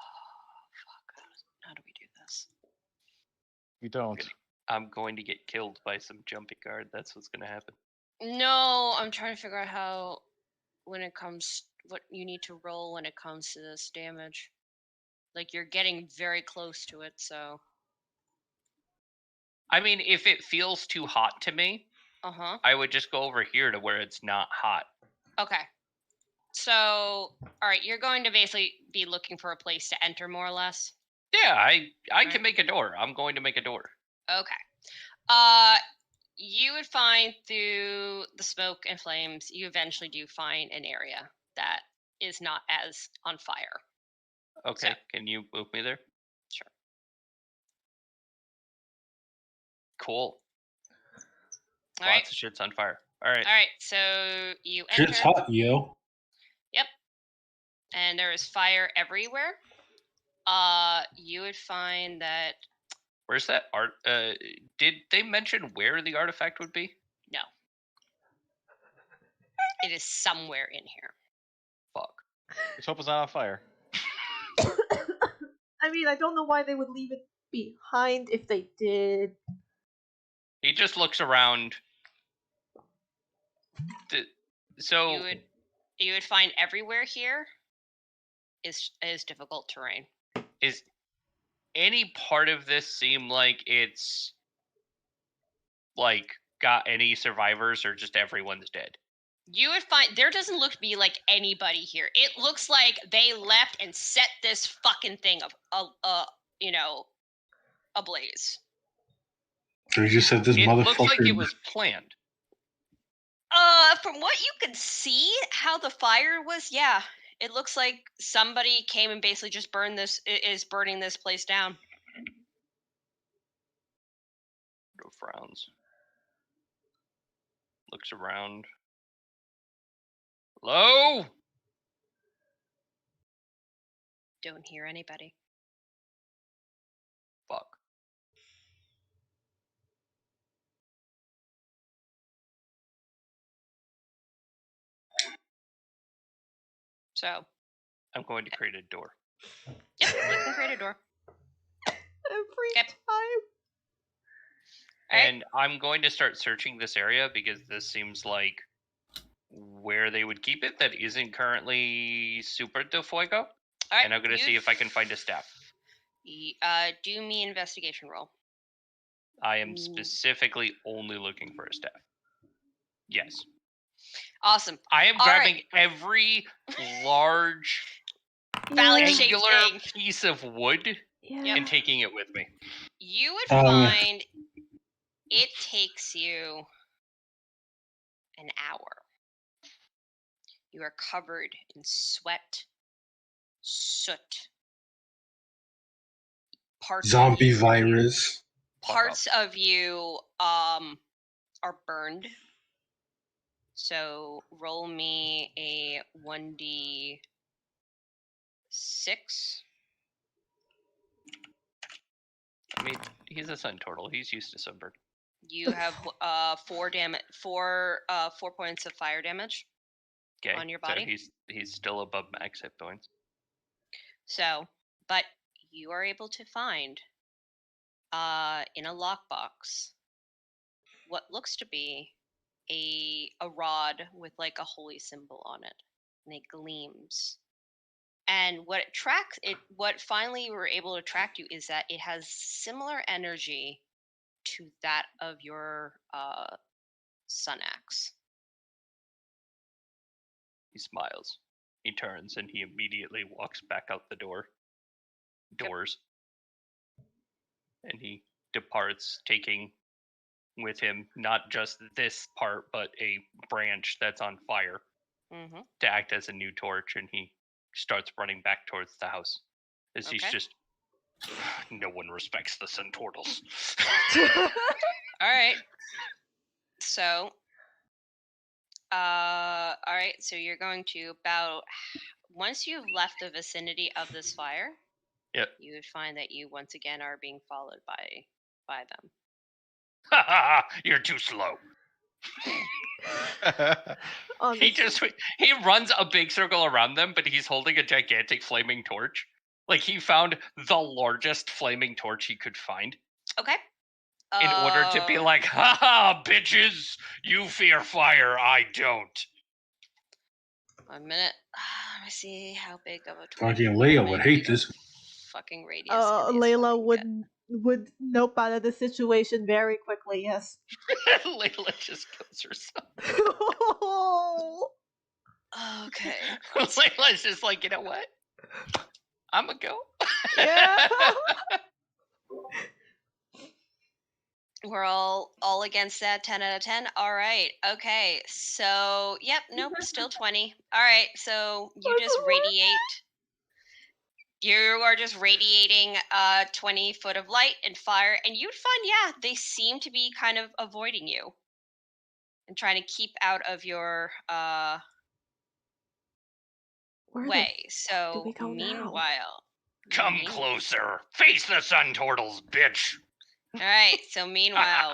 fuck. How do we do this? You don't. I'm going to get killed by some jumpy guard. That's what's going to happen. No, I'm trying to figure out how, when it comes, what you need to roll when it comes to this damage. Like, you're getting very close to it, so. I mean, if it feels too hot to me, I would just go over here to where it's not hot. Okay. So, all right, you're going to basically be looking for a place to enter, more or less. Yeah, I can make a door. I'm going to make a door. Okay. You would find through the smoke and flames, you eventually do find an area that is not as on fire. Okay, So. Can you move me there? Sure. Cool. All right. Lots of shit's on fire. All right. All right, so you enter. Shit's hot, yo. Yep. And there is fire everywhere. You would find that. Where's that art? Did they mention where the artifact would be? No. It is somewhere in here. Fuck. Let's hope it's not on fire. I mean, I don't know why they would leave it behind if they did. He just looks around. So you would find everywhere here is difficult terrain. Is any part of this seem like it's got any survivors or just everyone's dead? You would find there doesn't look to be like anybody here. It looks like they left and set this fucking thing ablaze. So you just said this It motherfucker. looks like it was planned. From what you could see, how the fire was, yeah, it looks like somebody came and basically just burning this place down. No frowns. Looks around. Hello? Don't hear anybody. Fuck. So. I'm going to create a door. Yep, you can create a door. Every Yep. time. And I'm going to start searching this area because this seems like where they would keep it that isn't currently Super de Fuego. All right, and I'm going to see if I can find a staff. Do me investigation roll. I am specifically only looking for a staff. Yes. Awesome. I am grabbing every large Phallic Yeah. shaped angular thing. piece of wood Yeah. and taking it with me. You would Um, find it takes you an hour. You are covered in sweat, soot, zombie virus. parts of you are burned. So roll me a 1d6. I mean, he's a sun turtle. He's used to sunburn. You have 4 points of fire damage Okay, on your body. so he's still above max hit points. So, but you are able to find in a lockbox what looks to be a rod with like a holy symbol on it, and it gleams. And what finally you were able to track you is that it has similar energy to that of your sun axe. He smiles. He turns and he immediately walks back out the doors. And he departs, taking with him not just this part, but a branch that's on fire Mm-hmm. to act as a new torch. And he starts running back towards the house. As he's Okay. just, no one respects the sun turtles. All right. So, all right. So you're going to once you've left the vicinity of this fire. Yep. You would find that you once again are being followed by them. Ha ha ha! You're too slow. He runs a big circle around them, but he's holding a gigantic flaming torch. Like he found the largest flaming torch he could find. Okay. In order to be like, ha ha, bitches! You fear fire, I don't. 1 minute. Let me see how big of a Fucking Leia would hate this. fucking radius. can these Layla fucking would nope out of the situation very quickly. Yes. Layla just kills herself. get. Okay. Layla's just like, you know what? I'm gonna go. Yeah. We're all against that. 10 out of 10. All right. Okay. So, yep. Nope. Still 20. All right. So you just radiate. You are just radiating 20 foot of light and fire, and you'd find, yeah, they seem to be kind of avoiding you and trying to keep out of your way. So, we go now? meanwhile, Come closer. Face the sun turtles, bitch. All right. So, meanwhile,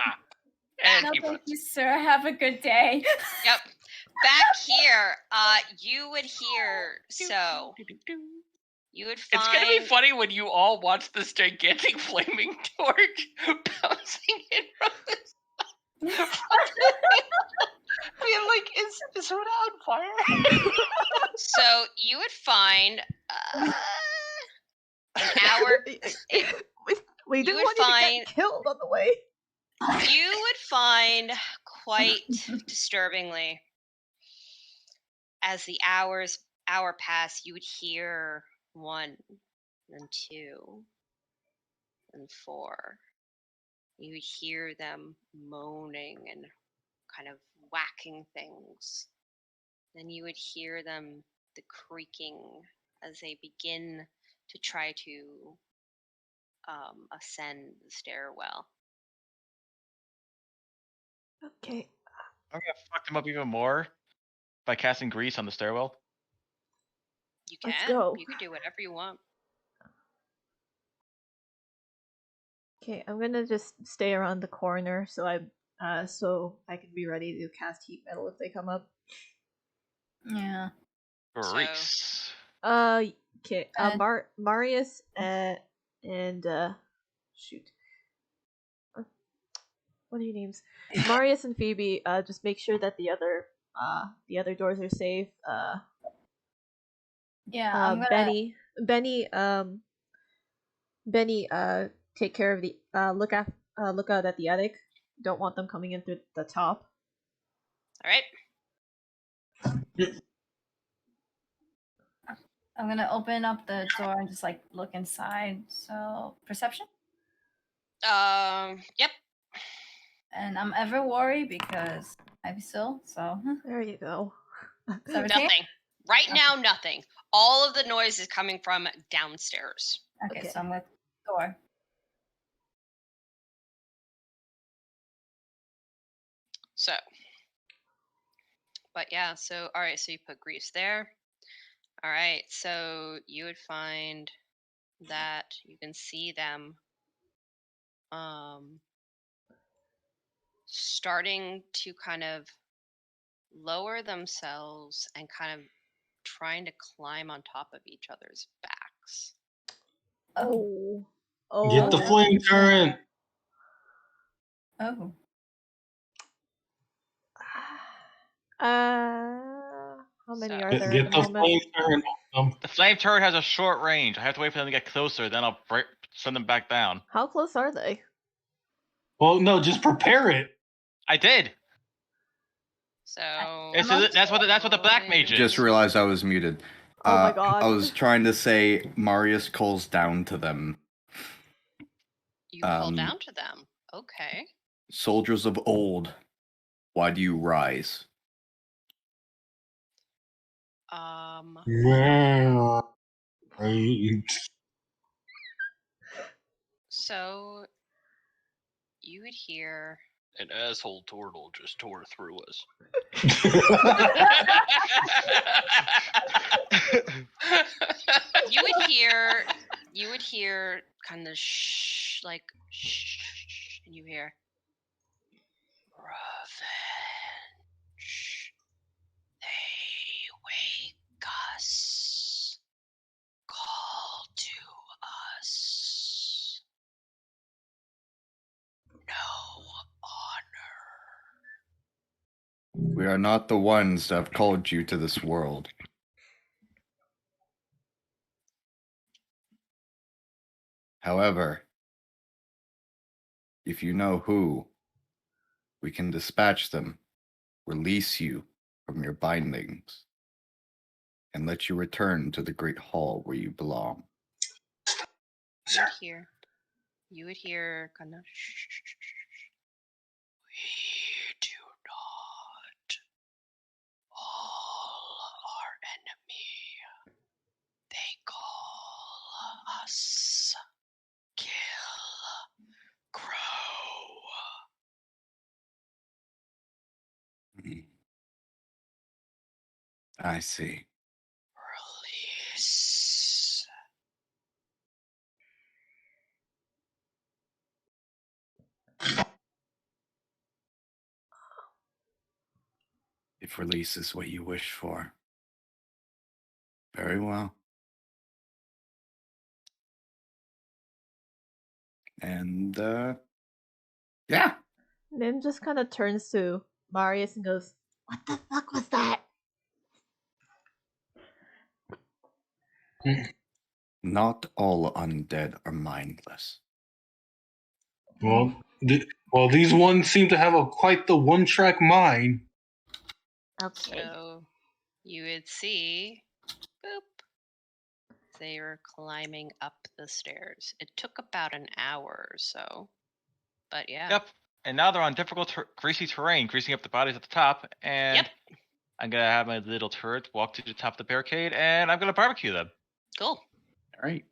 And No, he thank runs. you, sir. Have a good day. yep. Back here, you would hear. So, you would find. It's gonna be funny when you all watch this gigantic flaming torch bouncing in from this. Being like, is Huda on fire? So you would find an hour. We you didn't would want you to find- get killed on the way. You would find quite disturbingly, as the hour pass, you would hear 1 and 2 and 4. You would hear them moaning and kind of whacking things. Then you would hear the creaking as they begin to try to ascend the stairwell. Okay. I'm gonna fuck them up even more by casting grease on the stairwell. You can. Let's go. You can do whatever you want. Okay, I'm gonna just stay around the corner so I can be ready to cast heat metal if they come up. Yeah. Grease. Okay. Uh, Marius and shoot. What are your names? Marius and Phoebe. Just make sure that the other doors are safe. Yeah. I'm gonna. Benny. Take care of the look out at the attic. Don't want them coming in through the top. All right. I'm gonna open up the door and just like look inside. So perception, Yep. and I'm ever worried because I'm still so There you go. 17. Nothing. Right now, nothing. All of the noise is coming from downstairs. Okay, Okay. so I'm with door. So, but yeah, so all right, so you put Grease there. All right, so you would find that you can see them starting to kind of lower themselves and kind of trying to climb on top of each other's backs. Oh, Oh. Get the Oh. flame turret. oh, How many So- are Get, there get at the the moment? flame turret. The flame turret has a short range. I have to wait for them to get closer, then I'll send them back down. How close are they? Well, no, just prepare it. I did. So That's what the black mage is. Just realized I was muted. Oh my god. I was trying to say Marius calls down to them. you call Um, down to them. Okay. Soldiers of old, why do you rise? Yeah. Right. So you would hear An asshole turtle just tore through us. you would hear kind of shh, like shh, and you hear revenge. They wake us. Call to us. No honor. We are not the ones that have called you to this world. However, if you know who, we can dispatch them, release you from your bindings, and let you return to the great hall where you belong. You would hear kind of shh. We do not all our enemy. They call us Kill Crow. I see. Release. If release is what you wish for, very well. And, yeah. Nim just kind of turns to Marius and goes, "What the fuck was that?" Not all undead are mindless. Well, these ones seem to have quite the one-track mind. Okay. So you would see, boop, they were climbing up the stairs. It took about an hour or so, but yeah. Yep. And now they're on difficult, greasy terrain, greasing up the bodies at the top. And Yep. I'm gonna have my little turret walk to the top of the barricade, and I'm gonna barbecue them. Cool. All right.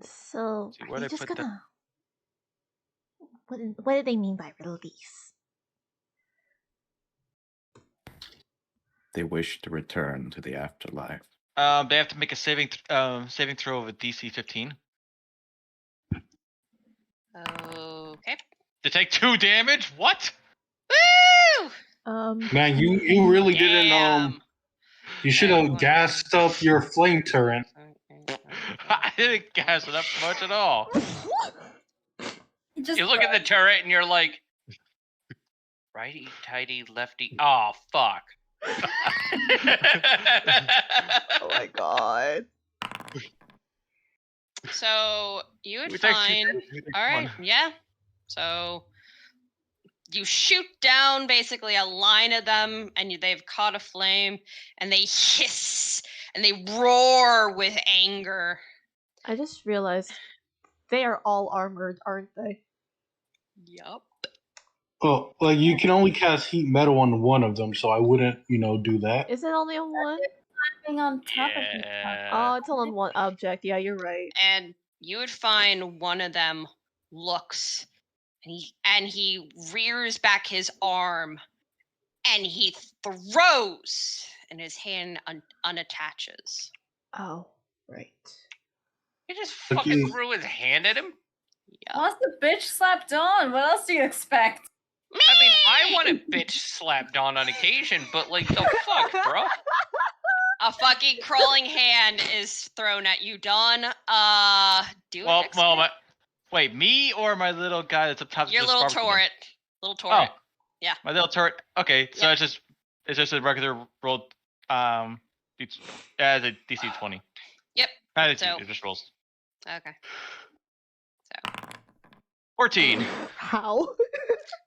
So, See are where they they just put the- gonna... What do they mean by release? They wish to return to the afterlife. They have to make a saving throw of a DC 15 Okay. to take 2 damage. What? Woo! Man, you really didn't. Damn. You should have gassed up your flame turret. I didn't gas it up much at all. just You look at the turret and you're like, righty tighty lefty. Oh fuck. Oh my god. So you would We take 2 find. damage, we take All right. 1. Yeah. So you shoot down basically a line of them, and they've caught a flame, and they hiss and they roar with anger. I just realized they are all armored, aren't they? Yup. Well, like you can only cast heat metal on one of them, so I wouldn't, do that. Is it only on one? Being on top of each Yeah. Oh, it's only on one object. Yeah, you're right. And you would find one of them looks, and he rears back his arm, and he throws, and his hand unattaches. Oh, right. He just Okay. fucking threw his hand at him. Yeah. Once the bitch slapped on, what else do you expect? I mean, I want a bitch slapped on occasion, but like the fuck, bro. A fucking crawling hand is thrown at you, Dawn. Do Well, it. wait, me or my little guy that's up top? Your just little barbecue? turret. Little turret. Oh, Yeah. my little turret. Okay, so Yep. it's just a regular roll. It's as a DC 20. Yep. It So- just rolls. Okay. 14. How?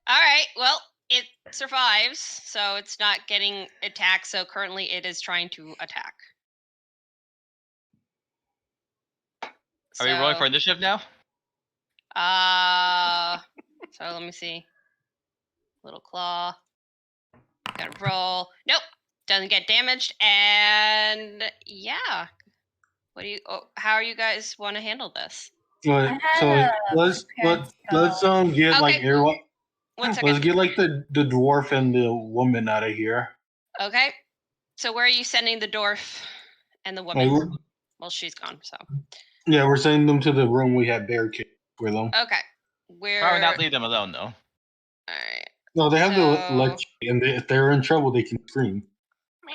All right. Well, it survives, so it's not getting attacked. So currently, it is trying to attack. Are we rolling for initiative now? So let me see. Little claw. Gotta roll. Nope. Doesn't get damaged. And yeah. What do you? How you guys want to handle this? But, I so had let's prepared let's spell. get like Okay. everyone. One Let's second. get like the dwarf and the woman out of here. Okay. So where are you sending the dwarf and the woman? Like, Well, she's gone. So yeah, we're sending them to the room we had barricaded with them. okay. Where? Probably not leave them alone though. All right. No, they have the So- electricity, and if they're in trouble, they can scream.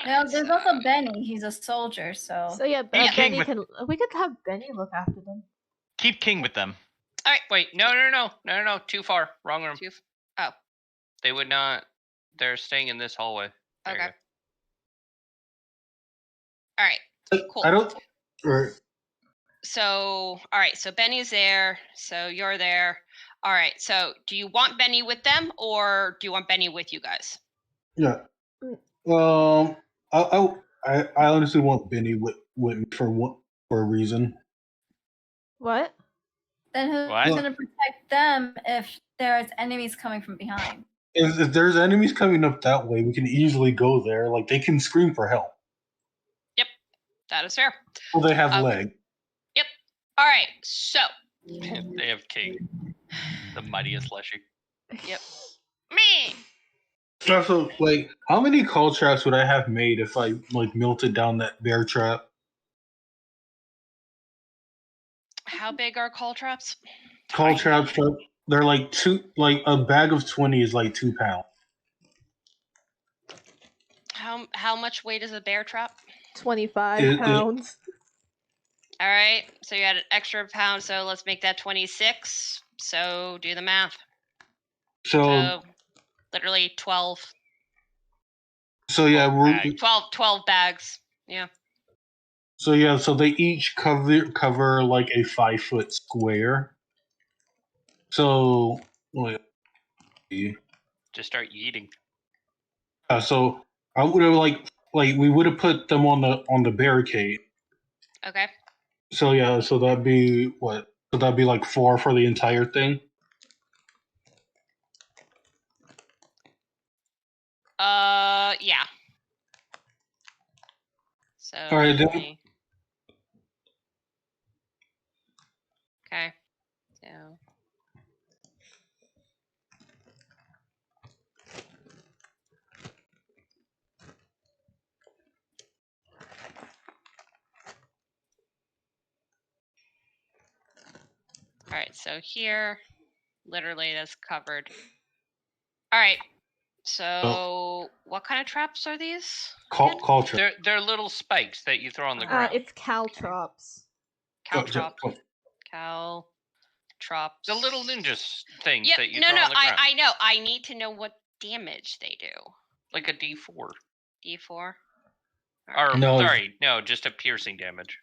Well, there's also Benny. He's a soldier, so. So yeah, Hey, King Benny with- can. We could have Benny look after them. Keep King with them. All right. Wait, no, too far. Wrong room. Oh. They would not. They're staying in this hallway. There you Okay. go. All right. Cool. I don't. Or, So, all right. So Benny's there. So you're there. All right. So do you want Benny with them, or do you want Benny with you guys? yeah. I honestly want Benny with me for a reason. What? Then who's What? going to protect them if there's enemies coming from behind? If there's enemies coming up that way, we can easily go there. Like they can scream for help. That is fair. Well, they have Okay. leg. All right. So They have King, the mightiest Leshy. me. Also, like, how many call traps would I have made if I like melted down that bear trap? How big are call traps? Call traps, they're like a bag of 20 is like 2 pounds. How much weight is a bear trap? 25 It- pounds. All right. So you had an extra pound. So let's make that 26. So do the math. So, So literally 12. yeah, bag. 12 bags. Yeah. so they each cover like a 5-foot square. So, wait, Just start eating. so I would have like we would have put them on the barricade. Okay. So yeah, so that'd be what? So that'd be like 4 for the entire thing. Yeah. So. All right, then. let me- Okay. So. All right, so here, literally, that's covered. All right, so what kind of traps are these? Call trap. They're little spikes that you throw on the ground. It's caltrops. Caltrop. Caltrops. The little ninja things Yep. that you No, throw no. on the ground. I know. I need to know what damage they do. Like a D4. D4. Or No. sorry, no, just a piercing damage.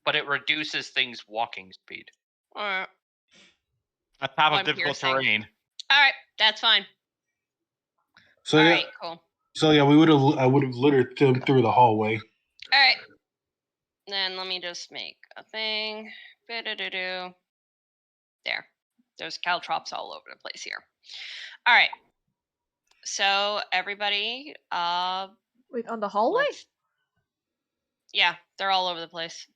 But it reduces things' walking speed. Alright. On top of One difficult piercing. terrain. All right, that's fine. So All yeah, right, cool. so yeah, I would have littered them through the hallway. All right. Then let me just make a thing. Ba-da-da-do. There. There's caltrops all over the place here. All right. So everybody, Wait, on the hallway? yeah, they're all over the place.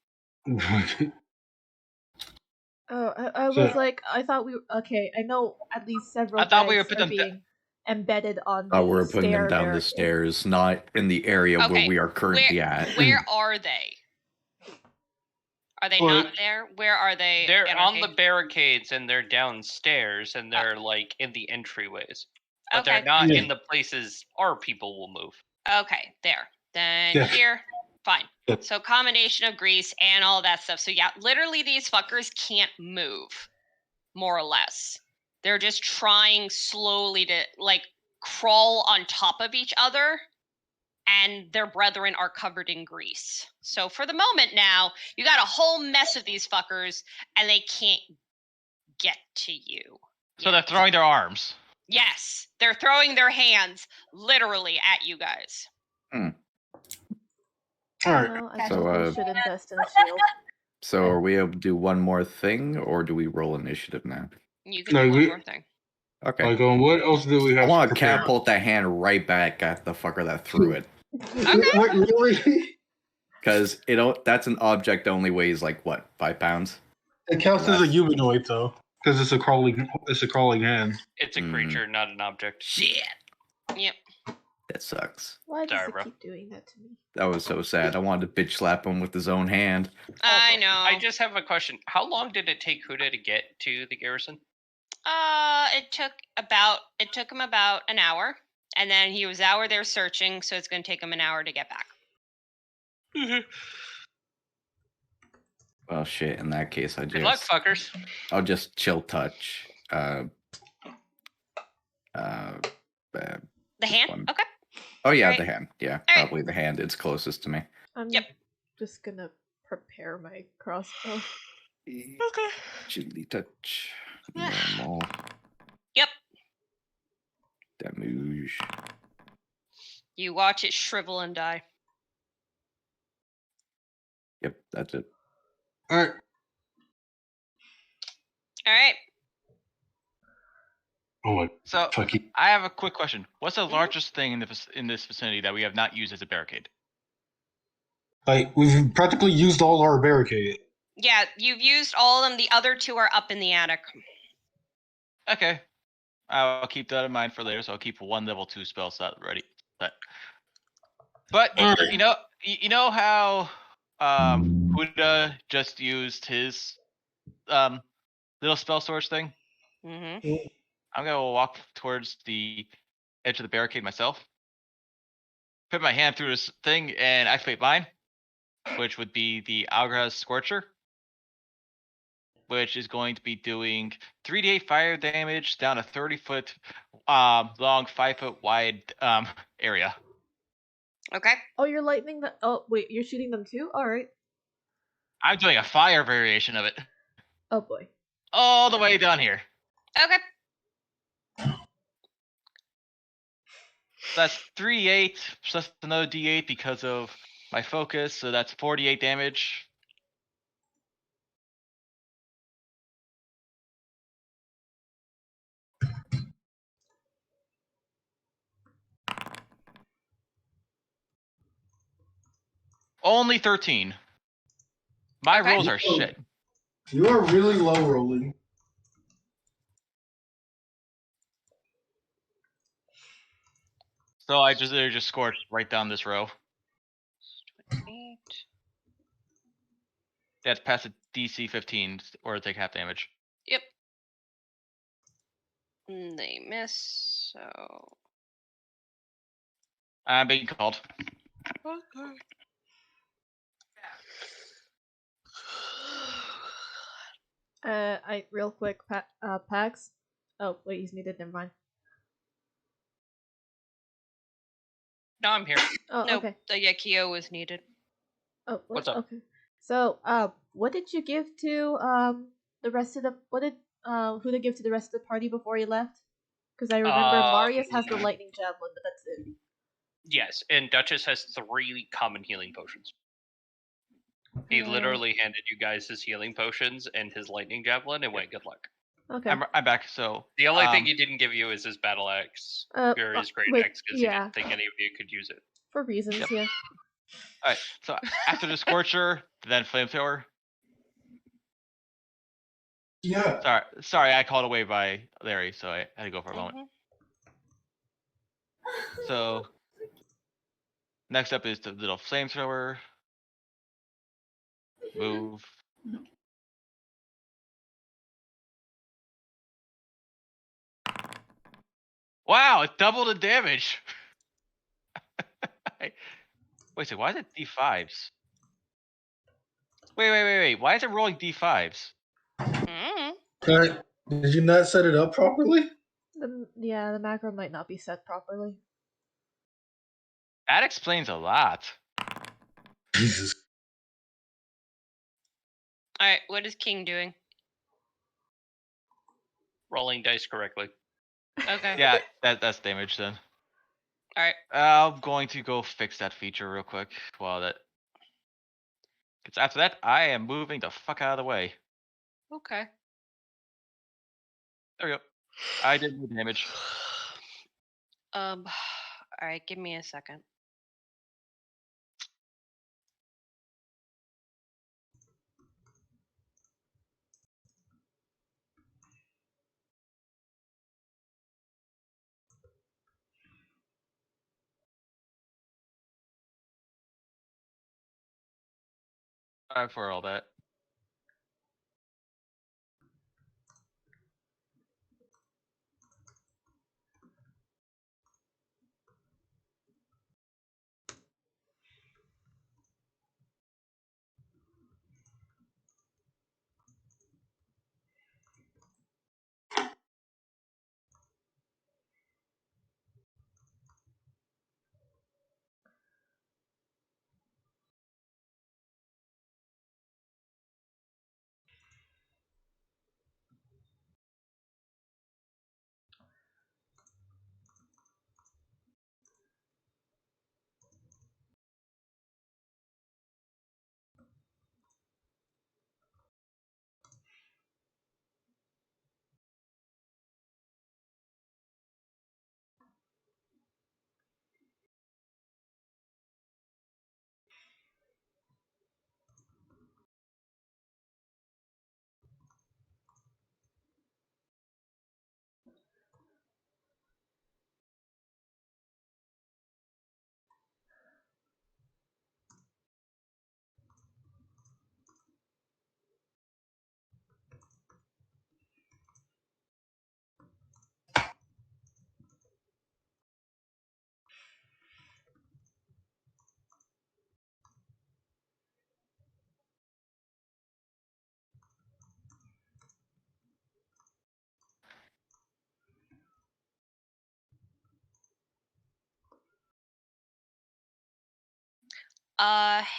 Oh, I So- was like, I thought we. Okay, I know at least several. I thought we were beds put are them being embedded on the We're putting them stair down the barricade. stairs, not in the area where Okay, we are currently at. Where are they? Are they Well, not there? Where are they? They're on Anarchy? the barricades and they're downstairs and they're like in the entryways. But they're Okay. not Yeah. in the places our people will move. Okay, there. Then Yeah. here, fine. Yeah. So combination of grease and all that stuff. So yeah, literally these fuckers can't move, more or less. They're just trying slowly to like crawl on top of each other, and their brethren are covered in grease. So for the moment now, you got a whole mess of these fuckers, and they can't get to you. So they're yet. throwing their arms. Yes, they're throwing their hands literally at you guys. All right. Well, I So, suppose we should invest in a shield. So are we able to do one more thing, or do we roll initiative now? You can No, do one we- more thing. Okay. Like, what else do we I have? want to to prepare? catapult that hand right back at the fucker that threw it. What, really? Because that's an object that only weighs like what, 5 pounds? It counts as a humanoid though, because it's a crawling hand. It's a Mm. creature, not an object. Shit. Yep. That sucks. Why does Sorry, it bro. keep doing that to me? That was so sad. I wanted to bitch slap him with his own hand. I Also, know. I just have a question. How long did it take Huda to get to the garrison? It took him about an hour, and then he was out there searching, so it's going to take him an hour to get back. Well, shit. In that case, Good luck, fuckers. I'll just chill touch. The hand? one. Okay. Oh yeah, Alright. the hand. Yeah, Alright. probably the hand. It's closest to me. I'm Yep. just gonna prepare my crossbow. Okay. Chilly touch. Yeah. Normal. Yep. Damage. You watch it shrivel and die. Yep, that's it. All right. All right. Oh my So fucking. I have a quick question. What's the Mhm. largest thing in this vicinity that we have not used as a barricade? Like we've practically used all our barricade. Yeah, you've used all of them. The other two are up in the attic. Okay. I'll keep that in mind for later, so I'll keep one level 2 spell set ready. But Alright. you know how Huda just used his little spell source thing? Mm-hmm. I'm gonna walk towards the edge of the barricade myself. Put my hand through this thing and activate mine, which would be the Algraz Scorcher, which is going to be doing 3d8 fire damage down a 30-foot long, 5-foot wide area. Okay. Oh, you're lightning the. Oh, wait, you're shooting them too? Alright. I'm doing a fire variation of it Oh boy. all the way down here. Okay. That's 3d8 plus another d8 because of my focus, so that's 48 damage. Only 13. My Okay. rolls are shit. You are really low rolling. So they just scored right down this row. 8. They have to pass a DC 15 or take half damage. Yep. They miss, so. I'm being called. Okay. I real quick, Pax. Oh wait, he's muted. Never mind. No, I'm here. Oh, No, okay. the Yakio was needed. Oh, What's up? Okay. So, what did you give to the rest of the? What did who to give to the rest of the party before he left? Because I remember Marius has the lightning javelin, but that's it. Yes, and Duchess has 3 common healing potions. He literally handed you guys his healing potions and his lightning javelin and went, good luck. Okay. I'm back. So The only thing he didn't give you is his battle axe or his great axe because he didn't think any of you could use it. For reasons, yeah. All right. So after the Scorcher, then Flamethrower. Yeah. Sorry, I called away by Larry, so I had to go for a moment. So next up is the little Flamethrower. Move. Wow, it doubled the damage. Wait, so why is it D5s? Wait. Why is it rolling D5s? Did you not set it up properly? The macro might not be set properly. That explains a lot. Jesus. Alright, what is King doing? Rolling dice correctly. Okay. Yeah, that's damage then. Alright. I'm going to go fix that feature real quick while that. Because after that, I am moving the fuck out of the way. Okay. There we go. I did more damage. Alright, give me a second. Sorry for all that.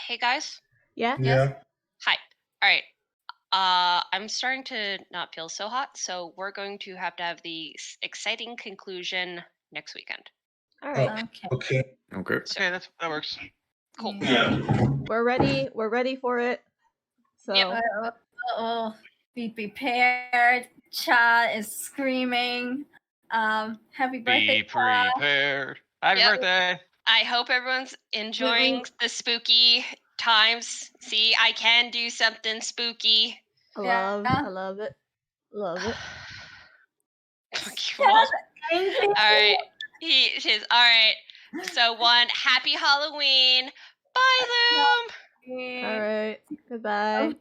Hey guys. Yeah? Yeah. Hi. Alright. I'm starting to not feel so hot, so we're going to have the exciting conclusion next weekend. Alright. Okay. Okay. Okay, that works. Cool. Yeah. We're ready for it. So Yep. Be prepared. Cha is screaming. Happy birthday, Be Cha. prepared. Happy Yep. birthday. I hope everyone's enjoying the spooky times. See, I can do something spooky. I love it. Love it. Fuck you all. Alright. She's alright. So happy Halloween. Bye, Loom. Alright. Goodbye.